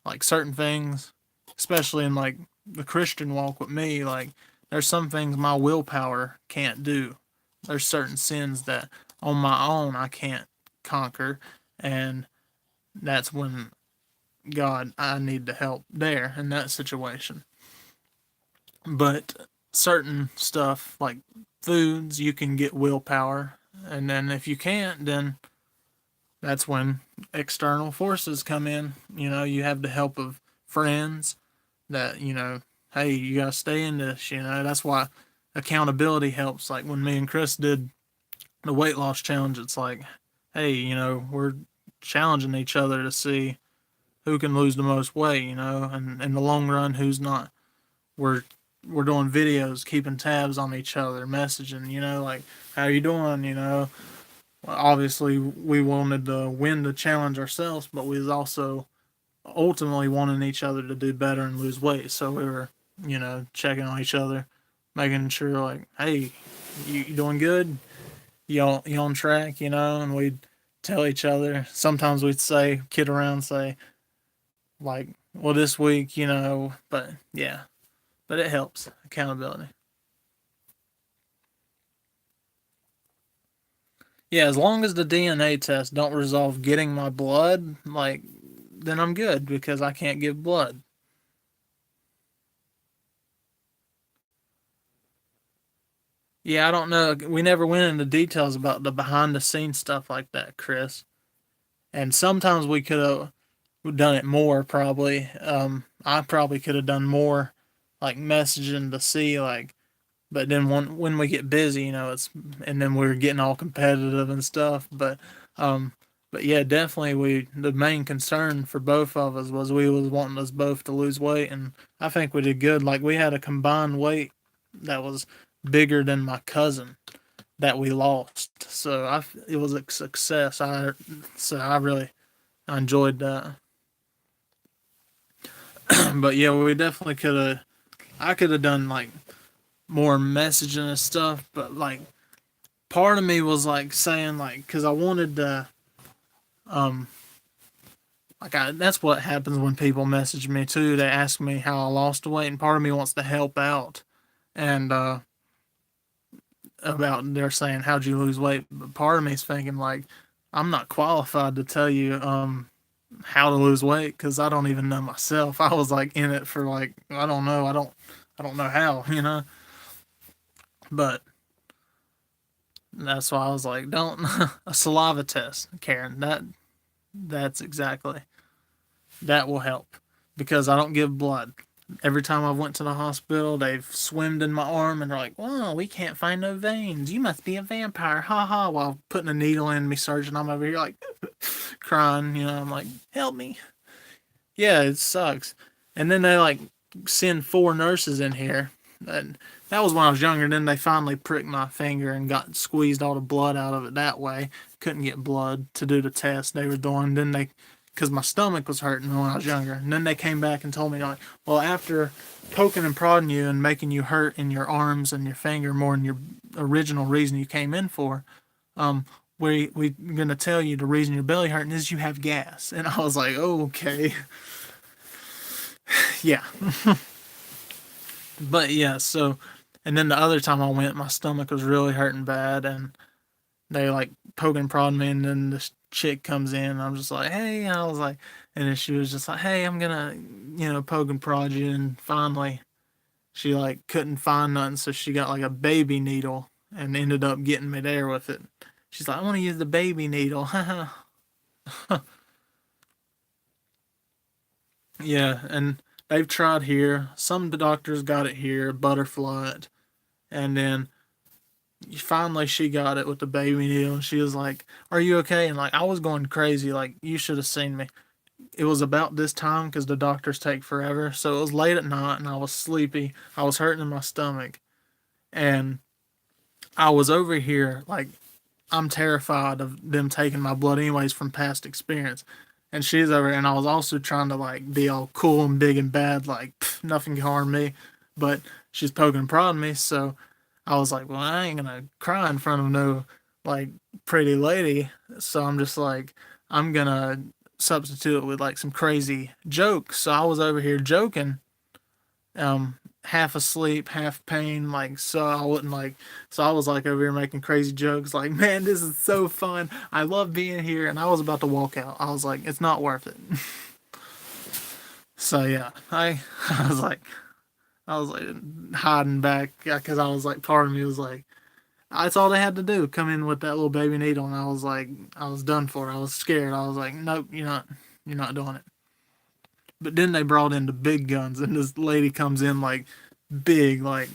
like certain things, especially in like the Christian walk with me. Like there's some things my willpower can't do. There's certain sins that on my own I can't conquer, and that's when I need the help there in that situation. But certain stuff like foods, you can get willpower, and then if you can't, then that's when external forces come in. You have the help of friends that, hey, you gotta stay in this. That's why accountability helps. Like when me and Chris did the weight loss challenge, it's like, hey, we're challenging each other to see who can lose the most weight, and in the long run, who's not. We're doing videos, keeping tabs on each other, messaging, like, how you doing, obviously we wanted to win the challenge ourselves, but we was also ultimately wanting each other to do better and lose weight. So we were, checking on each other, making sure like, hey, you doing good? You on track? And we'd tell each other. Sometimes we'd say, kid around, say like, well, this week, but yeah, but it helps accountability. Yeah, as long as the DNA test don't resolve getting my blood, like, then I'm good because I can't give blood. Yeah, I don't know. We never went into details about the behind the scenes stuff like that, Chris. And sometimes we could have done it more, probably. I probably could have done more, like messaging to see, like, but then when we get busy, it's and then we're getting all competitive and stuff. Um, but yeah, definitely the main concern for both of us was we was wanting us both to lose weight, and I think we did good. Like we had a combined weight that was bigger than my cousin that we lost, so it was a success. I really enjoyed that. But yeah, we definitely could have. I could have done like more messaging and stuff, but like part of me was like saying like because I wanted to um that's what happens when people message me too. They ask me how I lost weight, and part of me wants to help out and about they're saying how'd you lose weight, but part of me is thinking like I'm not qualified to tell you how to lose weight because I don't even know myself. I was like in it for like I don't know. I don't know how, but that's why I was like, don't a saliva test, Karen. That's exactly that will help because I don't give blood. Every time I went to the hospital, they've swimmed in my arm and they're like, "Well, we can't find no veins. You must be a vampire, ha ha!" While putting a needle in me, surgeon, I'm over here like crying. I'm like, "Help me!" Yeah, it sucks. And then they like send 4 nurses in here. And that was when I was younger. Then they finally pricked my finger and got squeezed all the blood out of it that way. Couldn't get blood to do the test they were doing. Then because my stomach was hurting when I was younger. And then they came back and told me like, well, after poking and prodding you and making you hurt in your arms and your finger more than your original reason you came in for, um, we're gonna tell you the reason your belly hurting is you have gas. And I was like, oh, okay. Yeah. But yeah, so, and then the other time I went, my stomach was really hurting bad, and they like poking and prodding me, and then this chick comes in, and I'm just like, hey, and I was like, and then she was just like, hey, I'm gonna, poke and prod you, and finally, she like couldn't find nothing, so she got like a baby needle, and ended up getting me there with it. She's like, I want to use the baby needle. Yeah, and they've tried here. Some doctors got it here, butterfly it, and then finally she got it with the baby needle, and she was like, "Are you okay?" And like I was going crazy. Like you should have seen me. It was about this time because the doctors take forever. So it was late at night, and I was sleepy. I was hurting in my stomach, and I was over here like I'm terrified of them taking my blood anyways from past experience. And she's over, and I was also trying to like be all cool and big and bad, like nothing can harm me. But she's poking and prodding me, so I was like, well, I ain't gonna cry in front of no like pretty lady. So I'm just like, I'm gonna substitute it with like some crazy jokes. So I was over here joking, half asleep, half pain, like so I wouldn't like so I was like over here making crazy jokes like, man, this is so fun. I love being here, and I was about to walk out. I was like, it's not worth it. So yeah, I was like hiding back because I was like part of me was like that's all they had to do, come in with that little baby needle, and I was like I was done for. I was scared. I was like, nope, you're not doing it. But then they brought in the big guns, and this lady comes in like big, like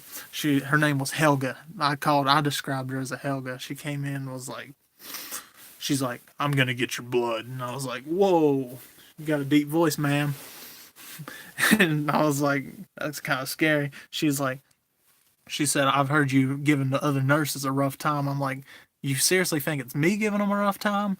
her name was Helga. I described her as a Helga. She came in and was like, she's like, I'm gonna get your blood, and I was like, whoa, you got a deep voice, ma'am. And I was like, that's kind of scary. She said, I've heard you giving the other nurses a rough time. I'm like, you seriously think it's me giving them a rough time?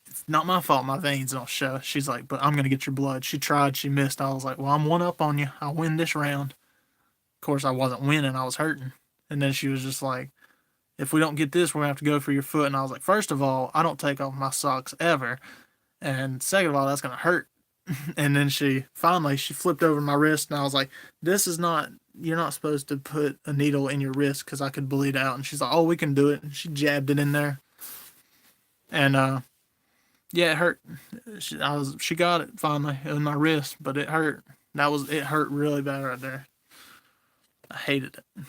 It's not my fault my veins don't show. She's like, but I'm going to get your blood. She tried, she missed. I was like, well, I'm one up on you. I'll win this round. Of course, I wasn't winning, I was hurting. And then she was just like, if we don't get this, we're going to have to go for your foot. And I was like, first of all, I don't take off my socks ever. And second of all, that's going to hurt. And then she flipped over my wrist, and I was like, this is not, you're not supposed to put a needle in your wrist because I could bleed out. And she's like, oh, we can do it. And she jabbed it in there. And yeah, it hurt. She got it finally in my wrist, but it hurt. It hurt really bad right there. I hated it.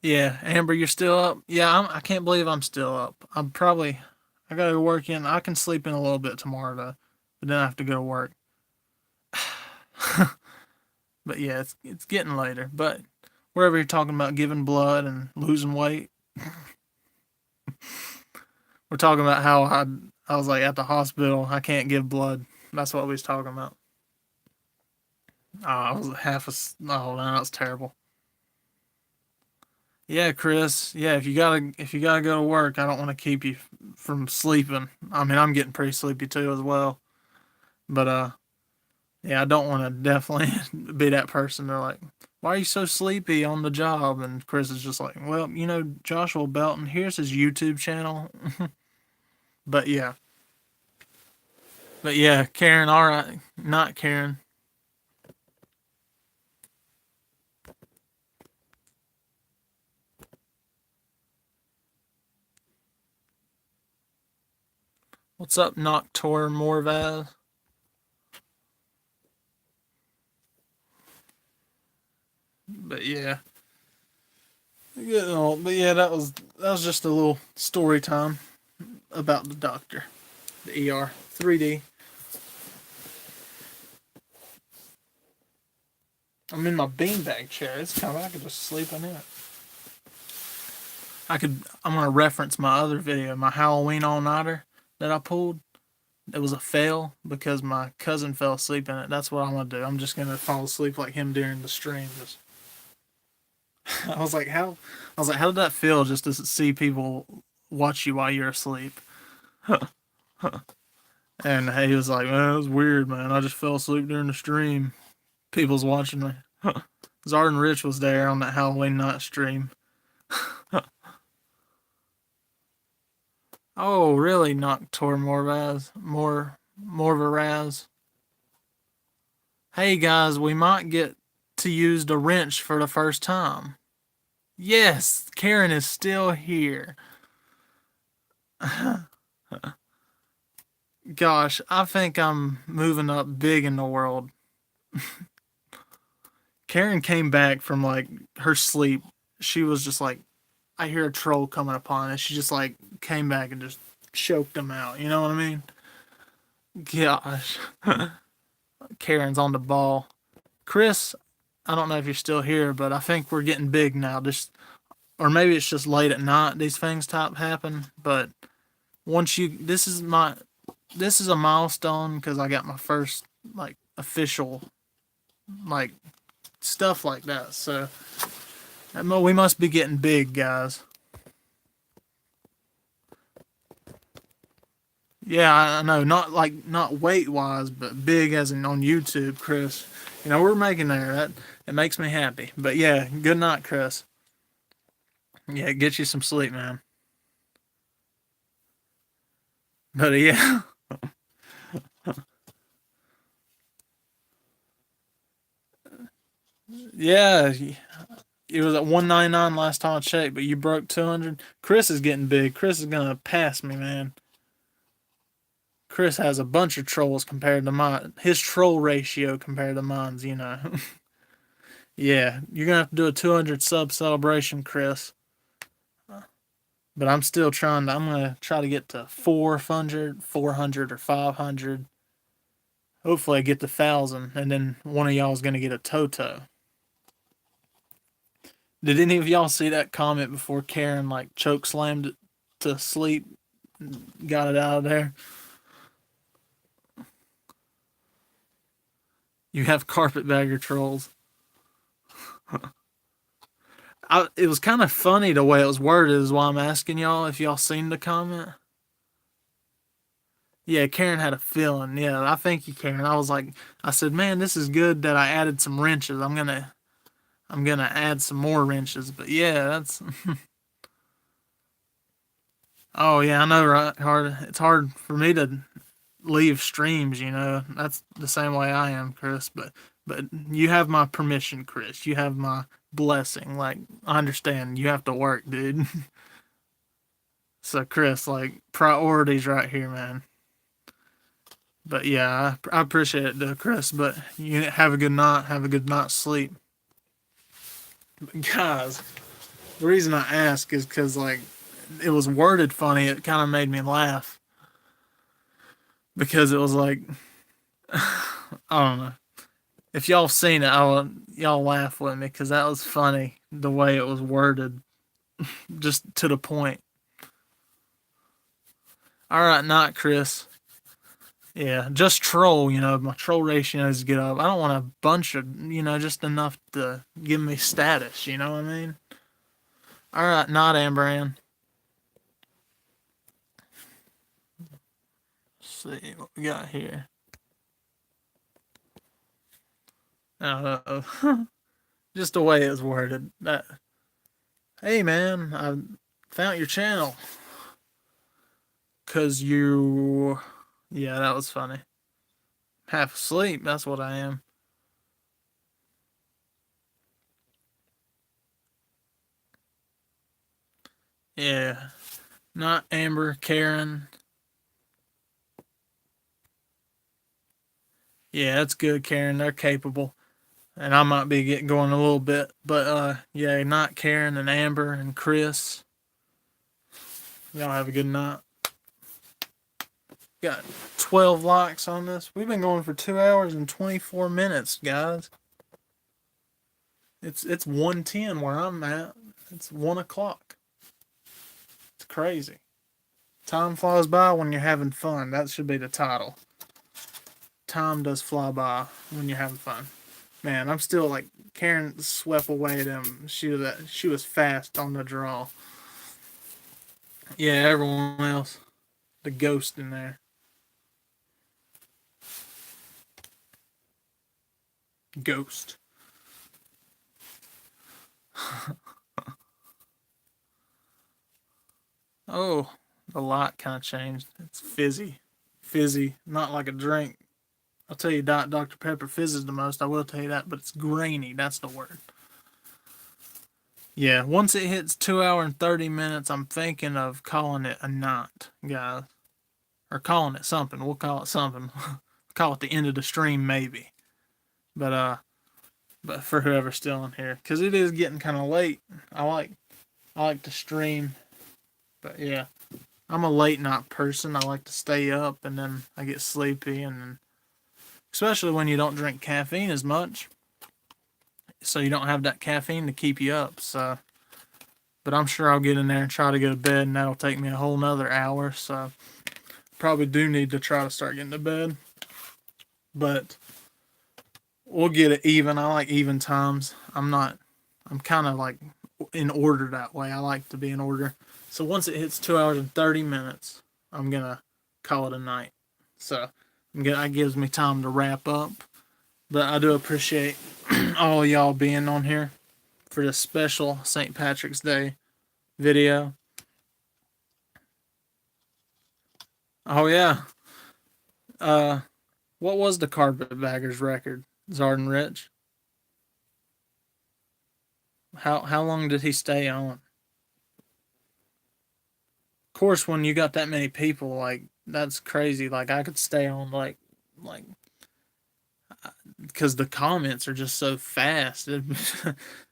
Yeah, Amber, you're still up. Yeah, I can't believe I'm still up. I gotta go work in. I can sleep in a little bit tomorrow though, but then I have to go to work. But yeah, it's getting later. But wherever you're talking about giving blood and losing weight, we're talking about how I was like at the hospital. I can't give blood. That's what we was talking about. I was oh man, that was terrible. Yeah, Chris. Yeah, if you gotta go to work, I don't want to keep you from sleeping. I mean, I'm getting pretty sleepy too as well. But yeah, I don't want to definitely be that person. They're like, why are you so sleepy on the job? And Chris is just like, well, Joshua Belton, here's his YouTube channel. But yeah. But yeah, Karen, all right. Not Karen. What's up, Noctor Morvaz? But yeah. But yeah, that was just a little story time about the doctor. The ER. 3D. I'm in my beanbag chair. It's kind of I could just sleep in it. I'm gonna reference my other video, my Halloween all nighter that I pulled. It was a fail because my cousin fell asleep in it. That's what I'm gonna do. I'm just gonna fall asleep like him during the stream. Just I was like, how did that feel just to see people watch you while you're asleep? And he was like, man, it was weird, man. I just fell asleep during the stream. People's watching me. Zarden Rich was there on that Halloween night stream. Oh, really, Noctor Morvaraz? Hey guys, we might get to use the wrench for the first time. Yes, Karen is still here. Gosh, I think I'm moving up big in the world. Karen came back from like her sleep. She was just like, I hear a troll coming upon us. She just like came back and just choked him out. You know what I mean? Gosh. Karen's on the ball. Chris, I don't know if you're still here, but I think we're getting big now. Just or maybe it's just late at night these things type happen. But once you this is a milestone because I got my first like official like stuff like that. So we must be getting big, guys. Yeah, I know. Not weight wise, but big as in on YouTube, Chris. You know, we're making there. That it makes me happy. But yeah, good night, Chris. Yeah, get you some sleep, man. But yeah. Yeah, it was at 199 last time I checked, but you broke 200. Chris is getting big. Chris is gonna pass me, man. Chris has a bunch of trolls compared to mine. His troll ratio compared to mine's, you know. Yeah, you're gonna have to do a 200 sub celebration, Chris. But I'm still trying to. I'm gonna try to get to 400, 400, or 500. Hopefully, I get to 1,000, and then one of y'all is gonna get a Toto. Did any of y'all see that comment before Karen like choke slammed it to sleep? Got it out of there. You have carpetbagger trolls. It was kind of funny the way it was worded, is why I'm asking y'all if y'all seen the comment. Yeah, Karen had a feeling. Yeah, I thank you, Karen. I said, man, this is good that I added some wrenches. I'm gonna add some more wrenches. But yeah, that's. Oh yeah, I know, right? Hard. It's hard for me to leave streams. You know, that's the same way I am, Chris. But you have my permission, Chris. You have my blessing. Like I understand you have to work, dude. So Chris, like priorities right here, man. But yeah, I appreciate it, though, Chris. But you have a good night. Have a good night's sleep. But guys, the reason I ask is because like it was worded funny. It kind of made me laugh because it was like I don't know. If y'all seen it, y'all laugh with me because that was funny the way it was worded, just to the point. All right, not Chris. Yeah, just troll. You know, my troll ratio is get up. I don't want a bunch of, you know, just enough to give me status. You know what I mean? All right, not Amberan. Let's see what we got here. Just the way it's worded. Hey man, I found your channel. Cause you, yeah, that was funny. Half asleep. That's what I am. Yeah, not Amber, Karen. Yeah, that's good, Karen. They're capable. And I might be getting going a little bit. But yeah, not Karen and Amber and Chris. Y'all have a good night. Got 12 likes on this. We've been going for 2 hours and 24 minutes, guys. It's 1:10 where I'm at. It's 1 o'clock. It's crazy. Time flies by when you're having fun. That should be the title. Time does fly by when you're having fun. Man, I'm still like Karen swept away them. She was fast on the draw. Yeah, everyone else, the ghost in there. Ghost. Oh, the light kind of changed. It's fizzy. Fizzy, not like a drink. I'll tell you, Dr. Pepper fizzes the most. I will tell you that, but it's grainy. That's the word. Yeah, once it hits 2 hour and 30 minutes, I'm thinking of calling it a night, guys. Or calling it something. We'll call it something. Call it the end of the stream, maybe. But for whoever's still in here, because it is getting kind of late. I like to stream, but yeah, I'm a late night person. I like to stay up, and then I get sleepy, and then, especially when you don't drink caffeine as much, so you don't have that caffeine to keep you up. So, but I'm sure I'll get in there and try to go to bed, and that'll take me a whole nother hour. So, probably do need to try to start getting to bed, but we'll get it even. I like even times. I'm kind of like in order that way. I like to be in order. So once it hits 2 hours and 30 minutes, I'm gonna call it a night. So that gives me time to wrap up. But I do appreciate all of y'all being on here for this special St. Patrick's Day video. Oh yeah. What was the Carpetbaggers record, Zarden Rich? How long did he stay on? Of course, when you got that many people, like that's crazy. Like I could stay on like because the comments are just so fast.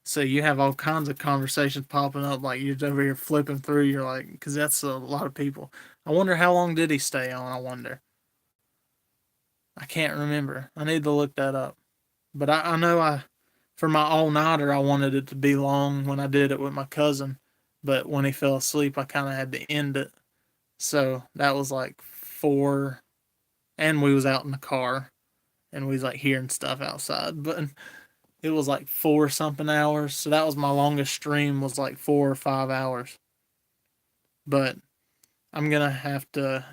So you have all kinds of conversations popping up. Like you're over here flipping through. You're like, because that's a lot of people. I wonder how long did he stay on. I wonder. I can't remember. I need to look that up. But I know for my all nighter, I wanted it to be long when I did it with my cousin. But when he fell asleep, I kind of had to end it. So that was like 4, and we was out in the car, and we was like hearing stuff outside. But it was like 4 something hours. So that was my longest stream, was like 4 or 5 hours. But I'm gonna have to,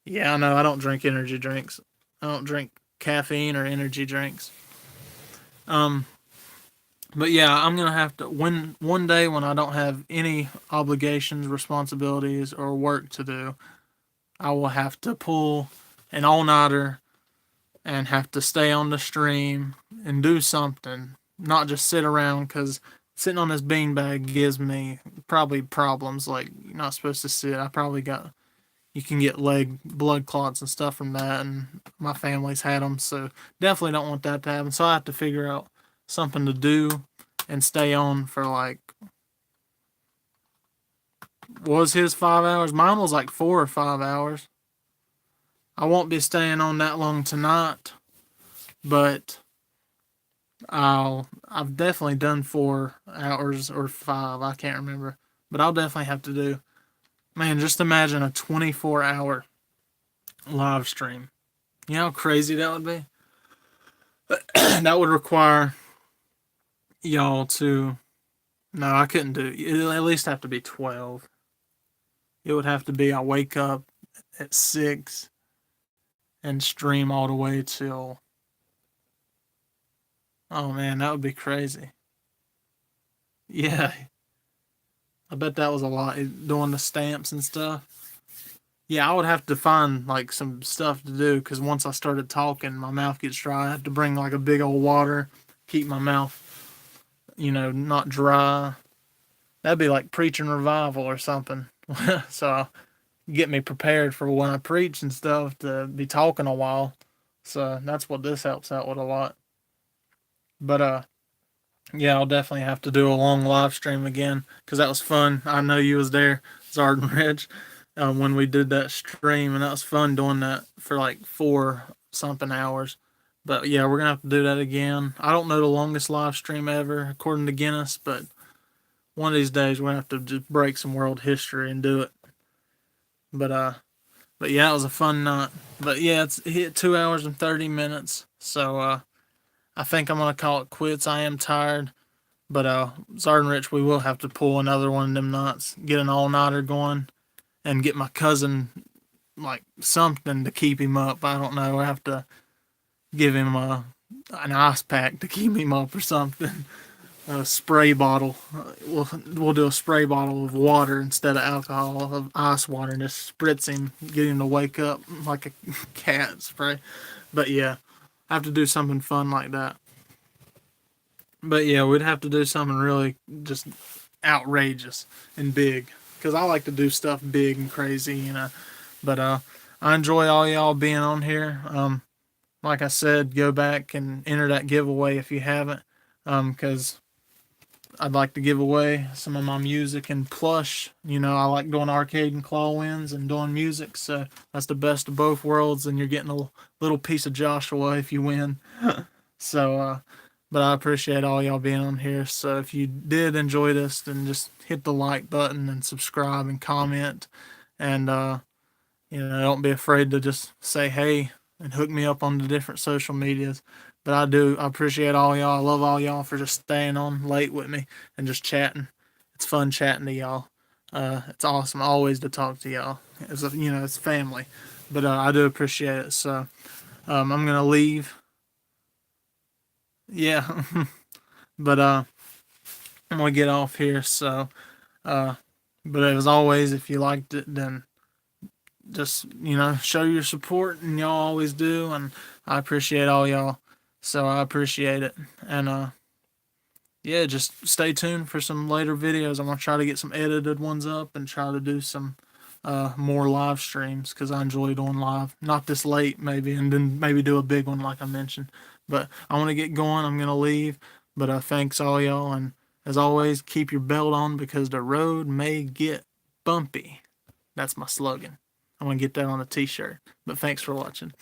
yeah, I know I don't drink energy drinks. I don't drink caffeine or energy drinks. Um, but yeah, I'm gonna have to, when one day when I don't have any obligations, responsibilities, or work to do, I will have to pull an all nighter and have to stay on the stream and do something, not just sit around, because sitting on this beanbag gives me probably problems. Like, you're not supposed to sit. You can get leg blood clots and stuff from that, and my family's had them, so definitely don't want that to happen. So I have to figure out something to do and stay on for like, was his 5 hours? Mine was like 4 or 5 hours. I won't be staying on that long tonight, but I've definitely done 4 hours or 5. I can't remember, but I'll definitely have to do. Man, just imagine a 24-hour live stream. You know how crazy that would be? That would require y'all to. No, I couldn't do it. It'd at least have to be 12. It would have to be I wake up at 6 and stream all the way till. Oh man, that would be crazy. Yeah, I bet that was a lot, doing the stamps and stuff. Yeah, I would have to find like some stuff to do, because once I started talking, my mouth gets dry. I have to bring like a big old water, keep my mouth, not dry. That'd be like preaching revival or something. So get me prepared for when I preach and stuff, to be talking a while. So that's what this helps out with a lot. But yeah, I'll definitely have to do a long live stream again, because that was fun. I know you was there, Zarden Ridge, when we did that stream, and that was fun doing that for like 4 something hours. But yeah, we're gonna have to do that again. I don't know the longest live stream ever according to Guinness, but one of these days we're gonna have to just break some world history and do it. But but yeah, it was a fun night. But yeah, it's hit 2 hours and 30 minutes. So I think I'm gonna call it quits. I am tired. But Zarden Rich, we will have to pull another one of them nights, get an all nighter going, and get my cousin like something to keep him up. I don't know. I have to give him an ice pack to keep him up or something. a spray bottle. We'll do a spray bottle of water instead of alcohol, of ice water, and just spritz him, get him to wake up like a cat spray. But yeah, I have to do something fun like that. But yeah, we'd have to do something really just outrageous and big, because I like to do stuff big and crazy, you know. But I enjoy all y'all being on here. Like I said, go back and enter that giveaway if you haven't, because I'd like to give away some of my music and plush. You know, I like doing arcade and claw wins and doing music, so that's the best of both worlds, and you're getting a little piece of Joshua if you win. So, but I appreciate all y'all being on here. So if you did enjoy this, then just hit the like button and subscribe and comment, and don't be afraid to just say hey and hook me up on the different social medias. But I appreciate all y'all. I love all y'all for just staying on late with me and just chatting. It's fun chatting to y'all. It's awesome always to talk to y'all. It's family. But I do appreciate it. So I'm gonna leave. Yeah. But I'm gonna get off here. So but as always, if you liked it, then just show your support, and y'all always do, and I appreciate all y'all. So I appreciate it. And yeah, just stay tuned for some later videos. I'm gonna try to get some edited ones up and try to do some more live streams, because I enjoy doing live. Not this late maybe, and then maybe do a big one like I mentioned. But I want to get going. I'm gonna leave. But thanks all y'all, and as always, keep your belt on, because the road may get bumpy. That's my slogan. I'm gonna get that on a t-shirt. But thanks for watching.